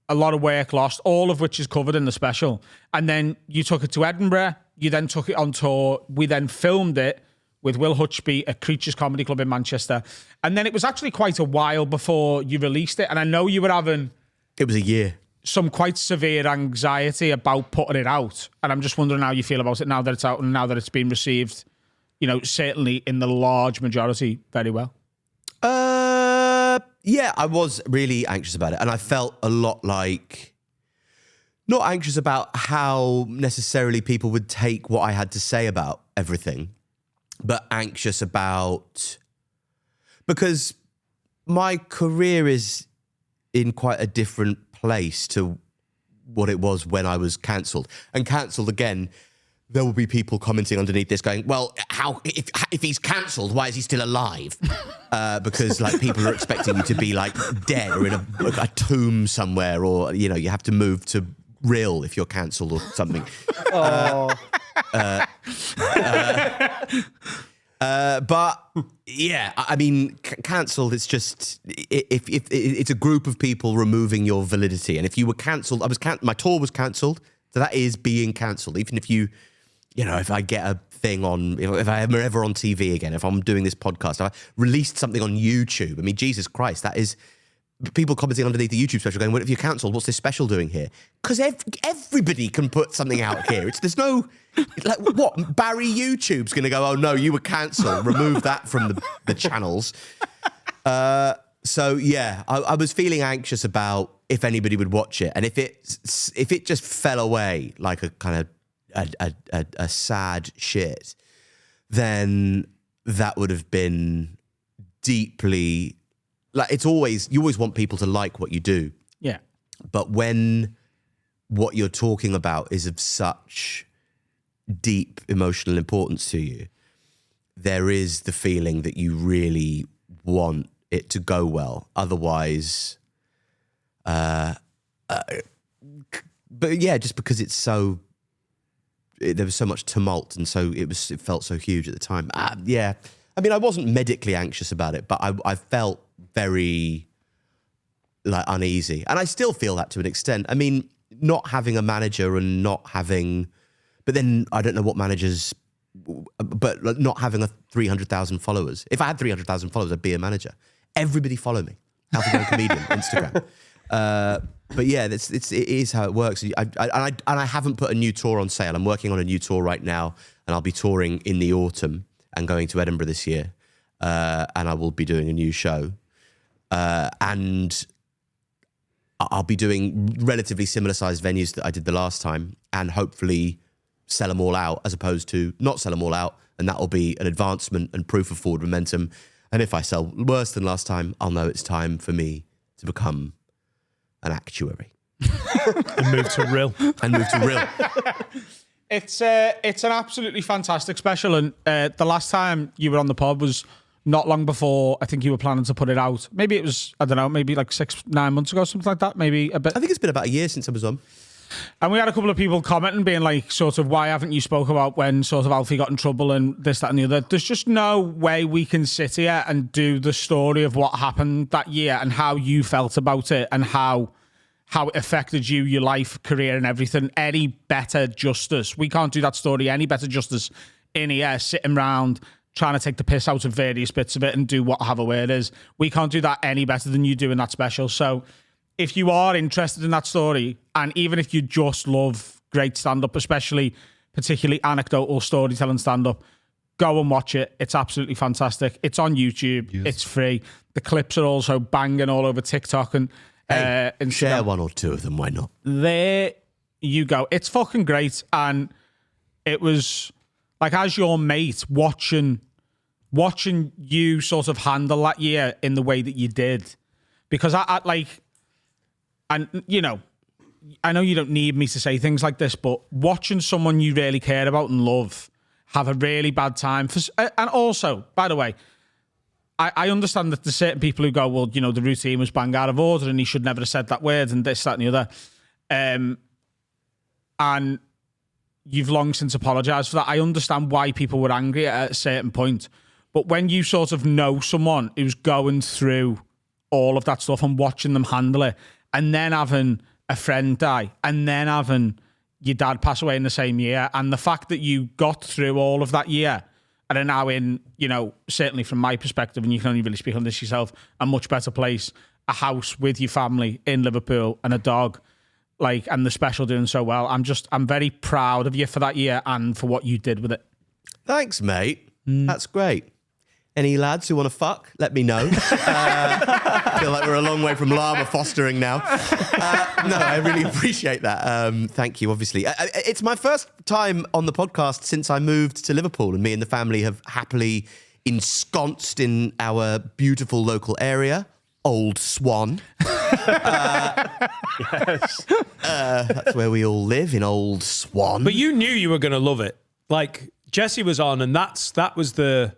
A lot of work lost, all of which is covered in the special. And then you took it to Edinburgh. You then took it on tour. We then filmed it with Will Hutchby at Creatures Comedy Club in Manchester. And then it was actually quite a while before you released it. And I know you were having... It was a year. Some quite severe anxiety about putting it out. And I'm just wondering how you feel about it now that it's out and now that it's been received, certainly in the large majority, very well. Yeah, I was really anxious about it. And I felt a lot like, not anxious about how necessarily people would take what I had to say about everything, but anxious about, because my career is in quite a different place to what it was when I was cancelled. And cancelled again, there will be people commenting underneath this going, "Well, how if he's cancelled, why is he still alive?" Because like people are expecting you to be like dead or in a tomb somewhere, or you have to move to Rill if you're cancelled or something. But yeah, I mean, cancelled. It's just if it's a group of people removing your validity, and if you were cancelled, my tour was cancelled, so that is being cancelled. Even if you. If I get a thing on, if I'm ever on TV again, if I'm doing this podcast, if I released something on YouTube, I mean, Jesus Christ, that is people commenting underneath the YouTube special going, "Well, if you're cancelled, what's this special doing here?" Because everybody can put something out here. There's no, like, what, Barry YouTube's going to go, "Oh no, you were cancelled, remove that from the channels." So yeah, I was feeling anxious about if anybody would watch it. And if it just fell away like a kind of, a sad shit, then that would have been deeply, like, you always want people to like what you do. Yeah. But when what you're talking about is of such deep emotional importance to you, there is the feeling that you really want it to go well. Otherwise, but yeah, just because it's so there was so much tumult, and so it felt so huge at the time. Yeah, I mean, I wasn't medically anxious about it, but I felt very like uneasy, and I still feel that to an extent. I mean, not having a manager and not having, but then I don't know what managers, but not having 300,000 followers. If I had 300,000 followers, I'd be a manager. Everybody follow me. Alfie Brown Comedian, Instagram. But yeah, it is how it works. I haven't put a new tour on sale. I'm working on a new tour right now, and I'll be touring in the autumn and going to Edinburgh this year. And I will be doing a new show. And I'll be doing relatively similar sized venues that I did the last time, and hopefully sell them all out as opposed to not sell them all out. And that'll be an advancement and proof of forward momentum. And if I sell worse than last time, I'll know it's time for me to become an actuary. And move to real. It's an absolutely fantastic special, and the last time you were on the pod was not long before I think you were planning to put it out. Maybe it was, I don't know, maybe like 6-9 months ago, something like that. Maybe a bit. I think it's been about a year since I was on. And we had a couple of people commenting, being like, sort of, why haven't you spoke about when sort of Alfie got in trouble and this, that, and the other? There's just no way we can sit here and do the story of what happened that year and how you felt about it and how it affected you, your life, career, and everything any better justice. We can't do that story any better justice in here, sitting around trying to take the piss out of various bits of it and do what have a way it is. We can't do that any better than you do in that special. So if you are interested in that story, and even if you just love great stand-up, particularly anecdotal storytelling stand-up, go and watch it. It's absolutely fantastic. It's on YouTube. Yes. It's free. The clips are also banging all over TikTok and Instagram. Share one or two of them, why not? There you go. It's fucking great. And it was like, as your mate, watching you sort of handle that year in the way that you did. Because I know you don't need me to say things like this, but watching someone you really care about and love have a really bad time. And also, by the way, I understand that there's certain people who go, well, the routine was bang out of order and he should never have said that word and this, that, and the other. And you've long since apologised for that. I understand why people were angry at a certain point. But when you sort of know someone who's going through all of that stuff and watching them handle it, and then having a friend die, and then having your dad pass away in the same year, and the fact that you got through all of that year and are now in, certainly from my perspective, and you can only really speak on this yourself, a much better place, a house with your family in Liverpool and a dog, and the special doing so well. I'm very proud of you for that year and for what you did with it. Thanks, mate. That's great. Any lads who want to fuck, let me know. I feel like we're a long way from llama fostering now. No, I really appreciate that. Thank you, obviously. It's my first time on the podcast since I moved to Liverpool, and me and the family have happily ensconced in our beautiful local area, Old Swan. Yes. That's where we all live, in Old Swan. But you knew you were going to love it. Like, Jessie was on, and that was the...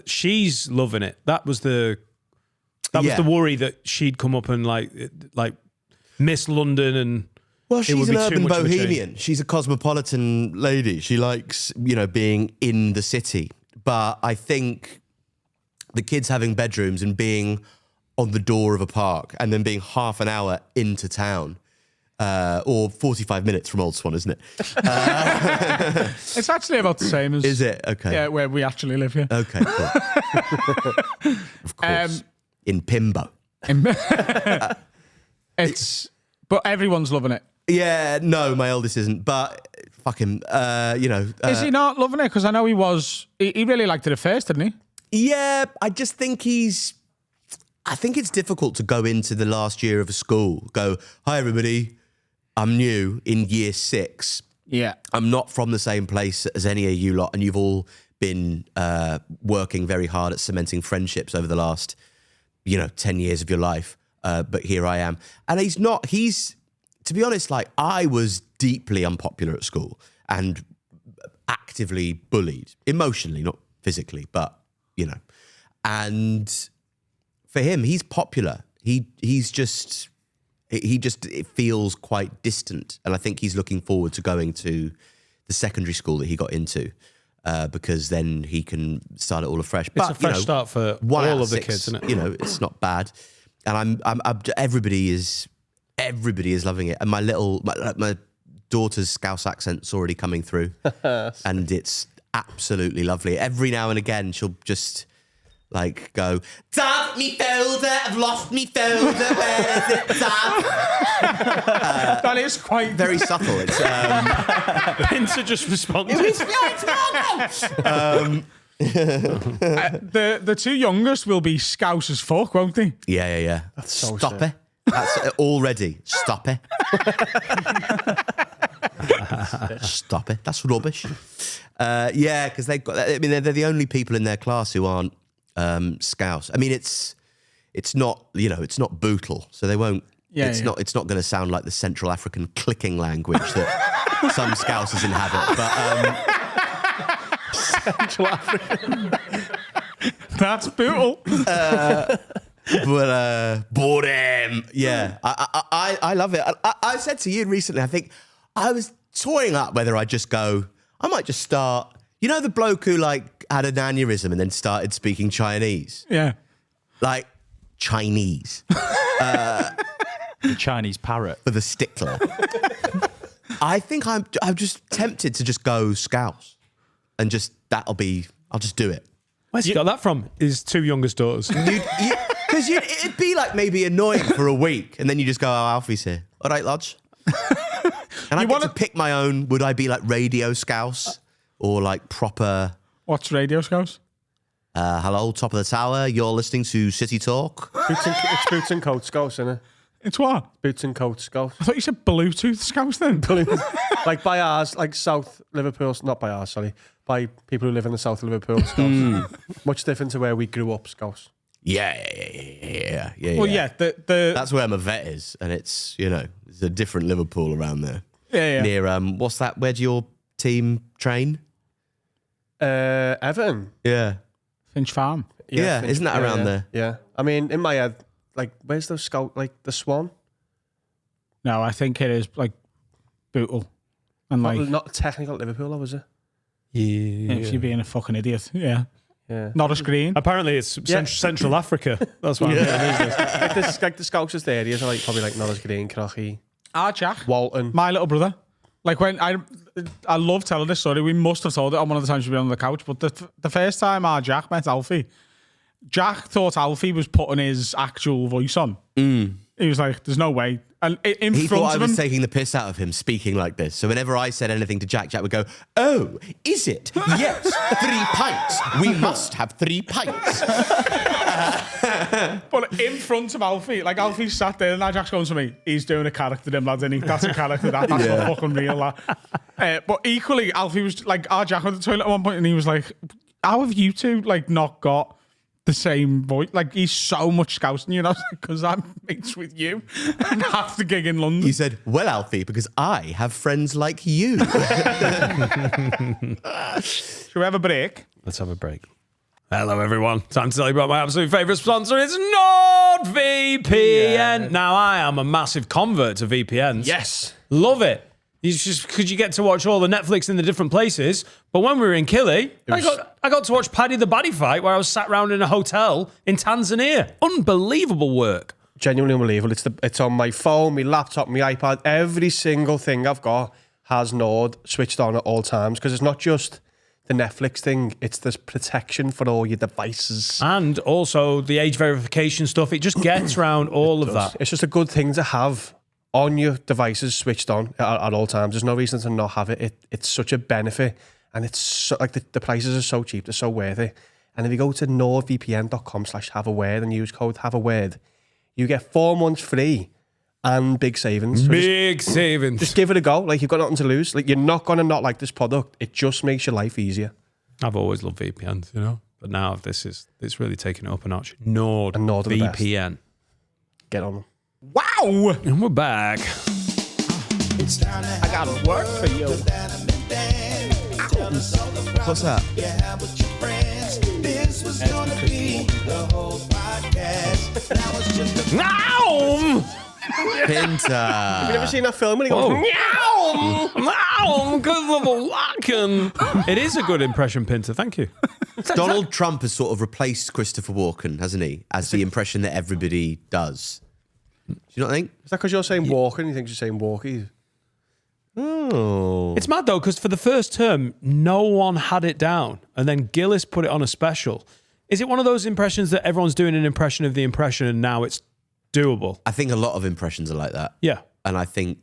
she's loving it. That was the worry that she'd come up and like miss London and. Well, she's an urban bohemian. She's a cosmopolitan lady. She likes being in the city. But I think the kids having bedrooms and being on the door of a park and then being half an hour into town. Or 45 minutes from Old Swan, isn't it? It's actually about the same as... Is it? Okay. Yeah, where we actually live here. Okay, cool. Of course. In Pimbo. But everyone's loving it. Yeah, no, my eldest isn't, but fuck him, Is he not loving it? Because I know he was... He really liked it at first, didn't he? Yeah, I just think I think it's difficult to go into the last year of a school, go, hi, everybody, I'm new in year 6. Yeah. I'm not from the same place as any of you lot, and you've all been working very hard at cementing friendships over the last, 10 years of your life. But here I am. And he's, to be honest, I was deeply unpopular at school and actively bullied, emotionally, not physically, but, and for him, he's popular. It feels quite distant. And I think he's looking forward to going to the secondary school that he got into. Because then he can start it all afresh. It's a fresh start for all of the kids, isn't it? You know, it's not bad, and I'm everybody is loving it. And my daughter's Scouse accent's already coming through, and it's absolutely lovely. Every now and again, she'll just like go, "Dad, me folder, I've lost me folder. Where is it, Dad?" That is quite very subtle. It's Pinter just responded. The two youngest will be Scouse as fuck, won't they? Yeah. That's so Stop sick. it. That's already. Stop it. Stop it. That's rubbish. Yeah, because they've got. I mean, they're the only people in their class who aren't Scouse. I mean, it's not, you know, it's not bootle, so they won't. Yeah, it's not going to sound like the Central African clicking language that some Scousers inhabit. But Central African. That's brutal. Yeah, I love it. I said to you recently, I think I was toying up whether I just go, I might just start, you know, the bloke who like had an aneurysm and then started speaking Chinese? Yeah. Like Chinese. The Chinese parrot. For the stickler. I think I'm just tempted to just go Scouse and just, I'll just do it. Where's he got that from? His two youngest daughters. Because it'd be like maybe annoying for a week, and then you just go, "Oh, Alfie's here. All right, lads." And I get to pick my own. Would I be like Radio Scouse or like proper? What's Radio Scouse? Hello, top of the tower. You're listening to City Talk. It's boots and coat Scouse, isn't it? It's what? Boots and coat Scouse. I thought you said Bluetooth Scouse then. Like by ours, like South Liverpool, not by ours, sorry. By people who live in the south of Liverpool, Scouse. Much different to where we grew up, Scouse. Yeah. Well, yeah. That's where my vet is, and it's, you know, there's a different Liverpool around there. Yeah. Near what's that? Where do your team train? Everton. Yeah. Finch Farm. Yeah, isn't that around there? Yeah. I mean, in my head, like, where's the Scout? Like the Swan? No, I think it is like Bootle. And like not technical Liverpool, though, is it? Yeah. If you're being a fucking idiot. Yeah. Yeah. Not a screen. Apparently it's Central Africa. That's what I'm hearing. Like the Scouts' areas are like probably like Norris Green, Crocky, Jack. Walton. My little brother. Like when I love telling this story. We must have told it on one of the times we've been on the couch. But the first time our Jack met Alfie, Jack thought Alfie was putting his actual voice on. He was like, "There's no way." And in He front thought of I was him, taking the piss out of him speaking like this. So whenever I said anything to Jack, Jack would go, "Oh, is it? Yes, 3 pints. We must have 3 pints." but in front of Alfie, like Alfie sat there, and now Jack's going to me. He's doing a character, them lads, and that's a character. That's not fucking real. That. But equally, Alfie was like, our Jack went to the toilet at one point, and he was like, "How have you two like not got the same voice? Like he's so much Scouse than you." And I was like, "Because I'm mates with you and half the gig in London." You said, "Well, Alfie, because I have friends like you." Should we have a break? Let's have a break. Hello, everyone. Time to tell you about my absolute favourite sponsor. It's NordVPN. Yeah. Now, I am a massive convert to VPNs. Yes. Love it. It's just because you get to watch all the Netflix in the different places. But when we were in Kili, I got to watch Paddy the Baddy fight where I was sat around in a hotel in Tanzania. Unbelievable work. Genuinely unbelievable. It's on my phone, my laptop, my iPad. Every single thing I've got has Nord switched on at all times because it's not just the Netflix thing, it's this protection for all your devices. And also the age verification stuff. It just gets around all of that. It's just a good thing to have on your devices switched on at all times. There's no reason to not have it. It's such a benefit, and it's so, like the prices are so cheap, they're so worth it. And if you go to nordvpn.com/haveaword and use code haveaword, you get 4 months free and big savings. So big savings. Just give it a go. Like, you've got nothing to lose. Like, you're not going to not like this product. It just makes your life easier. I've always loved VPNs, you know, but now it's really taken it up a notch. NordVPN. Get on them. Wow! And we're back. I got work for you. What's that? Now! Pinter. Have you never seen that film when he goes, It is a good impression, Pinter. Thank you. Donald Trump has sort of replaced Christopher Walken, hasn't he? As the impression that everybody does. Do you not think? Is that because you're saying walking and he thinks you're saying walkie? Oh. It's mad though, because for the first term, no one had it down. And then Gillis put it on a special. Is it one of those impressions that everyone's doing an impression of the impression and now it's doable? I think a lot of impressions are like that. Yeah. And I think,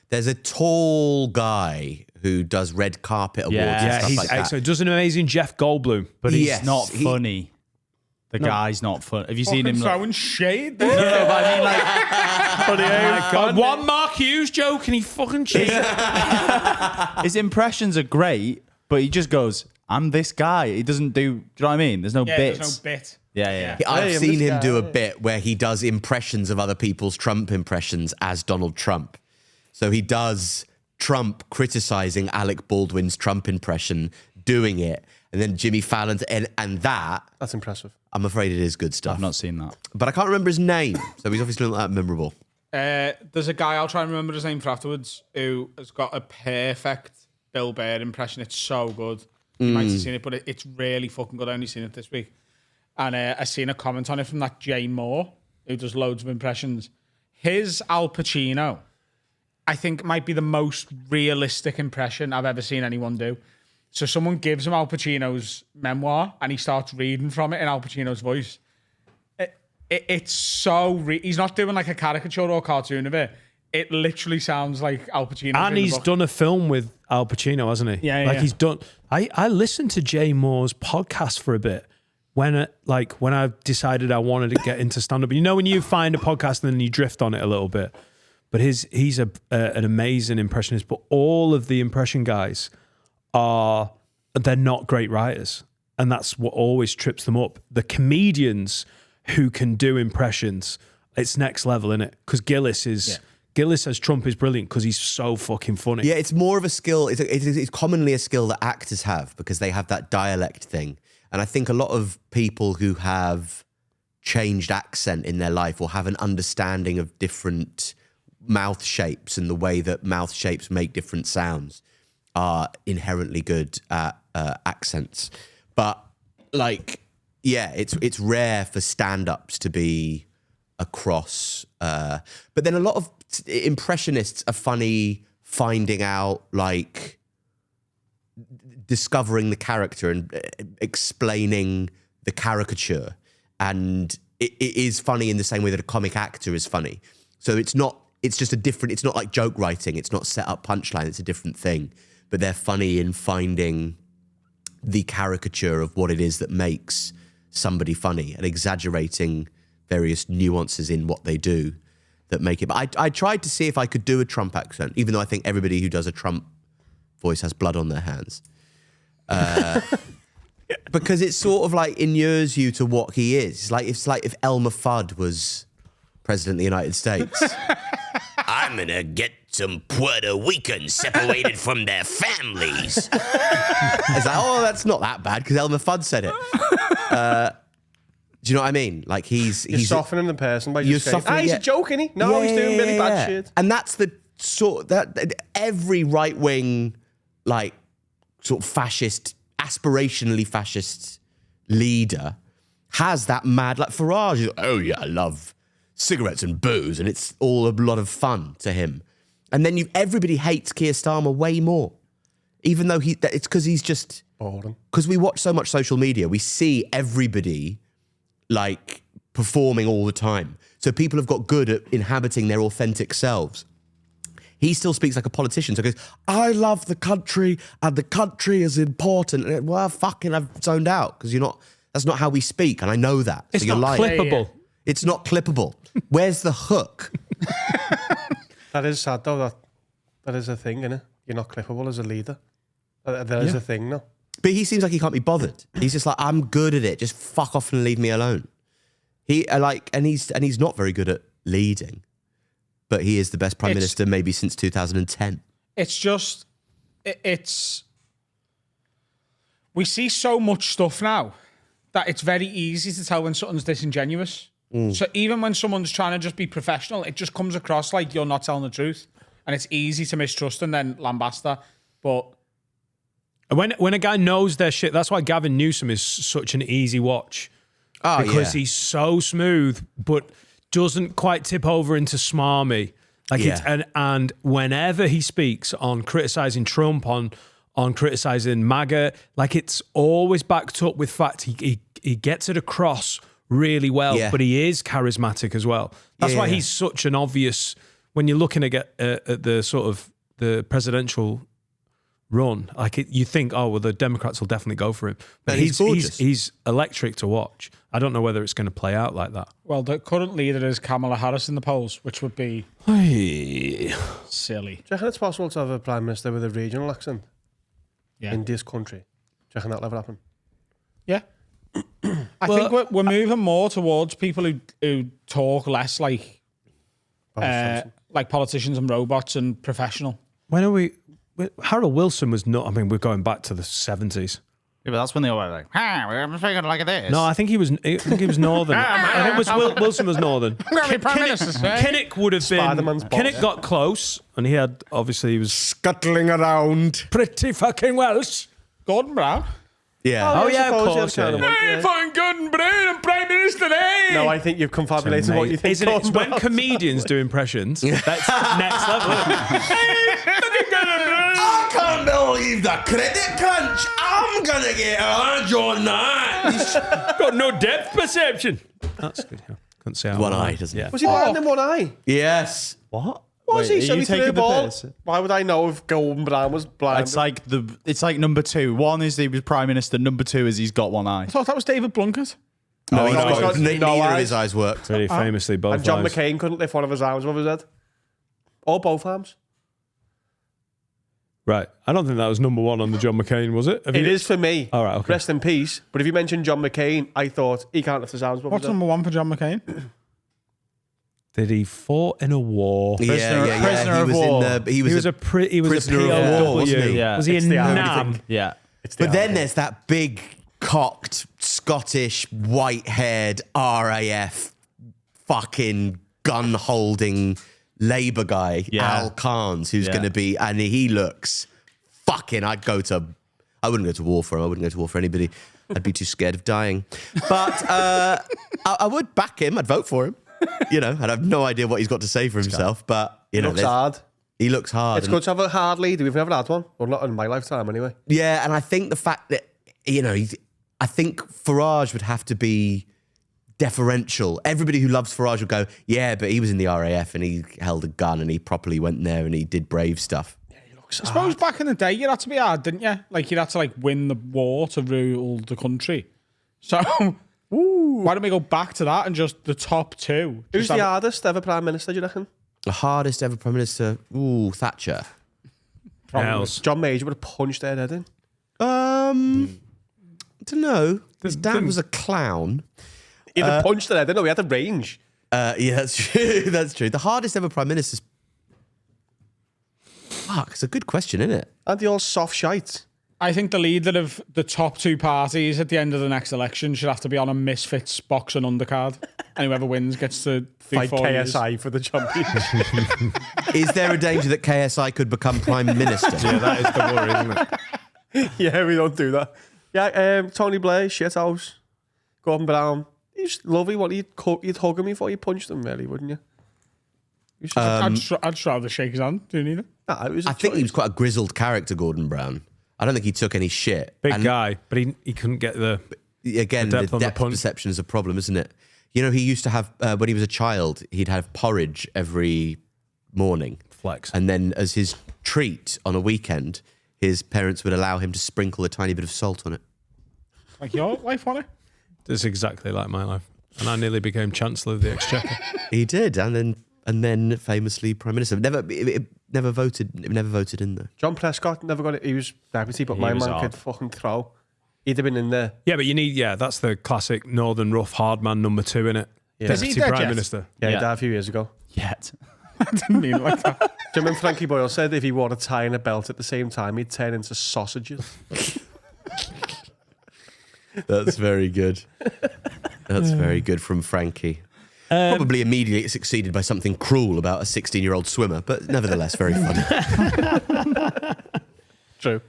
there's a tall guy who does red carpet awards and Yeah, stuff he's like that. excellent. Does an amazing Jeff Goldblum. But he's Yes, not funny. The guy's not funny. Have you seen him? Throwing shade there. No, but I mean, like, God, one Mark Hughes joke and he fucking cheated. his impressions are great, but he just goes, "I'm this guy." He doesn't do. Do you know what I mean? There's no bits. There's no bit. Yeah. I've Hey, I'm seen this him guy, do a yeah. bit where he does impressions of other people's Trump impressions as Donald Trump. So he does Trump criticizing Alec Baldwin's Trump impression, doing it, and then Jimmy Fallon's, and that, That's impressive. I'm afraid it is good stuff. I've not seen that. But I can't remember his name, so he's obviously not that memorable. There's a guy, I'll try and remember his name for afterwards, who has got a perfect Bill Burr impression. It's so good. You might have seen it, but it's really fucking good. I only seen it this week. And I seen a comment on it from that Jay Moore, who does loads of impressions. His Al Pacino, I think, might be the most realistic impression I've ever seen anyone do. So someone gives him Al Pacino's memoir and he starts reading from it in Al Pacino's voice. It's so... he's not doing like a caricature or cartoon of it. It literally sounds like Al Pacino. And he's done a film with Al Pacino, hasn't he? Yeah. He's done... I listened to Jay Moore's podcast for a bit when I decided I wanted to get into stand-up. You know when you find a podcast and then you drift on it a little bit? But he's an amazing impressionist, but all of the impression guys... they're not great writers, and that's what always trips them up. The comedians who can do impressions, it's next level, isn't it? Because Gillis as Trump is brilliant because he's so fucking funny. Yeah, it's more of a skill. It's commonly a skill that actors have because they have that dialect thing. And I think a lot of people who have changed accent in their life or have an understanding of different mouth shapes and the way that mouth shapes make different sounds are inherently good at accents. But it's rare for stand-ups to be across. But then a lot of impressionists are funny finding out, like, discovering the character and explaining the caricature. And it is funny in the same way that a comic actor is funny. So it's just a different, it's not like joke writing. It's not set up punchline. It's a different thing. But they're funny in finding the caricature of what it is that makes somebody funny and exaggerating various nuances in what they do that make it. But I tried to see if I could do a Trump accent, even though I think everybody who does a Trump voice has blood on their hands. Because it sort of like inures you to what he is. It's like if Elmer Fudd was president of the United States. I'm gonna get some Puerto Ricans separated from their families. It's like, oh, that's not that bad because Elmer Fudd said it. Do you know what I mean? Like You're he's softening the person by You're just saying, softening- he's yeah. a joke, isn't he? No, he's doing really bad shit. And that's the sort that every right wing, like sort of fascist, aspirationally fascist leader has that mad, like Farage. Is, oh yeah, I love cigarettes and booze, and it's all a lot of fun to him. And then everybody hates Keir Starmer way more, even though it's because he's just Boredom. because we watch so much social media, we see everybody like performing all the time. So people have got good at inhabiting their authentic selves. He still speaks like a politician. So he goes, I love the country and the country is important. And well, fucking, I've zoned out because that's not how we speak. And I know that. It's so you're not lying. clippable. It's not clippable. Where's the hook? That is sad, though. That is a thing, innit? You're not clippable as a leader. That is a thing, no? But he seems like he can't be bothered. He's just like, I'm good at it. Just fuck off and leave me alone. He's not very good at leading, but he is the best prime minister maybe since 2010. It's just, we see so much stuff now that it's very easy to tell when something's disingenuous. So even when someone's trying to just be professional, it just comes across like you're not telling the truth. And it's easy to mistrust and then lambast that. But when a guy knows their shit, that's why Gavin Newsom is such an easy watch. Oh, because he's so smooth, but doesn't quite tip over into smarmy. Like and whenever he speaks on criticizing Trump, on criticizing MAGA, like it's always backed up with fact. He gets it across really well, but he is charismatic as well. That's why he's such an obvious. When you're looking at the sort of the presidential run, like you think, oh well, the Democrats will definitely go for him. But he's electric to watch. I don't know whether it's going to play out like that. well, the current leader is Kamala Harris in the polls, which would be silly. Do you reckon it's possible to have a prime minister with a regional accent in this country? Do you reckon that'll ever happen? Yeah. I think we're moving more towards people who talk less like politicians and robots and professional. When are we? Harold Wilson was not. I mean, we're going back to the 70s. Yeah, but that's when they were like, we're thinking like this. No, I think he was. I think he was northern. I think it was Wilson was northern. Kinnock would have been. Spider-Man's boss. Kinnock got close, and he had obviously he was Scuttling around. pretty fucking Welsh. Gordon Brown. Yeah. Oh, yeah, of suppose course. that's kind of Yeah. one, Fucking Gordon Brown, I'm Prime Minister there. No, I think you've confabulated what you think. Isn't it? It's Gordon when Brown's- comedians do impressions. That's next level. I can't believe the credit crunch. I'm gonna get on your night. Got no depth perception. That's good. Yeah. Couldn't say One eye, doesn't it? Was he blind in one eye? Yes. What? Was Wait, he? So are you he threw taking a the ball. piss? Why would I know if Gordon Brown was blind? It's like number 2. One is he was prime minister. Number 2 is he's got one eye. I thought that was David Blunkett. No, he's no, he's got, got neither no of eyes. his eyes worked. Very famously, both And John eyes. McCain couldn't lift one of his arms above his head. Or both arms. Right. I don't think that was number one on the John McCain, was it? It is for me. All right, okay. Rest in peace. But if you mentioned John McCain, I thought he can't lift his arms above What's his head. number 1 for John McCain? Did he fought in a war? Prisoner of war. He was a prisoner of war, POW. wasn't he? Yeah. Was he It's in the army Nam? thing. Yeah. But then there's that big cocked Scottish white-haired RAF fucking gun-holding Labour guy, Al Carnes, who's going to be, and he looks fucking. I wouldn't go to war for him. I wouldn't go to war for anybody. I'd be too scared of dying. But I would back him. I'd vote for him. You know, I'd have no idea what he's got to say for himself. But you know, Looks hard. he looks hard. It's good to have a hard leader. We've never had one. Or not in my lifetime, anyway. Yeah, and I think the fact that, you know, I think Farage would have to be deferential. Everybody who loves Farage would go, yeah, but he was in the RAF and he held a gun and he properly went there and he did brave stuff. I suppose back in the day, you had to be hard, didn't you? Like, you'd have to, like, win the war to rule the country. So, why don't we go back to that and just the top 2? Who's the hardest ever Prime Minister, do you reckon? The hardest ever Prime Minister, Thatcher. Else. John Major would have punched their head in. I don't know. His dad was a clown. He'd have punched their head in. No, he had the range. Yeah, that's true. That's true. The hardest ever Prime Minister. Fuck, it's a good question, isn't it? And the all soft shite. I think the leader of the top 2 parties at the end of the next election should have to be on a Misfits boxing undercard. And whoever wins gets to do Fight 4 years. KSI for the championship. Is there a danger that KSI could become Prime Minister? Yeah, that is the worry, isn't it? Yeah, we don't do that. Yeah, Tony Blair, shithouse. Gordon Brown. He's lovely. What you'd hug him before you punched him, really, wouldn't you? I'd just rather shake his hand. Do you need it? Nah, it was I think he was quite a grizzled character, Gordon Brown. I don't think he took any shit. Big And guy, but he couldn't get the. Again, The the depth on the depth punch. perception is a problem, isn't it? You know, he used to have, when he was a child, he'd have porridge every morning. Flex. And then as his treat on a weekend, his parents would allow him to sprinkle a tiny bit of salt on it. Like your life, wasn't it? It's exactly like my life. And I nearly became Chancellor of the Exchequer. He did, and then famously Prime Minister. It never voted in though. John Prescott never got it. He was deputy, but my was man odd. could fucking throw. He'd have been in there. Yeah, but you need, that's the classic Northern rough hard man number 2, innit? Yeah. Is he Deputy dead Prime yet? Minister. Yeah, Yeah. he died a few years ago. Yet. I didn't mean it like that. Do you remember Frankie Boyle said if he wore a tie and a belt at the same time, he'd turn into sausages? That's very good. That's very good from Frankie. Probably immediately succeeded by something cruel about a 16-year-old swimmer, but nevertheless very funny. True.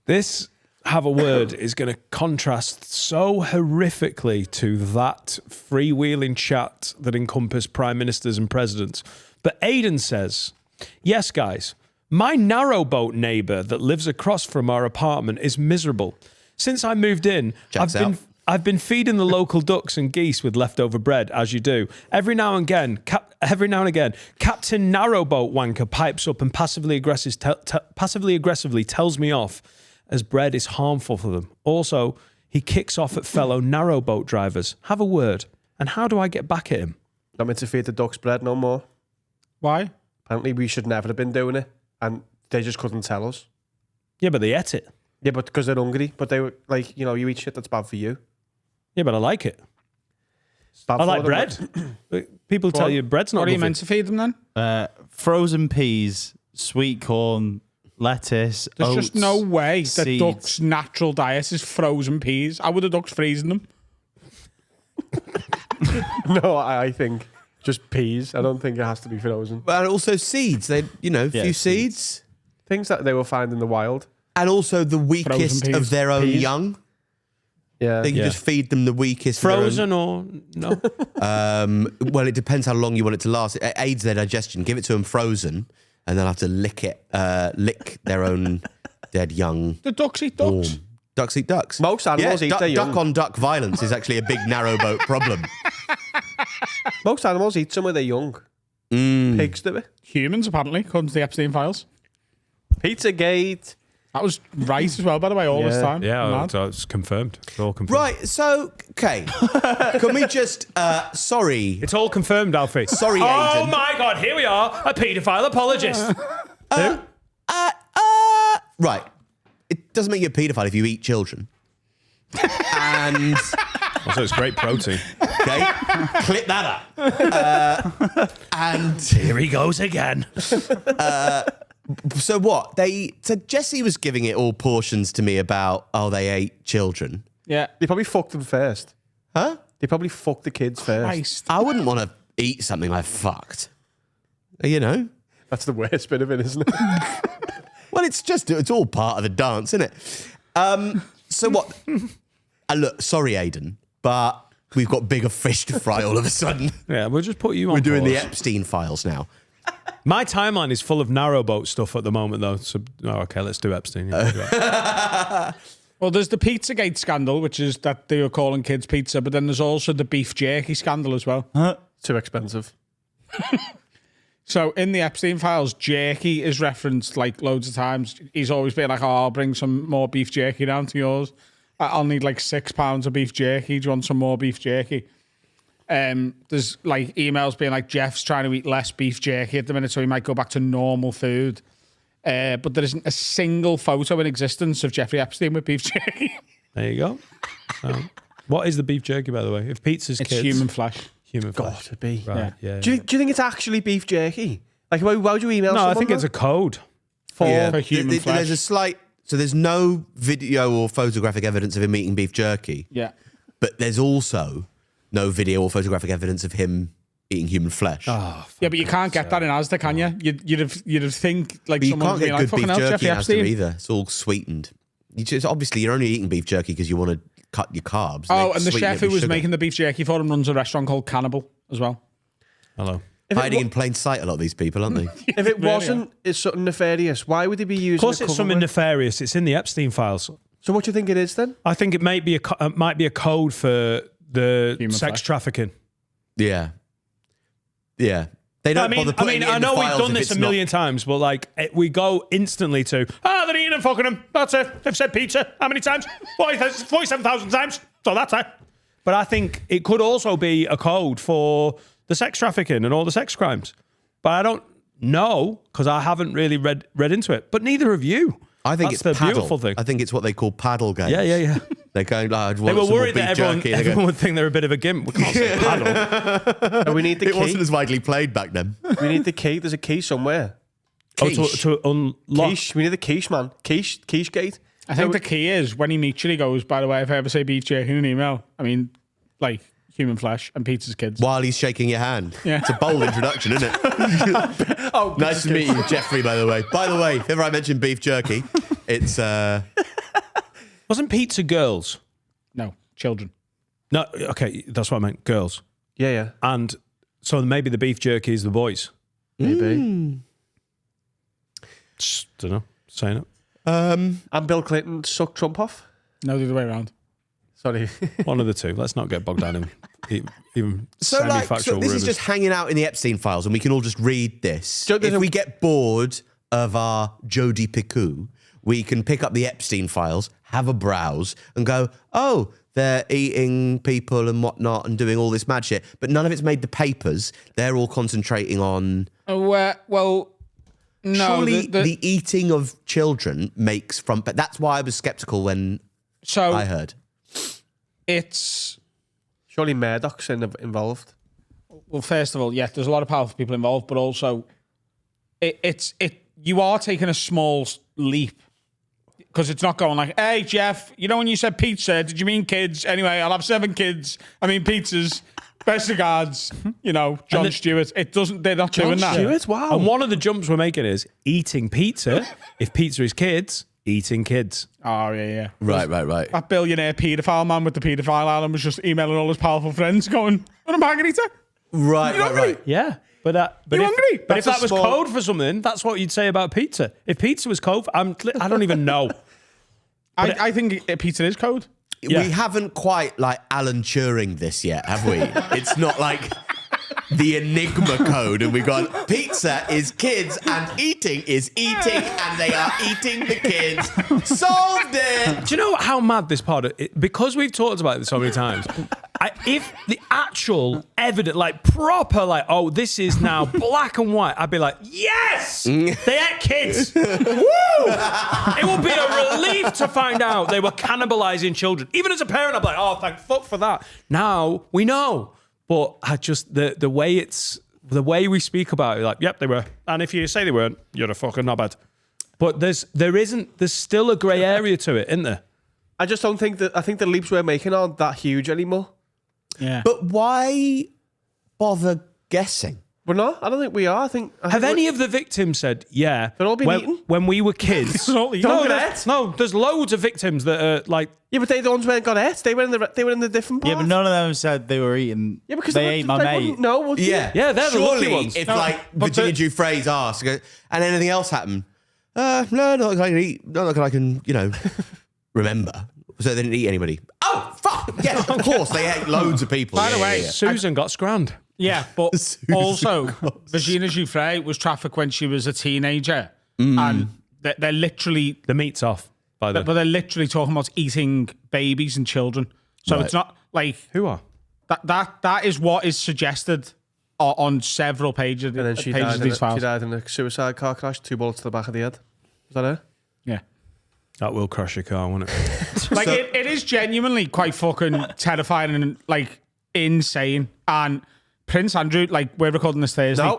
This have a word is going to contrast so horrifically to that freewheeling chat that encompassed prime ministers and presidents. But Aidan says, yes, guys, my narrowboat neighbour that lives across from our apartment is miserable. Since I moved in, I've been feeding the local ducks and geese with leftover bread, as you do. Every now and again, Captain Narrowboat Wanker pipes up and passively aggressively tells me off, as bread is harmful for them. Also, he kicks off at fellow narrowboat drivers. Have a word. And how do I get back at him? Not meant to feed the ducks bread no more. Why? Apparently we should never have been doing it, and they just couldn't tell us. Yeah, but they ate it. Yeah, but because they're hungry. But they were like, you eat shit that's bad for you. Yeah, but I like it. Bad I for like them. bread. But people tell you bread's not What are you good. meant to feed them then? Frozen peas, sweet corn, lettuce. There's oats, just no way that seeds. ducks' natural diet is frozen peas. How would the ducks freezing them? No, I think just peas. I don't think it has to be frozen. And also seeds. They, a few seeds. Things that they will find in the wild. And also the weakest peas. of their own Peas. young. Yeah. They can just feed them the weakest. of their own- Frozen or no? Well, it depends how long you want it to last. It aids their digestion. Give it to them frozen, and they'll have to lick their own dead young. The ducks eat ducks. warm. Ducks eat ducks. Most animals eat their young. Duck on duck violence is actually a big narrowboat problem. Most animals eat some of their young. Pigs do it. Humans, apparently, according to the Epstein files. Pizzagate. That was right as well, by the way, all this Yeah. time. Yeah, Mad. it's confirmed. It's all confirmed. Right, so, okay. Can we just, sorry. It's all confirmed, Alfie. Sorry, Oh Aidan. my God, here we are, a paedophile apologist. Right. It doesn't make you a paedophile if you eat children. And, Also, it's great protein. okay, clip that up. And Here he goes again. so what? So Jesse was giving it all portions to me about, they ate children. Yeah. They probably fucked them first. Huh? They probably fucked the kids first. Christ. I wouldn't want to eat something I fucked. You know? That's the worst bit of it, isn't it? Well, it's all part of the dance, isn't it? So what? Look, sorry, Aidan, but we've got bigger fish to fry all of a sudden. Yeah, we'll just put you on We're doing the pause. Epstein files now. My timeline is full of narrowboat stuff at the moment, though. So, okay, let's do Epstein. Yeah. Well, there's the Pizzagate scandal, which is that they were calling kids pizza, but then there's also the beef jerky scandal as well. Too expensive. So in the Epstein files, jerky is referenced like loads of times. He's always been like, I'll bring some more beef jerky down to yours. I'll need like 6 pounds of beef jerky. Do you want some more beef jerky? There's like emails being like, Jeff's trying to eat less beef jerky at the minute, so he might go back to normal food. But there isn't a single photo in existence of Jeffrey Epstein with beef jerky. There you go. What is the beef jerky, by the way? If pizza's It's kids, human flesh. human Got flesh. to be. Right, yeah. Do you think it's actually beef jerky? Like, why would you email No, someone I think it's a code. for For human flesh. There's a slight... So there's no video or photographic evidence of him eating beef jerky, Yeah. but there's also no video or photographic evidence of him eating human flesh. Oh, Yeah, but you can't get that in Asda, can you? You'd have think like But you someone can't would be get like, good fucking beef hell, jerky Jeffrey in Asda Epstein. either. It's all sweetened. Obviously, you're only eating beef jerky because you want to cut your carbs. Oh, They and the sweeten chef it who with was sugar. making the beef jerky for him runs a restaurant called Cannibal as well. hello. Hiding in plain sight, a lot of these people, aren't they? If it wasn't, it's something nefarious. Why would they be using? Of course, a it's cover something word? nefarious. It's in the Epstein files. So what do you think it is then? I think it might be a code for the Human sex flesh. trafficking. Yeah. Yeah. They don't bother putting it I in the know we've files done if this it's a million times, but like we go instantly to, they're eating and fucking them. That's it. They've said pizza. How many times? 47,000 times. So that's it. But I think it could also be a code for the sex trafficking and all the sex crimes. But I don't know because I haven't really read into it. But neither have you. I think That's it's the paddle. beautiful thing. I think it's what they call paddle games. Yeah. They're going, I'd They want were some more worried that beef jerky. And they go, everyone would think they're a bit of a gimp. We can't say paddle. No, we need the it key. wasn't as widely played back then. We need the key. There's a key somewhere. Quiche. to unlock. Quiche. We need the quiche, man. Quiche gate. I think the key is when he meets you, he goes, by the way, if I ever say beef jerky in an email, I mean, like, human flesh, and pizza's kids. While he's shaking your hand. Yeah. It's a bold introduction, isn't it? Nice to meet you, Jeffrey, by the way. By the way, if ever I mention beef jerky, it's... Wasn't pizza girls? No, children. No, okay, that's what I meant, girls. Yeah. And so maybe the beef jerky is the boys. Maybe. Just don't know, saying it. And Bill Clinton sucked Trump off. No, the other way around. Sorry. One of the two. Let's not get bogged down in even So, semi-factual this rumors. is just hanging out in the Epstein files, and we can all just read this. Joe, there's If a- we get bored of our Jodie Picou, we can pick up the Epstein files, have a browse, and go, oh, they're eating people and whatnot and doing all this mad shit. But none of it's made the papers. They're all concentrating on... Well, no. Surely the eating of children makes front... But that's why I was sceptical when I heard. It's... Surely Murdoch's involved. Well, first of all, yeah, there's a lot of powerful people involved, but also you are taking a small leap because it's not going like, hey, Jeff, you know when you said pizza, did you mean kids? Anyway, I'll have 7 kids. I mean pizzas. Best regards, John Stewart. It doesn't. They're not doing that. Stewart? Wow. And one of the jumps we're making is eating pizza. If pizza is kids, eating kids. Oh yeah. Right. That billionaire paedophile man with the paedophile island was just emailing all his powerful friends, going, "Want a margarita?" Right. Yeah. But You hungry? But if That's that a was small- code for something, that's what you'd say about pizza. If pizza was code, I don't even know. I think pizza is code. Yeah. We haven't quite like Alan Turing this yet, have we? It's not like the Enigma code and we've gone, pizza is kids and eating is eating and they are eating the kids. Solved it! Do you know how mad this part is? Because we've talked about this so many times, if the actual evidence, like proper, like, oh, this is now black and white, I'd be like, yes! They ate kids! Woo! It would be a relief to find out they were cannibalizing children. Even as a parent, I'm like, oh, thank fuck for that. Now we know. But I just, the way we speak about it, like, yep, they were. And if you say they weren't, you're a fucking knobhead. But there's still a grey area to it, isn't there? I just don't think I think the leaps we're making aren't that huge anymore. Yeah. But why bother guessing? We're not. I don't think we are. I think Have any of the victims said, yeah, They've all been eaten? when we were kids? Don't get it. No, there's loads of victims that are like, Yeah, but they the ones who got it. They were in the different part. Yeah, but none of them said they were eating. Yeah, because they ate my mate. No, yeah, they're the Surely, lucky ones. if No, like Virginia Giuffre's asked, and anything else happened, no, not that I can eat, not that I can, remember. So they didn't eat anybody. Oh, fuck! Yes, of course, they ate loads of people. By the way, Susan got scrammed. Yeah, but also Virginia Giuffre was trafficked when she was a teenager, and they're literally, The meat's off, by the but they're literally talking about eating babies and children. So it's not like Who are? that is what is suggested on several pages. And then she pages died. of these files. She died in a suicide car crash. 2 bullets to the back of the head. Was that her? Yeah. That will crash your car, won't it? Like it is genuinely quite fucking terrifying and like insane. And Prince Andrew, like we're recording this Thursday. No,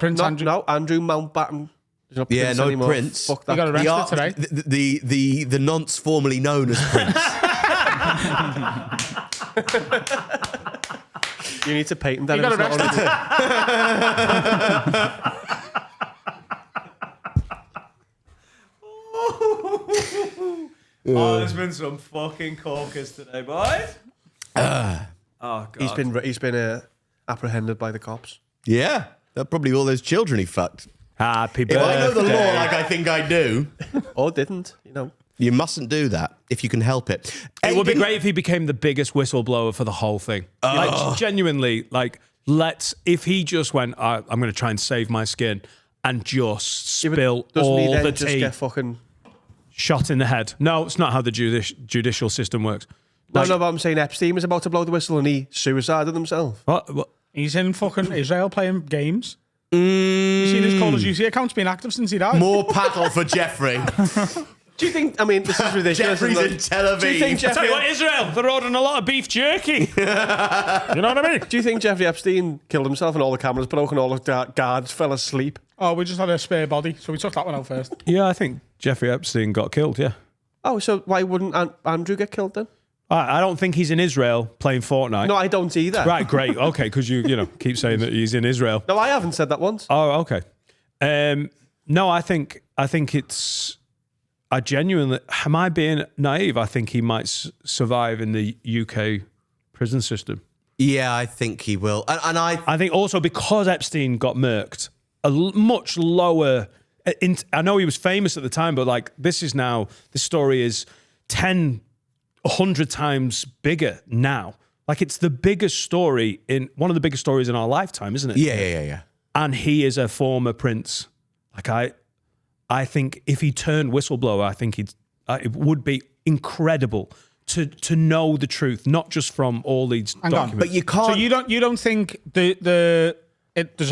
Andrew Mountbatten. He's not Yeah, Prince no anymore. Prince. Fuck He that. got arrested today. The nonce formerly known as Prince. You need to patent that. He got if it's not arrested. Oh, there's been some fucking corkers today, boys. Oh, God. He's been apprehended by the cops. Yeah, they're probably all those children he fucked. Happy If birthday. I know the law like I think I do, Or didn't, you mustn't do that if you can help it. It would be Aiden- great if he became the biggest whistleblower for the whole thing. Like, genuinely, like, if he just went, I'm going to try and save my skin and just Yeah, but spill doesn't he all then the just tea, get fucking... shot in the head. No, it's not how the judicial system works. No, but I'm saying Epstein was about to blow the whistle and he suicided himself. What? He's in fucking Israel playing games. You seen his Call of Duty account's been active since he died. More paddle for Jeffrey. Do you think, this is ridiculous. Jeffrey's isn't in it? Tel Aviv. Do you think I tell Jeffrey, you what, Israel, they're ordering a lot of beef jerky. You know what I mean? do you think Jeffrey Epstein killed himself and all the cameras broke and all the guards fell asleep? Oh, we just had a spare body, so we took that one out first. Yeah, I think Jeffrey Epstein got killed, yeah. Oh, so why wouldn't Andrew get killed then? I don't think he's in Israel playing Fortnite. No, I don't either. Right, great. Okay, because you keep saying that he's in Israel. No, I haven't said that once. Oh, okay. No, I think it's. I genuinely, am I being naive? I think he might survive in the UK prison system. Yeah, I think he will. And I think also because Epstein got murked, much lower. I know he was famous at the time, but like this story is 10, 100 times bigger now. Like it's the biggest story one of the biggest stories in our lifetime, isn't it? Yeah. And he is a former prince. Like I think if he turned whistleblower, I think it would be incredible to know the truth, not just from all these documents. But you can't. So you don't think there's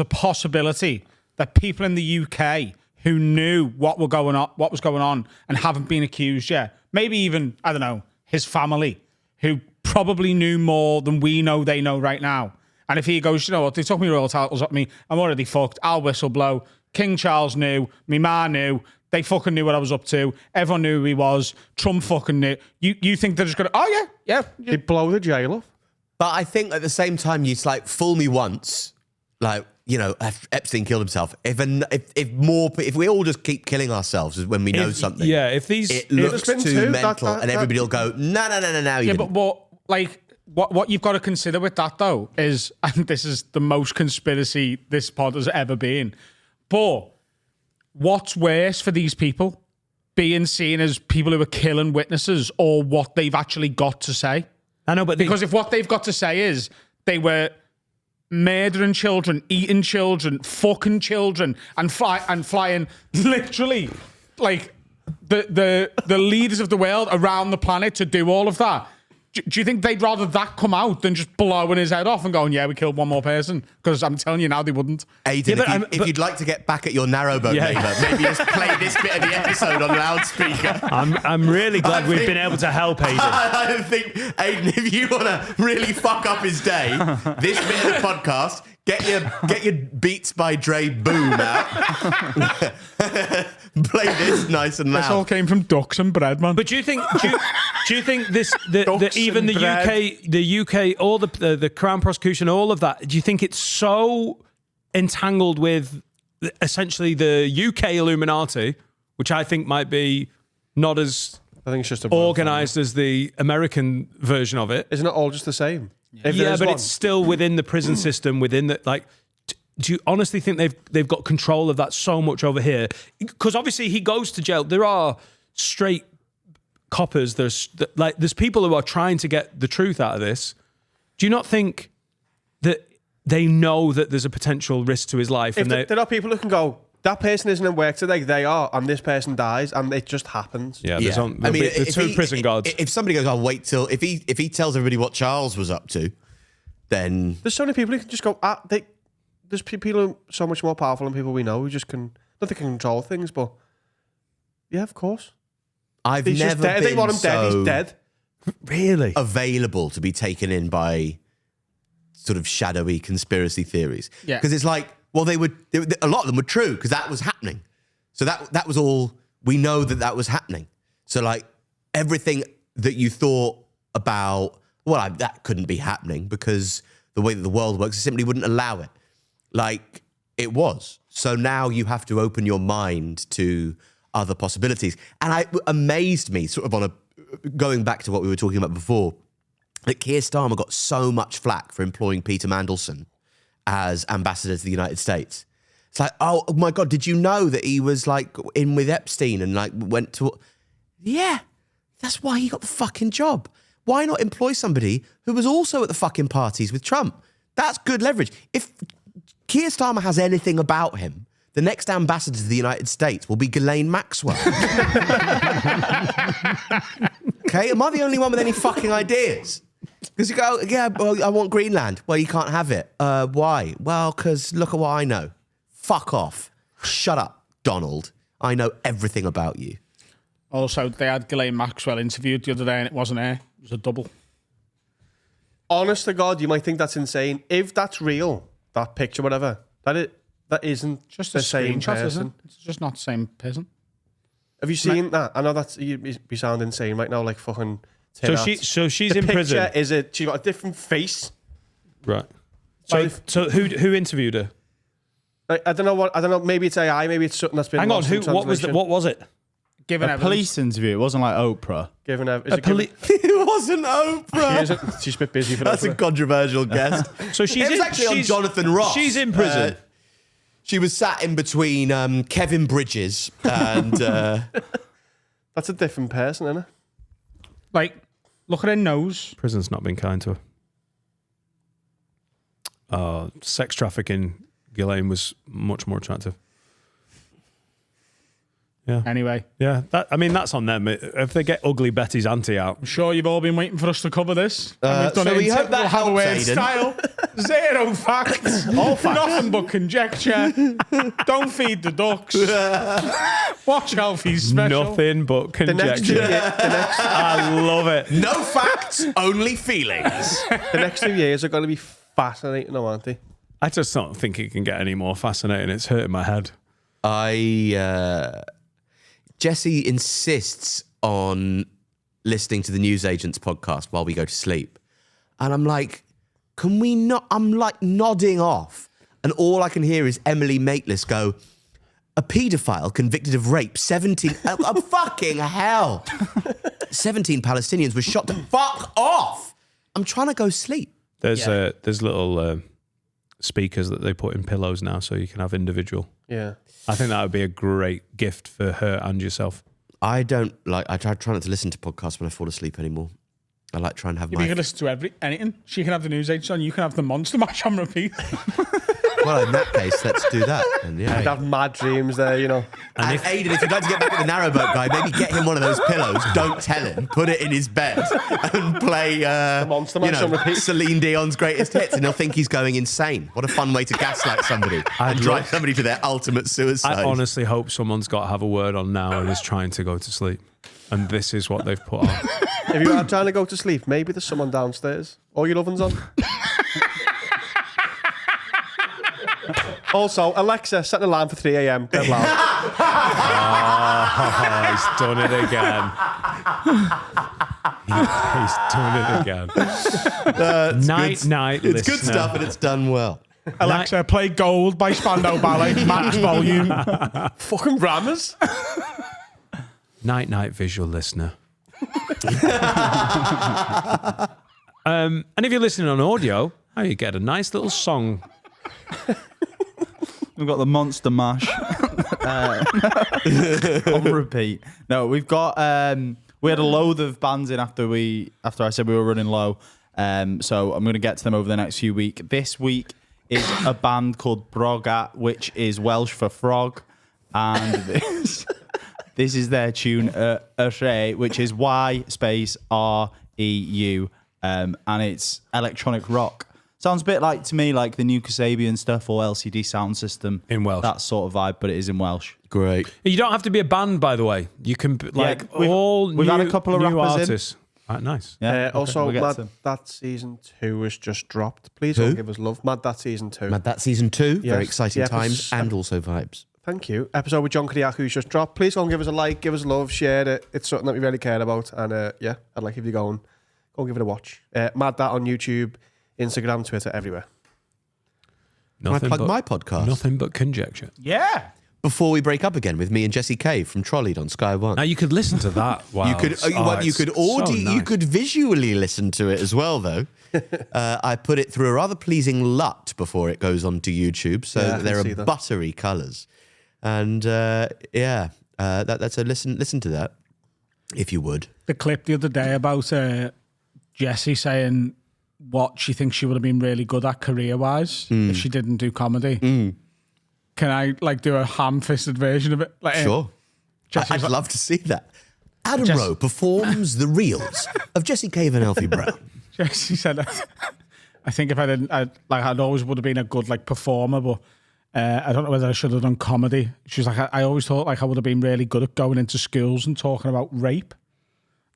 a possibility that people in the UK who knew what was going on, and haven't been accused yet, maybe even I don't know his family, who probably knew more than we know they know right now. And if he goes, you know what, they took me royal titles at me, I'm already fucked. I'll whistleblow. King Charles knew, my ma knew, they fucking knew what I was up to, everyone knew who he was, Trump fucking knew. You think they're just going to, oh yeah. He'd blow the jail off. But I think at the same time, you like fool me once, like, you know, Epstein killed himself. If we all just keep killing ourselves when we know something, it looks too mental, and everybody will go, no. Yeah, but what you've got to consider with that though is, and this is the most conspiracy this pod has ever been, but what's worse for these people? Being seen as people who are killing witnesses, or what they've actually got to say? I know, but because if what they've got to say is they were murdering children, eating children, fucking children, and flying literally like the leaders of the world around the planet to do all of that. Do you think they'd rather that come out than just blowing his head off and going, yeah, we killed one more person? Because I'm telling you now, they wouldn't. Aidan, if you'd like to get back at your narrowboat neighbour, maybe just play this bit of the episode on loudspeaker. I'm really glad we've been able to help Aidan. I think, Aidan, if you want to really fuck up his day, this bit of the podcast, get your Beats by Dre boom out. Play this nice and loud. This all came from ducks and bread, man. But do you think this even the UK, all the Crown prosecution, all of that? Do you think it's so entangled with essentially the UK Illuminati, which I think might be not as it's just organised as the American version of it? Isn't it all just the same? Yeah, but it's still within the prison system, within the like. Do you honestly think they've got control of that so much over here? Because obviously he goes to jail. There are straight coppers. There's people who are trying to get the truth out of this. Do you not think that they know that there's a potential risk to his life? There are people who can go, that person isn't in work today, they are, and this person dies, and it just happens. Yeah. The two prison guards. If somebody goes, I'll wait till if he tells everybody what Charles was up to, then there's so many people who can just go, there's people who are so much more powerful than people we know who just can, not they can control things, but yeah, of course. He's never been they want him dead, he's dead. Really? Available to be taken in by sort of shadowy conspiracy theories. Yeah. Because it's like, well, a lot of them were true because that was happening. So that was all, we know that was happening. So like everything that you thought about, well, that couldn't be happening because the way that the world works, it simply wouldn't allow it. Like it was. So now you have to open your mind to other possibilities. And it amazed me, sort of going back to what we were talking about before, that Keir Starmer got so much flack for employing Peter Mandelson as ambassador to the United States. It's like, oh my God, did you know that he was like in with Epstein and like went to... Yeah, that's why he got the fucking job. Why not employ somebody who was also at the fucking parties with Trump? That's good leverage. If Keir Starmer has anything about him, the next ambassador to the United States will be Ghislaine Maxwell. Okay, am I the only one with any fucking ideas? Because you go, yeah, well, I want Greenland. Well, you can't have it. Why? Well, because look at what I know. Fuck off. Shut up, Donald. I know everything about you. Also, they had Ghislaine Maxwell interviewed the other day and it wasn't her. It was a double. Honest to God, you might think that's insane. If that's real, that picture, whatever, that isn't just the a same screenshot, person. isn't it? It's just not the same person. Have you seen that? I know you sound insane right now, like fucking So she's The in prison. picture is she's got a different face. Right. So So who interviewed her? I don't know. Maybe it's AI. Maybe it's something that's been. Hang on. lost in What was it? Given A police interview. It wasn't like Oprah. Given It wasn't Oprah. She's a bit busy for That's that. a controversial guest. So she's It was actually on Jonathan Ross. She's in prison. She was sat in between Kevin Bridges and That's a different person, isn't it? Like, look at her nose. Prison's not been kind to her. Sex trafficking, Ghislaine was much more attractive. Yeah. Anyway, Yeah. That's on them. If they get Ugly Betty's auntie out. I'm sure you've all been waiting for us to cover this. And we've done so it we in hope that typical Have a helps, Word Aidan. style. Zero facts. All facts. Nothing but conjecture. Don't feed the ducks. Watch Alfie's special. Nothing but conjecture. I love it. no facts, only feelings. The next 2 years are going to be fascinating, aren't they? I just don't think it can get any more fascinating. It's hurting my head. Jesse insists on listening to the Newsagents podcast while we go to sleep. And I'm like, can we not? I'm like nodding off. And all I can hear is Emily Maitlis go, a paedophile convicted of rape, 17, fucking hell. 17 Palestinians were shot to fuck off. I'm trying to go sleep. There's little speakers that they put in pillows now so you can have individual. Yeah. I think that would be a great gift for her and yourself. I try not to listen to podcasts when I fall asleep anymore. I like trying to have If you can listen to anything, she can have the news agent on, you can have the Monster Mash on repeat. Well, in that case, let's do that. And I'd have mad dreams there, you know. And Aidan, if you'd like to get back at the narrowboat guy, maybe get him one of those pillows. Don't tell him. Put it in his bed and play Monster Mash on repeat. Celine Dion's greatest hits, and he'll think he's going insane. What a fun way to gaslight somebody and drive somebody to their ultimate suicide. I honestly hope someone's got to have a word on now and is trying to go to sleep. And this is what they've put on. If you are trying to go to sleep, maybe there's someone downstairs. All your ovens on. Also, Alexa, set an alarm for 3 a.m. Dead loud. He's done it again. He's done it again. Night, It's good listener. stuff, and it's done well. Alexa, play Gold by Spandau Ballet, max volume. Fucking rammers. Night, visual listener. And if you're listening on audio, you get a nice little song. We've got the Monster Mash on repeat. No, we've got. We had a load of bands in after I said we were running low. So I'm going to get to them over the next few weeks. This week is a band called Brogat, which is Welsh for frog, and this is their tune Rhei, which is Y_REU, and it's electronic rock. Sounds a bit to me like the new Kasabian stuff or LCD Sound System. In Welsh. That sort of vibe, but it is in Welsh. Great. You don't have to be a band, by the way. You can we've had a couple of new rappers in. artists. Right, nice. Yeah. Also, we'll get Mad to them. That Season 2 was just dropped. Please don't give us love. Mad That Season 2. Mad That Season 2, Yes. very exciting Yeah, times and also vibes. Thank you. Episode with John Kiriaku's just dropped. Please go and give us a like, give us love, share it. It's something that we really care about. And I'd like if you go and give it a watch. Mad That on YouTube, Instagram, Twitter, everywhere. Can I plug my podcast? Nothing but conjecture. Yeah. Before we break up again with me and Jesse Cave from Trolleyed on Sky One. Now you could listen to that. Wow. You could you could visually listen to it as well, though. I put it through a rather pleasing LUT before it goes onto YouTube, so Yeah, I there can see are that. buttery colours, and that's a listen to that if you would. The clip the other day about Jessie saying what she thinks she would have been really good at career-wise if she didn't do comedy. Can I do a ham-fisted version of it? Sure, Jessie I'd was love to see that. Adam Rowe performs the reels of Jesse Cave and Alfie Brown. Jessie said, I think if I didn't, I'd always would have been a good performer, but I don't know whether I should have done comedy. She's like, I always thought I would have been really good at going into schools and talking about rape.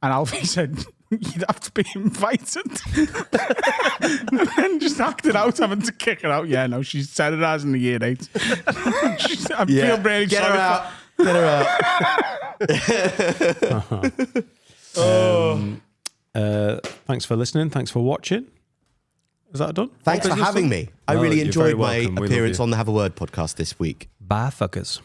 And Alfie said, you'd have to be invited. And then just acted out, having to kick her out. Yeah, no, she's terrorising in the year 8. I feel really Get sorry her out. Get her out. Thanks for listening. Thanks for watching. Is that done? Thanks for having me. I No, really you're very enjoyed my welcome. We love appearance you. on the Have a Word podcast this week. Bye, fuckers.